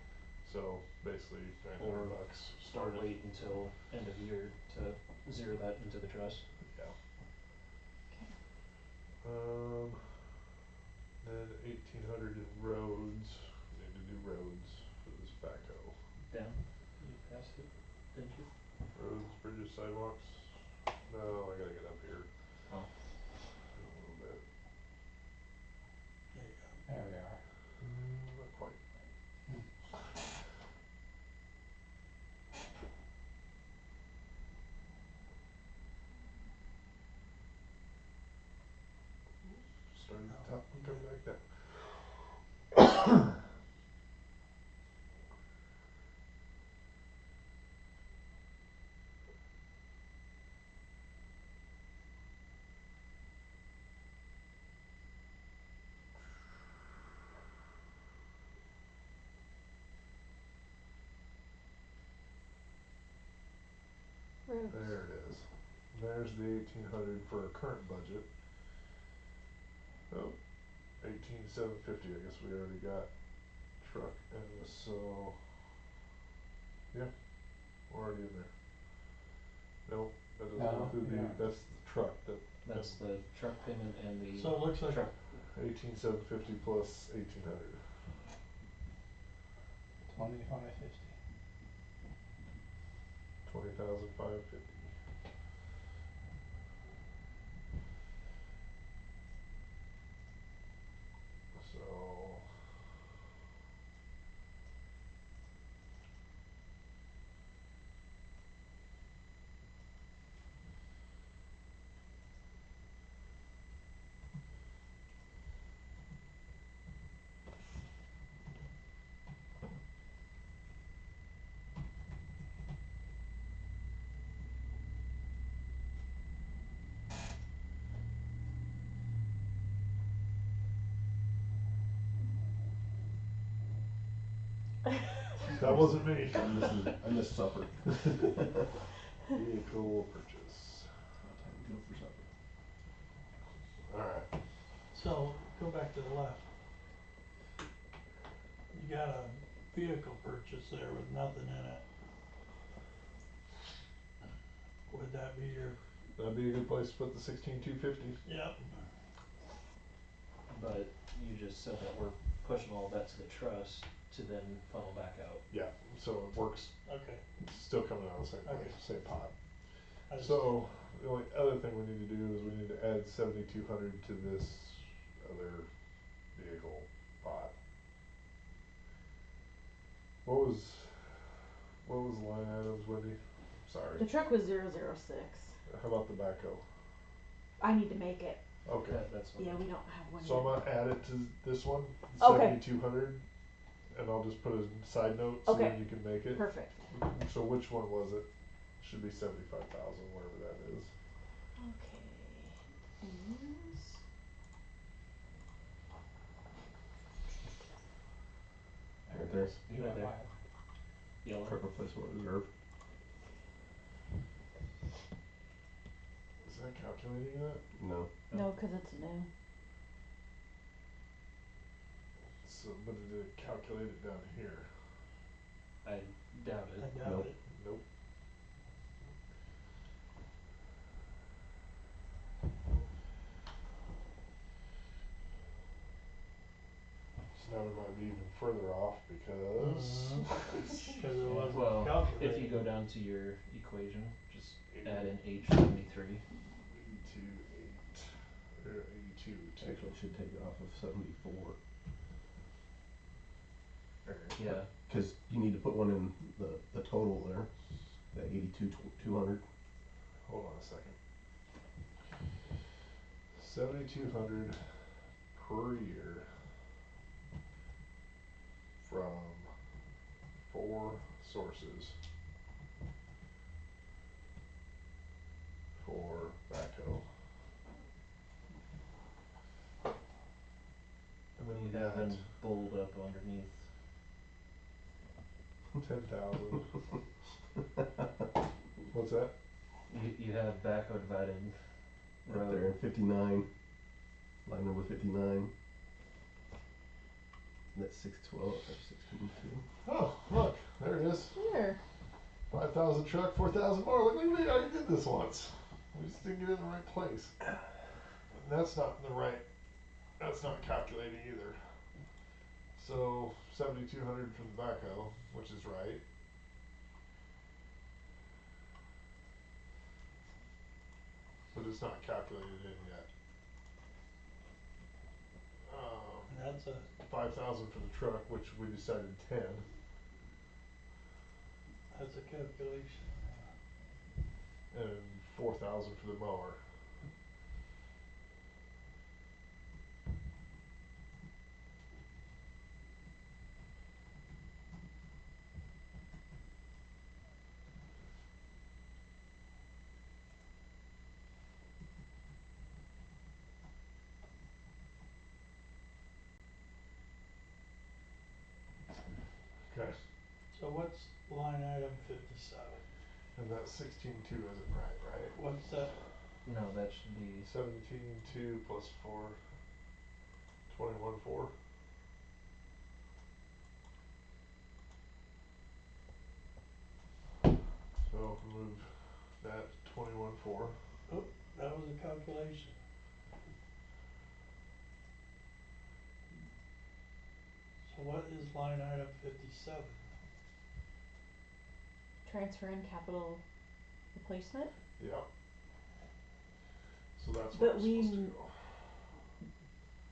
so basically $900 Or started. wait until end of year to zero that into the trust. Yeah. Okay. Then 1,800 in roads, we need to do roads for this backhoe. Down, you passed it, didn't you? Roads, bridges, sidewalks, no, I gotta get up here. Oh. A little bit, there. There you go. There we are. not quite. Starting at the top and come back down. Roads. There it is. There's the 1,800 for our current budget. Oh, 18,750, I guess we already got truck and so, yeah, we're already in there. Nope, that doesn't No, include yeah. that's the truck, That's the truck payment and the So it looks like, truck, 18,750 plus 1,800. 2550. 20,550. So. That wasn't me. I missed supper. Vehicle purchase. Time to go for supper. Alright, So, go back to the left. You got a vehicle purchase there with nothing in it. Would that be your, that'd be a good place to put the 16,250. yep, But you just said that we're pushing all that to the trust to then funnel back out. Yeah, so it works, okay. it's still coming out of the same place, Okay. same pot. I just- So, the only other thing we need to do is we need to add 7,200 to this other vehicle pot. What was the line items, Wendy? Sorry. The truck was 006. How about the backhoe? I need to make it. Okay, That's what. Yeah, we don't have one so I'm yet. gonna add it to this one, Okay. 7,200, and I'll just put a side note so Okay. that you can make it. Perfect. So which one was it? Should be 75,000, wherever that is. Okay. Is Right there. You Right went there. by it. Yellow. Truck replacement reserve. Is that calculating that? No. no, cause it's new. So, but did it calculate it down here? I doubt I it. doubt Nope. it. Nope. So now we might be even further off because. Cause it wasn't Well, calculated. if you go down to your equation, just add in H73. 82.8 or 82. Actually, it should take it off of 74. Yeah. Cause you need to put one in the total there, the 82,200. Hold on a second. 7,200 per year from 4 sources for backhoe. And then we You have got them bold up underneath. 10,000. What's that? You have backhoe divided Right road. there, 59. Line number 59. That's 612 or 16.2. Oh, look, there it is. Here. 5,000 truck, 4,000 more. Look, we already did this once. We just didn't get it in the right place. And that's not in the right, that's not calculating either. So 7,200 for the backhoe, which is right. But it's not calculated in yet. That's a, 5,000 for the truck, which we decided 10. that's a calculation. And 4,000 for the mower. Okay, So what's line item 57? and that 16.2 isn't right? What's that? No, that should be 17.2 plus 4, 21.4. So move that 21.4. Oh, that was a calculation. So what is line item 57? Transfer in capital replacement. Yeah. So that's But where it's supposed to we- go.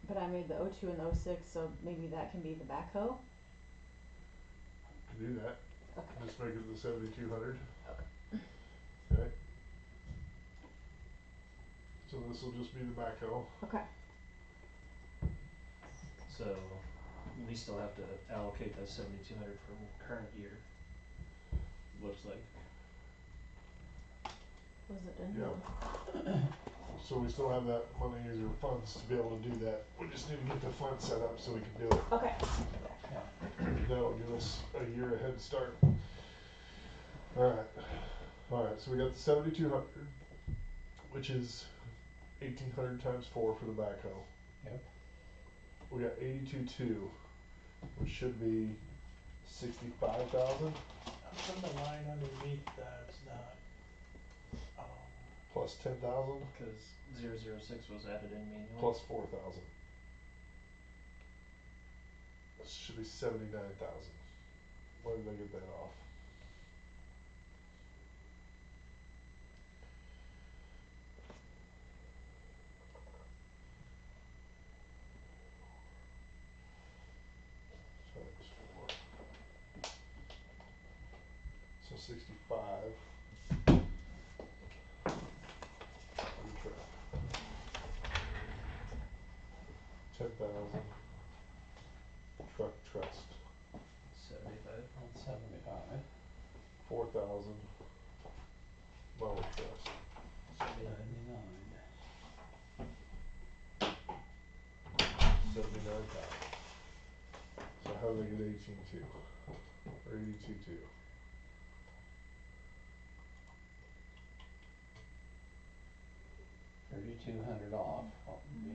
But I made the 02 and the 06, so maybe that can be the backhoe. Can do that. Okay. Just make it the 7,200. Okay. So this will just be the backhoe. Okay. so. We still have to allocate that 7,200 from current year. Looks like. Was it done? Yeah. So we still have that money or funds to be able to do that. We just need to get the fund set up so we can do it. Okay. That'll give us a year head start. Alright, so we got the 7,200, which is 1,800 times 4 for the backhoe. Yep. We got 82,2, which should be 65,000 How come the line underneath that's not, plus 10,000 Cause 006 was added in manually. plus 4,000. This should be 79,000. Why did I get that off? Times 4. So 65. Retract. 10,000. Truck trust. 75. 175. 4,000. Mower trust. 79. 79,000. So how did I get 18,2? Or 82,2? $3,200 off, what would be?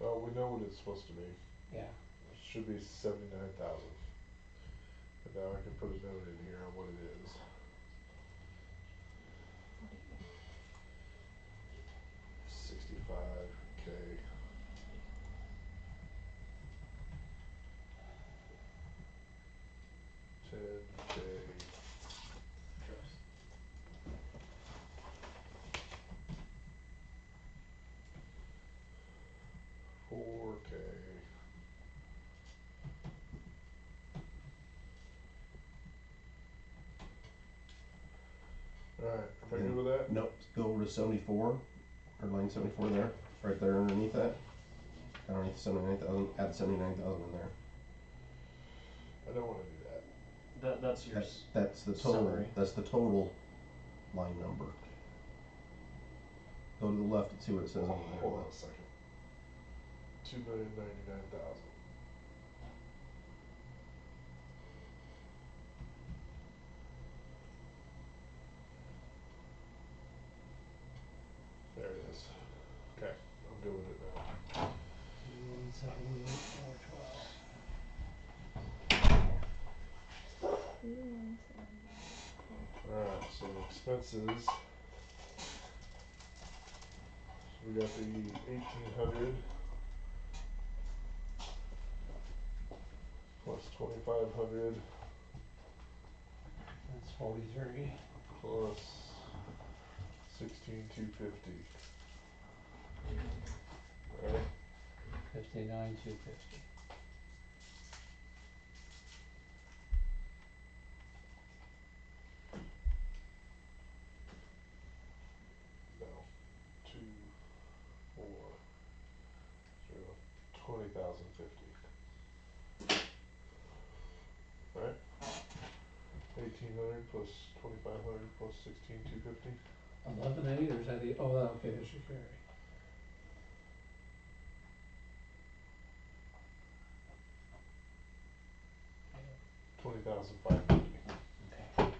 Well, we know what it's supposed to be. Yeah. It should be 79,000. But now I can put a note in here on what it is. 65K. $10K. Trust. 4K. Alright, if I good with that? Nope, go over to 74, or line 74 there, right there underneath that. Underneath 79,000, add 79,000 in there. I don't wanna do that. That's your That's the total, summary. that's the total line number. Go to the left and see what it says on there. Hold on a second. 2,099,000. There it is. Okay, I'm good with it now. 2,178,412. Alright, so expenses. We got the 1,800 plus 2,500 That's 43. plus 16,250. Alright, 59,250. no. 2, 4, 0, 20,050. Right? 1,800 plus 2,500 plus 16,250. 11.8, or is that the, oh, okay, there's your carry. $20,550. Okay.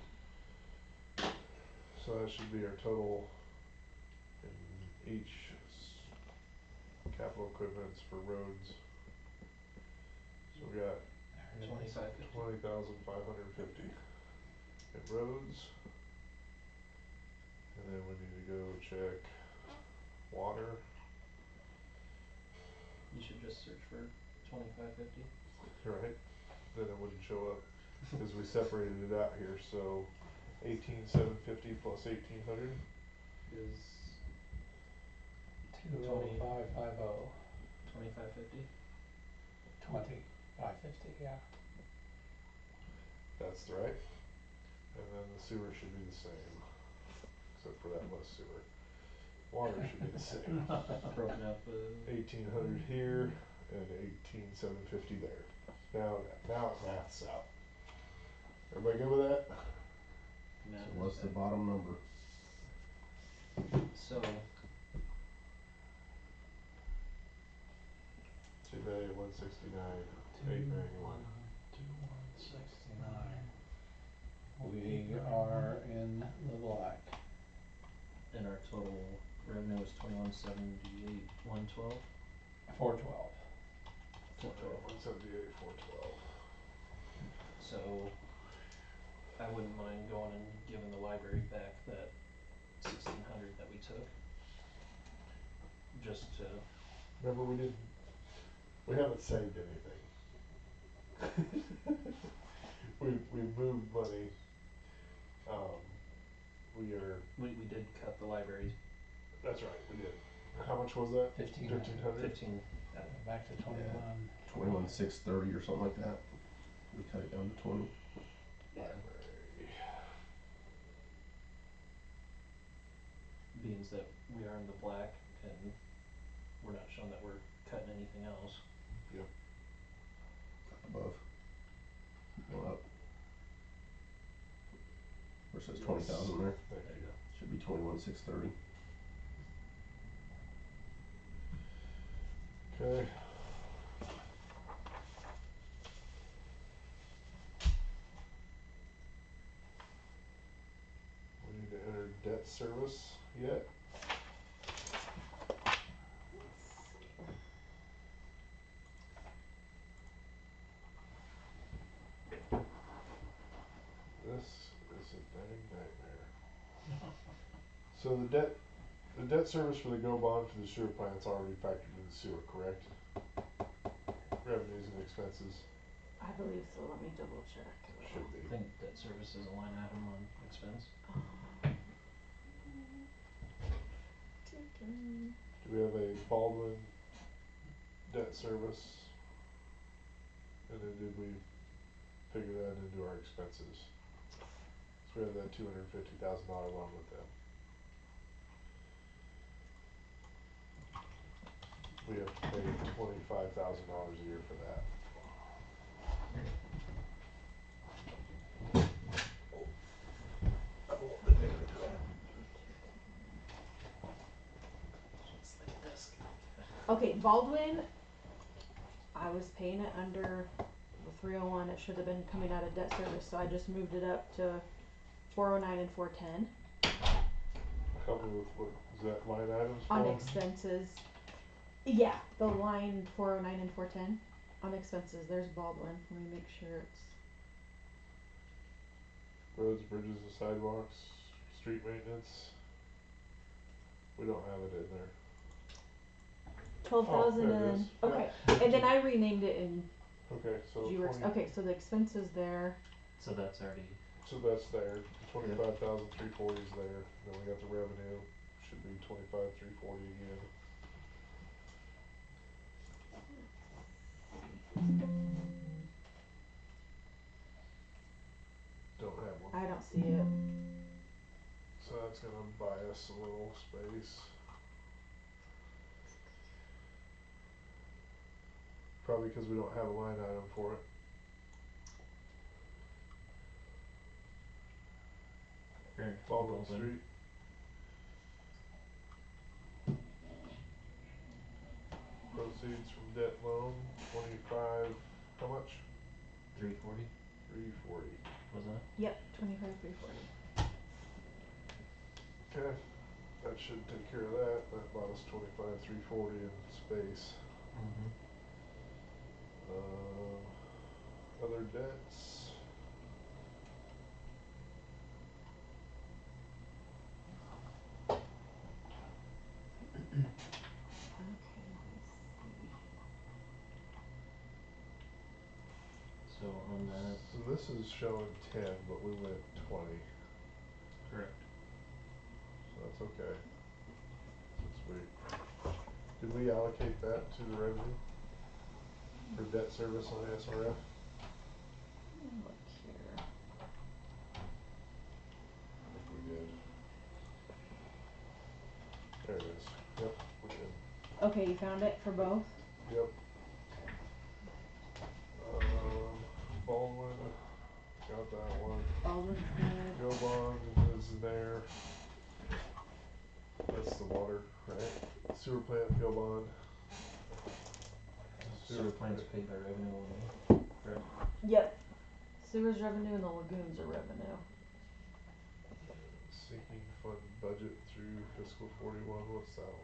So that should be our total in each capital equipments for roads. So we got 2550. 20,550 in roads. And then we need to go check water. You should just search for 2550. Right, then it wouldn't show up, cause we separated it out here, so 18,750 plus 1,800. Is 20550. 2550. 20,550, yeah. That's right. And then the sewer should be the same, except for that less sewer. Water should be the same. Broken up. 1,800 here and 18,750 there. Now it maths out. Everybody good with that? So what's the bottom number? So, 2,169,891. 2,169. We are in the black. and our total revenue was 2178, 112. 412. 178, 412. So, I wouldn't mind going and giving the library back that 1,600 that we took. Just to, Remember, we haven't saved anything. we moved money. We we did cut the libraries that's right, we did. How much was that? 1,500. 1,500? 15, Back to 21. 21,630 or something like that. We cut it down to 20. being that we are in the black and we're not showing that we're cutting anything else. Yep. Above. Going up. Where it says Yes. 20,000 there. Thank you. Should be 21,630. Okay. We need to enter debt service yet. This is a dang nightmare. So the debt service for the go bond for the sewer plant's already factored in the sewer, correct? Revenues and expenses I believe so, let me double check. should I be. think debt service is a line item on expense. Do we have a Baldwin debt service? And then did we figure that into our expenses? So we have that $250,000 loan with them. We have to pay $25,000 a year for that. Okay, Baldwin, I was paying it under the 301, it should have been coming out of debt service, so I just moved it up to 409 and 410 Help me with what is that line items for? on expenses. Yeah, the line 409 and 410 on expenses, there's Baldwin, let me make sure it's Roads, bridges, and sidewalks, street maintenance. We don't have it in there. 12,000 there it and, is. okay, Yep. and then I renamed it in Okay, so G-Works, 20, okay, so the expenses there, So that's already, so that's there. 25,340 is there. Then we got the revenue. Should be 25,340 again. Don't have one. I don't see it. So that's gonna buy us a little space. Probably because we don't have a line item for it. Baldwin Street. Proceeds from debt loan, 25, how much? 340, 340. wasn't it? Yep, 25,340. Okay, that should take care of that. That bought us 25,340 in space. Mm-hmm. Other debts. Okay, let me see. So on that, So this is showing 10, but we went 20, correct. so that's okay. Since did we allocate that to the revenue? For debt service on the SRF? Let me look here. I think we did. There it is. Yep, we did. Okay, you found it for both? Yep. Baldwin, got that one. Baldwin's good. Go bond is there. That's the water, right? Sewer plant, go bond. Sewer plants paid by revenue only, correct? Yep. Sewers revenue and the lagoons are revenue. Sinking fund budget through fiscal 41, what's that one?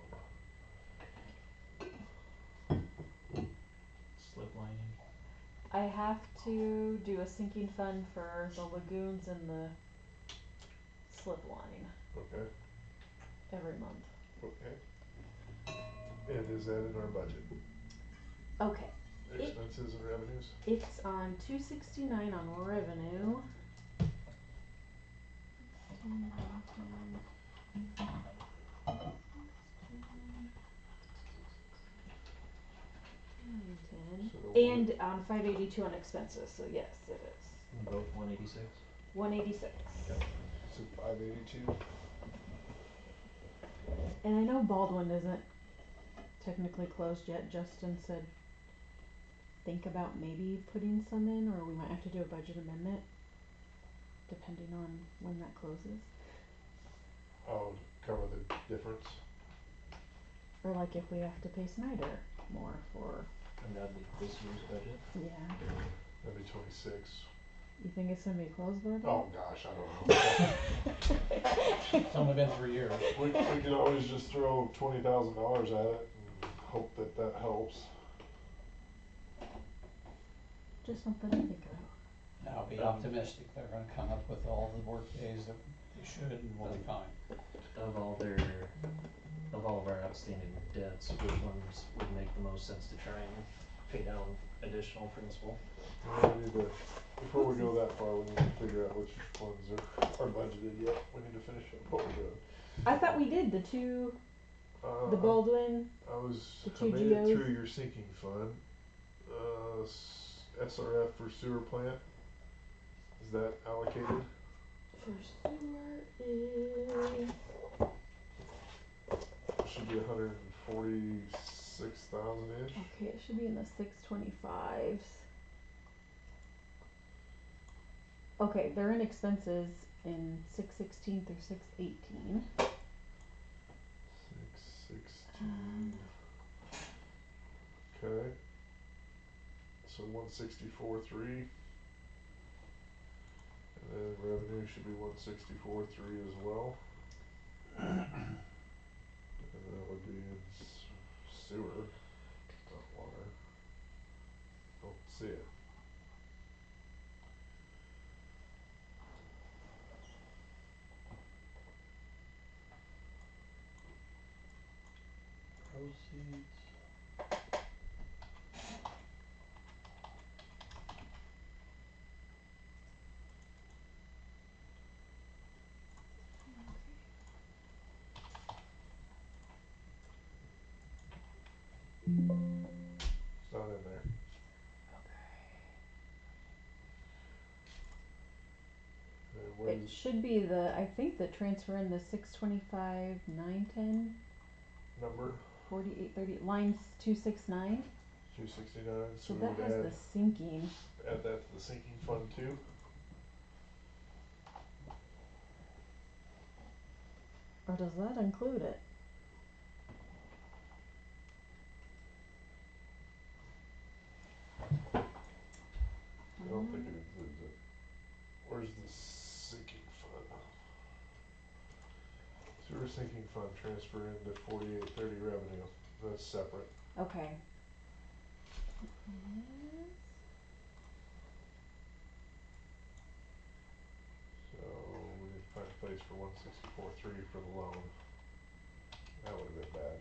Slip lining. I have to do a sinking fund for the lagoons and the slip line Okay, every month. okay. And is that in our budget? Okay. Expenses and revenues? It's on 269 on revenue. So And on 582 on expenses, so yes, it is. Both 186. 186. So 582. And I know Baldwin isn't technically closed yet. Justin said think about maybe putting some in, or we might have to do a budget amendment depending on when that closes. Oh, to cover the difference. Or like if we have to pay Snyder more for, And that'd be this year's budget. yeah. That'd be 26. You think it's gonna be closed by then? Oh gosh, I don't know. It's only been 3 years. we can always just throw $20,000 at it and hope that that helps. Just something to think about. I'll be optimistic, they're gonna come up with all the work days that they should and we'll be fine. Of all of our outstanding debts, which ones would make the most sense to try and pay down additional principal? We need to, before we go that far, we need to figure out which ones are budgeted yet. We need to finish up what we're doing. I thought we did the two, the Uh, Baldwin. I The two made it GOs? through your sinking fund. SRF for sewer plant, is that allocated? For sewer is Should be 146,000-ish. okay. It should be in the 625s. Okay, they're in expenses in 616 through 618. 616. Okay. So 164.3. And then revenue should be 164.3 as well. And that would be in sewer, not water. Don't see it. Proceeds. It's not in there. And It where's should be the. I think the transfer in the 625 910 number? 4830 lines 269. 269. So we that would has add, the sinking. add that to the sinking fund too. Or does that include it? I don't think it includes it. Where's the sinking fund? Sewer sinking fund transfer into 4830 revenue. That's separate. Okay. So we need to find a place for 164.3 for the loan. That would have been bad.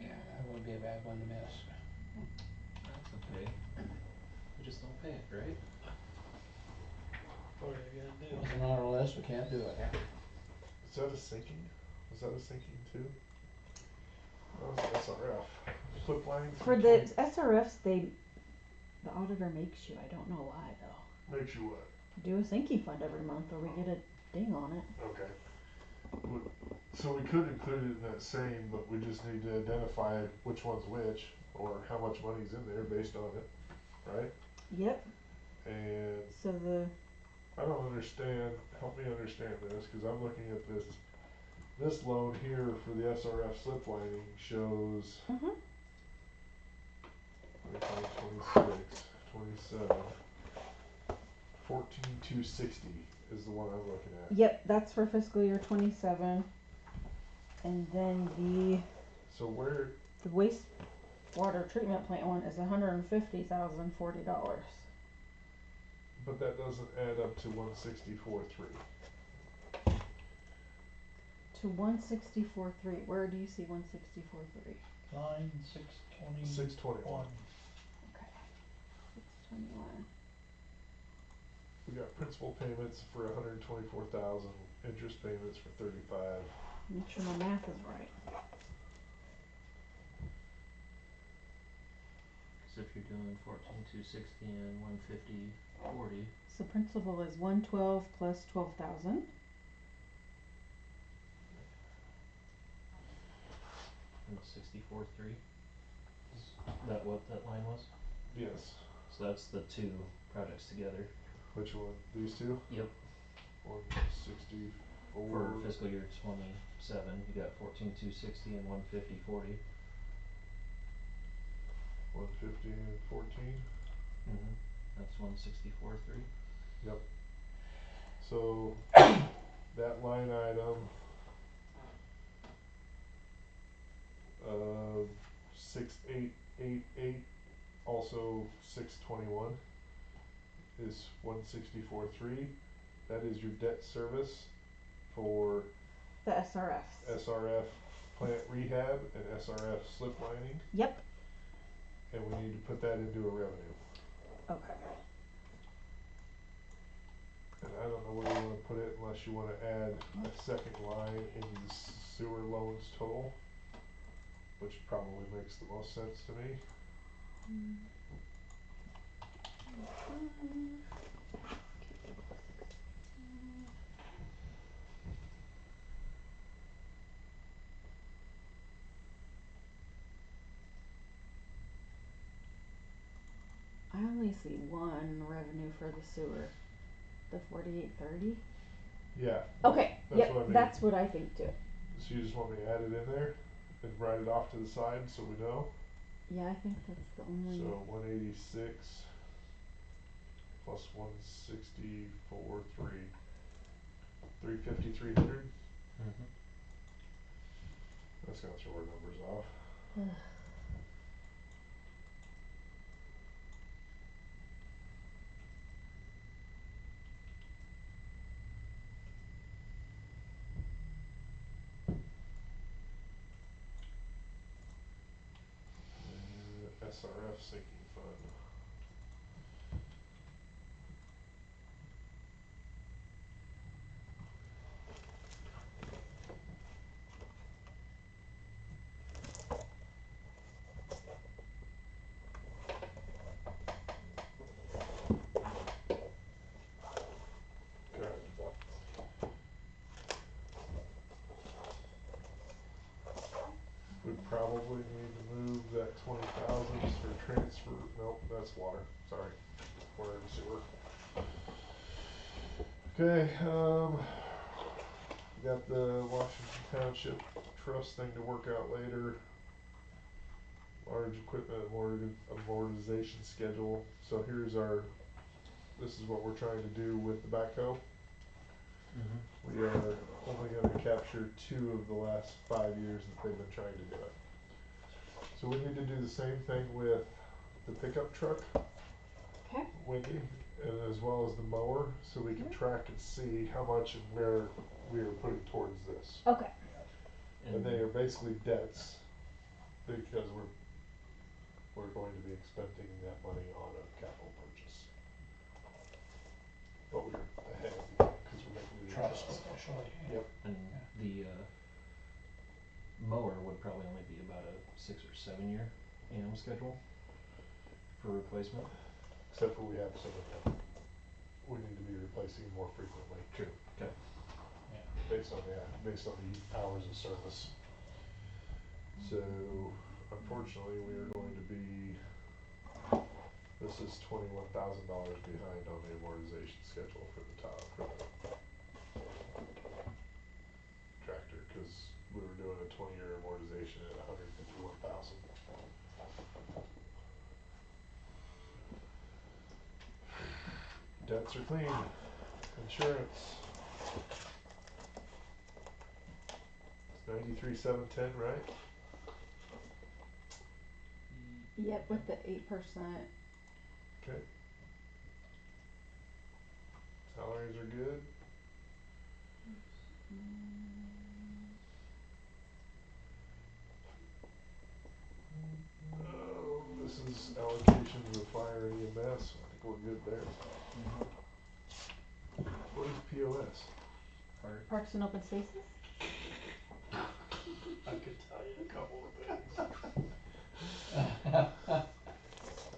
Yeah, that would be a bad one to miss. That's okay. We just don't pay it, right? What are you gonna do? Wasn't on our list, we can't do it. Is that a sinking? Was that a sinking too? That was SRF. Flip line For the SRFs, the auditor makes you. I don't know why though. makes you what? Do a sinking fund every month, or we get a ding on it. Okay. So we could include it in that same, but we just need to identify which one's which, or how much money's in there based on it, right? Yep. And So the I don't understand, help me understand this, cause I'm looking at this This loan here for the SRF slip lining shows Mhm. 25, 26, 27, 14,260 is the one I'm looking at. Yep, that's for fiscal year 27. And then So where, the wastewater treatment plant one is $150,040. but that doesn't add up to 164.3. To 164.3. Where do you see 164.3? Line 621. 621. Okay. 621. We got principal payments for 124,000, interest payments for 35. Make sure my math is right. Cause if you're doing 14,260 and 150.40, So principal is 112 plus 12,000. 164.3. Is that what that line was? Yes. So that's the two projects together. Which one? These two? Yep. 164. For fiscal year 27, you got 14,260 and 150.40. 150 and 14. Mm-hmm. That's 164.3. Yep. So that line item, 6888, also 621, is 164.3. That is your debt service for The SRFs. SRF plant rehab and SRF slip lining, Yep. and we need to put that into a revenue. Okay. And I don't know where you wanna put it unless you wanna add a second line in the sewer loans total, which probably makes the most sense to me. I only see one revenue for the sewer. The 4830. Yeah. Okay. That's Yep. what I mean. That's what I think too. So you just want me to add it in there and write it off to the side so we know? Yeah, I think that's the only. So 186 plus 164.3, 350, 300. Mm-hmm. That's gonna throw our numbers off. SRF sinking fund. Okay. We probably need to move that 20,000 for transfer. Nope, that's water. Sorry, water and sewer. Okay, we got the Washington Township Trust thing to work out later. Large equipment amortization schedule. So here's this is what we're trying to do with the backhoe. Mm-hmm. We are only gonna capture 2 of the last 5 years that they've been trying to do it. So we need to do the same thing with the pickup truck, Okay. Wendy, and as well as the mower, so we can track and see how much and where we are putting towards this. Okay. And they are basically debts, because we're going to be expending that money on a capital purchase. But we're ahead, cause we're making the Trust trust. officially. Yep. And the mower would probably only be about a 6 or 7 year AM schedule for replacement. Except for we have some of them. We need to be replacing more frequently. True. Okay. Based on the hours of service. So unfortunately, we are going to be, this is $21,000 behind on the amortization schedule for the tractor, cause a 20-year amortization at $151,000. Debts are clean. Insurance. It's 93,710, right? Yep, with the 8%. Okay. Salaries are good. This is allocations of fire and EMS. I think we're good there. What is POS? Parks and Open Spaces? I could tell you a couple of things.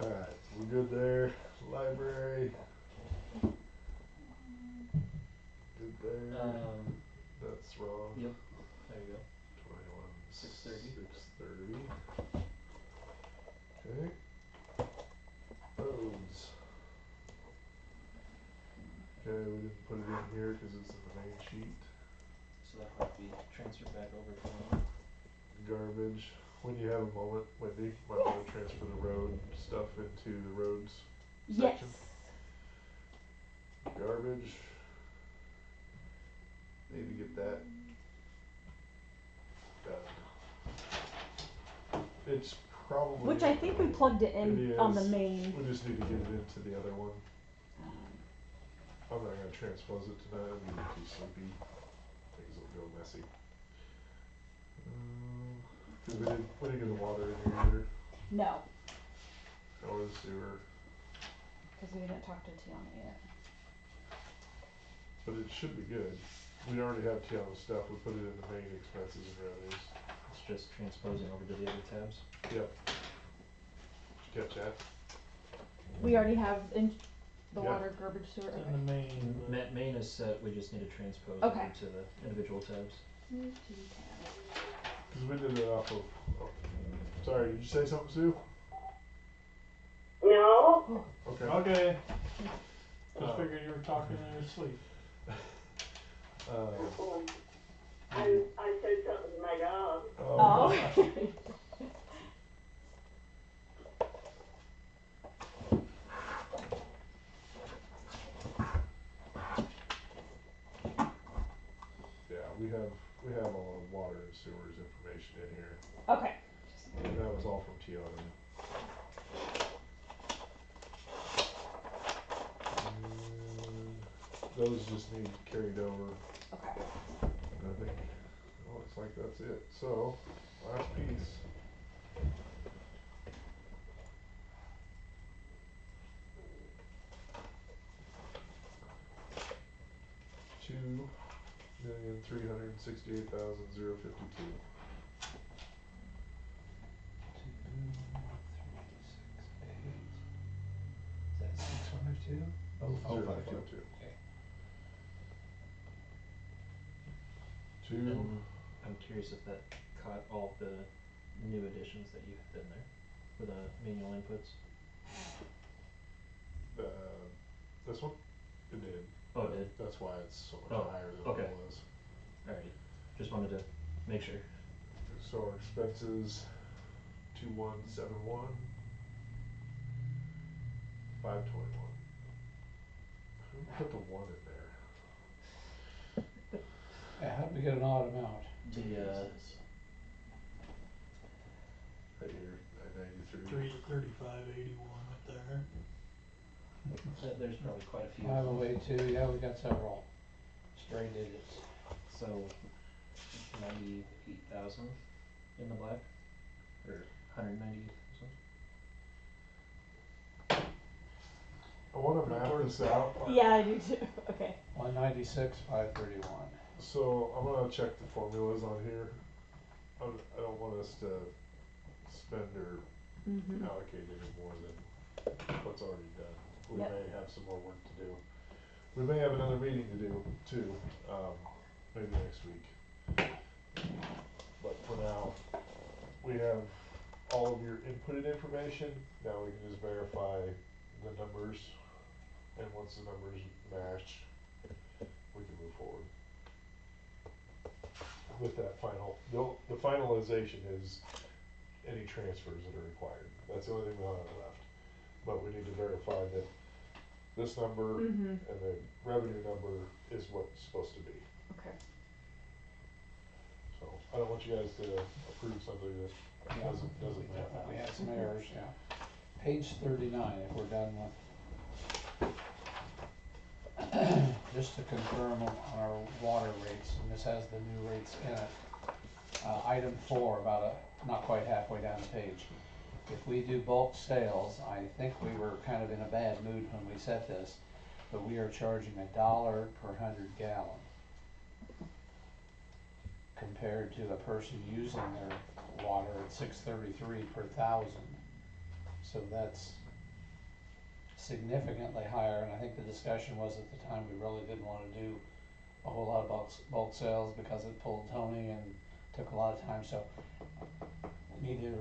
Alright, we're good there. Library. Good there. That's wrong. Yep, there you go. 21. 630. 630. Okay. Roads. Okay, we didn't put it in here because it's in the main sheet. So that might be transferred back over to them. Garbage. When you have a moment, Wendy, might want to transfer the road stuff into the roads section. Yes. Garbage. Maybe get that done. It's probably. Which I think we plugged it in It on the is. main. We just need to get it into the other one. I'm not gonna transpose it tonight. I'm getting too sleepy. Things will go messy. Cause we didn't get the water in here either. No, Or the sewer. because we didn't talk to Tiana yet. But it should be good. We already have Tiana's stuff. We put it in the main expenses and revenues. It's just transposing over to the other tabs. Yep. Did you catch that? We already have in the Yeah. water, garbage, sewer. It's Okay. in the main. Main is set, we just need to transpose Okay. over to the individual tabs. Move to tab. Cause we did it off of. Oh. Sorry, did you say something, Sue? No, Okay. Okay. Just Uh, figured you were talking in your sleep. I said something to my dog. Oh. Yeah, we have all the water and sewers information in here. Okay. And that was all from Tiana. And those just need carried over. Okay. And I think it looks like that's it. So, last piece. $2,368,052. 2, 3, 6, 8. Is that 652? Oh, 052. Okay. And I'm curious if that caught all the new additions that you had in there for the manual inputs. This one? It did. Oh, it did? That's why it's so much Oh, higher than okay. it was. Alright, just wanted to make sure. So our expenses, 2171, 521. Who put the 1 in there? Yeah, how'd we get an odd amount? The Right here, at 93. 335.81 up there. there's probably quite a few. 508.2, yeah, we got several stray digits. So 98,000 in the black, or 198,000. I wanna map this out. Yeah, I do too. Okay. 196, 531. So I'm gonna check the formulas on here. I don't want us to spend or Mhm. allocate any more than what's already done. We Yep. may have some more work to do. We may have another meeting to do too, maybe next week. But for now, we have all of your inputted information. Now we can just verify the numbers, and once the numbers match, we can move forward. with that final, the finalization is any transfers that are required. That's the only thing we have left. But we need to verify that this number Mhm. and the revenue number is what's supposed to be. Okay. So I don't want you guys to approve something that Yeah, doesn't we matter. definitely had some errors, yeah. Page 39, if we're done with. Just to confirm on our water rates, and this has the new rates in it. Item 4, not quite halfway down the page. If we do bulk sales, I think we were kind of in a bad mood when we set this, but we are charging $1 per 100 gallon. Compared to a person using their water at $6.33 per 1,000. So that's significantly higher, and I think the discussion was at the time we really didn't wanna do a whole lot of bulk sales because it pulled Tony and took a lot of time, so we need to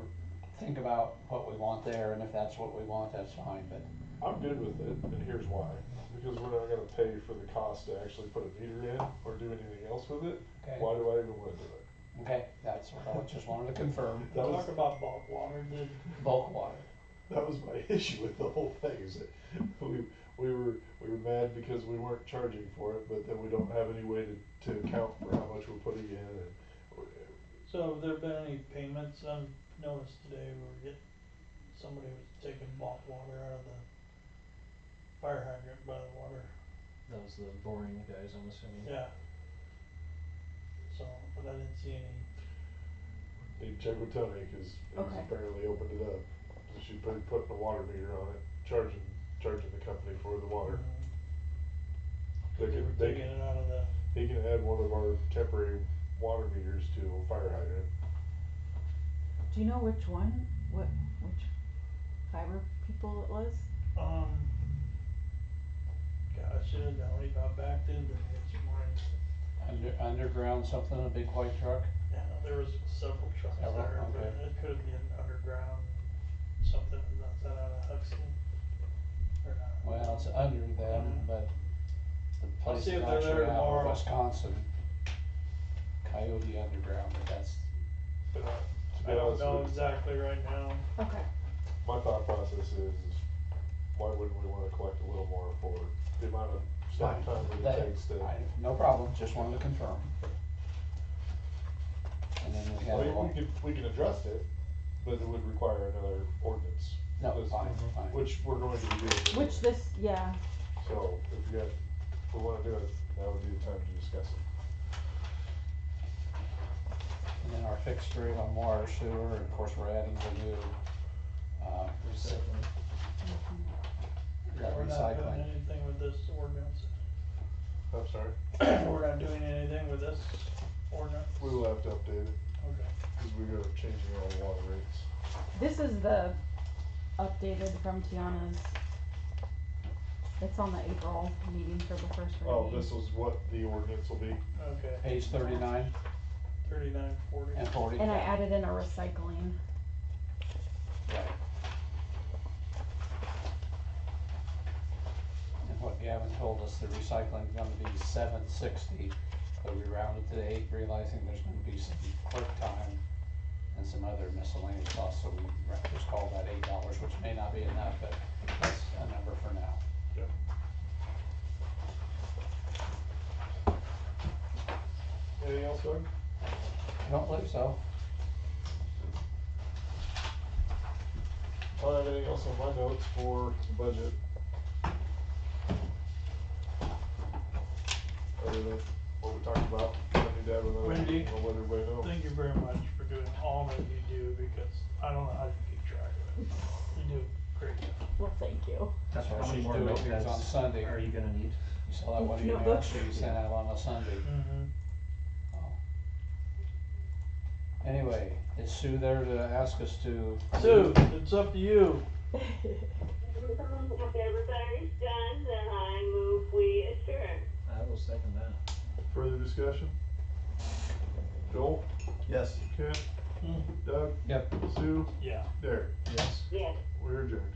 think about what we want there, and if that's what we want, that's fine, but I'm good with it, and here's why. Because we're not gonna pay for the cost to actually put a meter in or do anything else with it. okay. Why do I even wanna do it? Okay, that's what I just wanted to confirm. That was- Talk about bulk water, did, Bulk water. That was my issue with the whole thing, is that we were mad because we weren't charging for it, but then we don't have any way to account for how much we're putting in and. so have there been any payments? Noticed today somebody was taking bulk water out of the fire hydrant by the water. That was the boring guys, I'm assuming. Yeah. So, but I didn't see any. Need to check with Tony, cause he's Okay. apparently opened it up. So she's putting a water meter on it, charging the company for the water. They were taking it out of the. He can add one of our temporary water meters to a fire hydrant. Do you know which one? Which fiber people it was? God, I should've known, he got backed into me this morning. Underground something, a big white truck? Yeah, there was several trucks Several, there, but okay. it could've been underground, something, is that out of Huxley? Or not? Well, it's under them, but the I'll place see is if they're there actually out of tomorrow. Wisconsin. Coyote Underground, but that's, To be I don't honest know with you, exactly right now. Okay. my thought process is why wouldn't we wanna collect a little more for the amount of staff fine. time that That- it takes to. no problem, just wanted to confirm. And then we have. Well, we can address it, but it would require another ordinance. No, This- fine, fine. Which we're going to be doing. Which anyway. this, yeah. So if we wanna do it, that would be the time to discuss it. And then our fixed rate on water sewer, and of course, we're adding the new, Recycling. We're not doing recycling. anything with this ordinance. I'm sorry, We're not doing anything with this ordinance. we will have to update it, Okay. cause we are changing all the water rates. This is the updated from Tiana's. It's on the April meeting for the first reading. Oh, this was what the ordinance will be? Okay, Page 39 39, 40. and 40. And I added in a recycling. Right. And what Gavin told us, the recycling's gonna be $7.60, but we rounded to 8, realizing there's gonna be some clerk time and some other miscellaneous costs, so we just called that $8, which may not be enough, but that's a number for now. Yep. Anything else, Doug? I don't believe so. I don't have anything else on my notes for the budget. Other than what we talked about, I need to have another Wendy, meeting, I'll let everybody know. Thank you very much for doing all that you do, because I don't know how you keep track of it. You do a great job. Well, thank you. So How many she's more doing notepads things on Sunday. are you gonna need? You saw that one email Notebooks. she sent out on a Sunday. Mm-hmm. Oh. Anyway, is Sue there to ask us to? Sue, it's up to you. If everybody's done, then I move we adjourn. I will second that. Further discussion? Joel, Yes. Kent, Mm. Doug, Yep. Sue, Yeah. Derek, Yes. Yes. we're adjourned.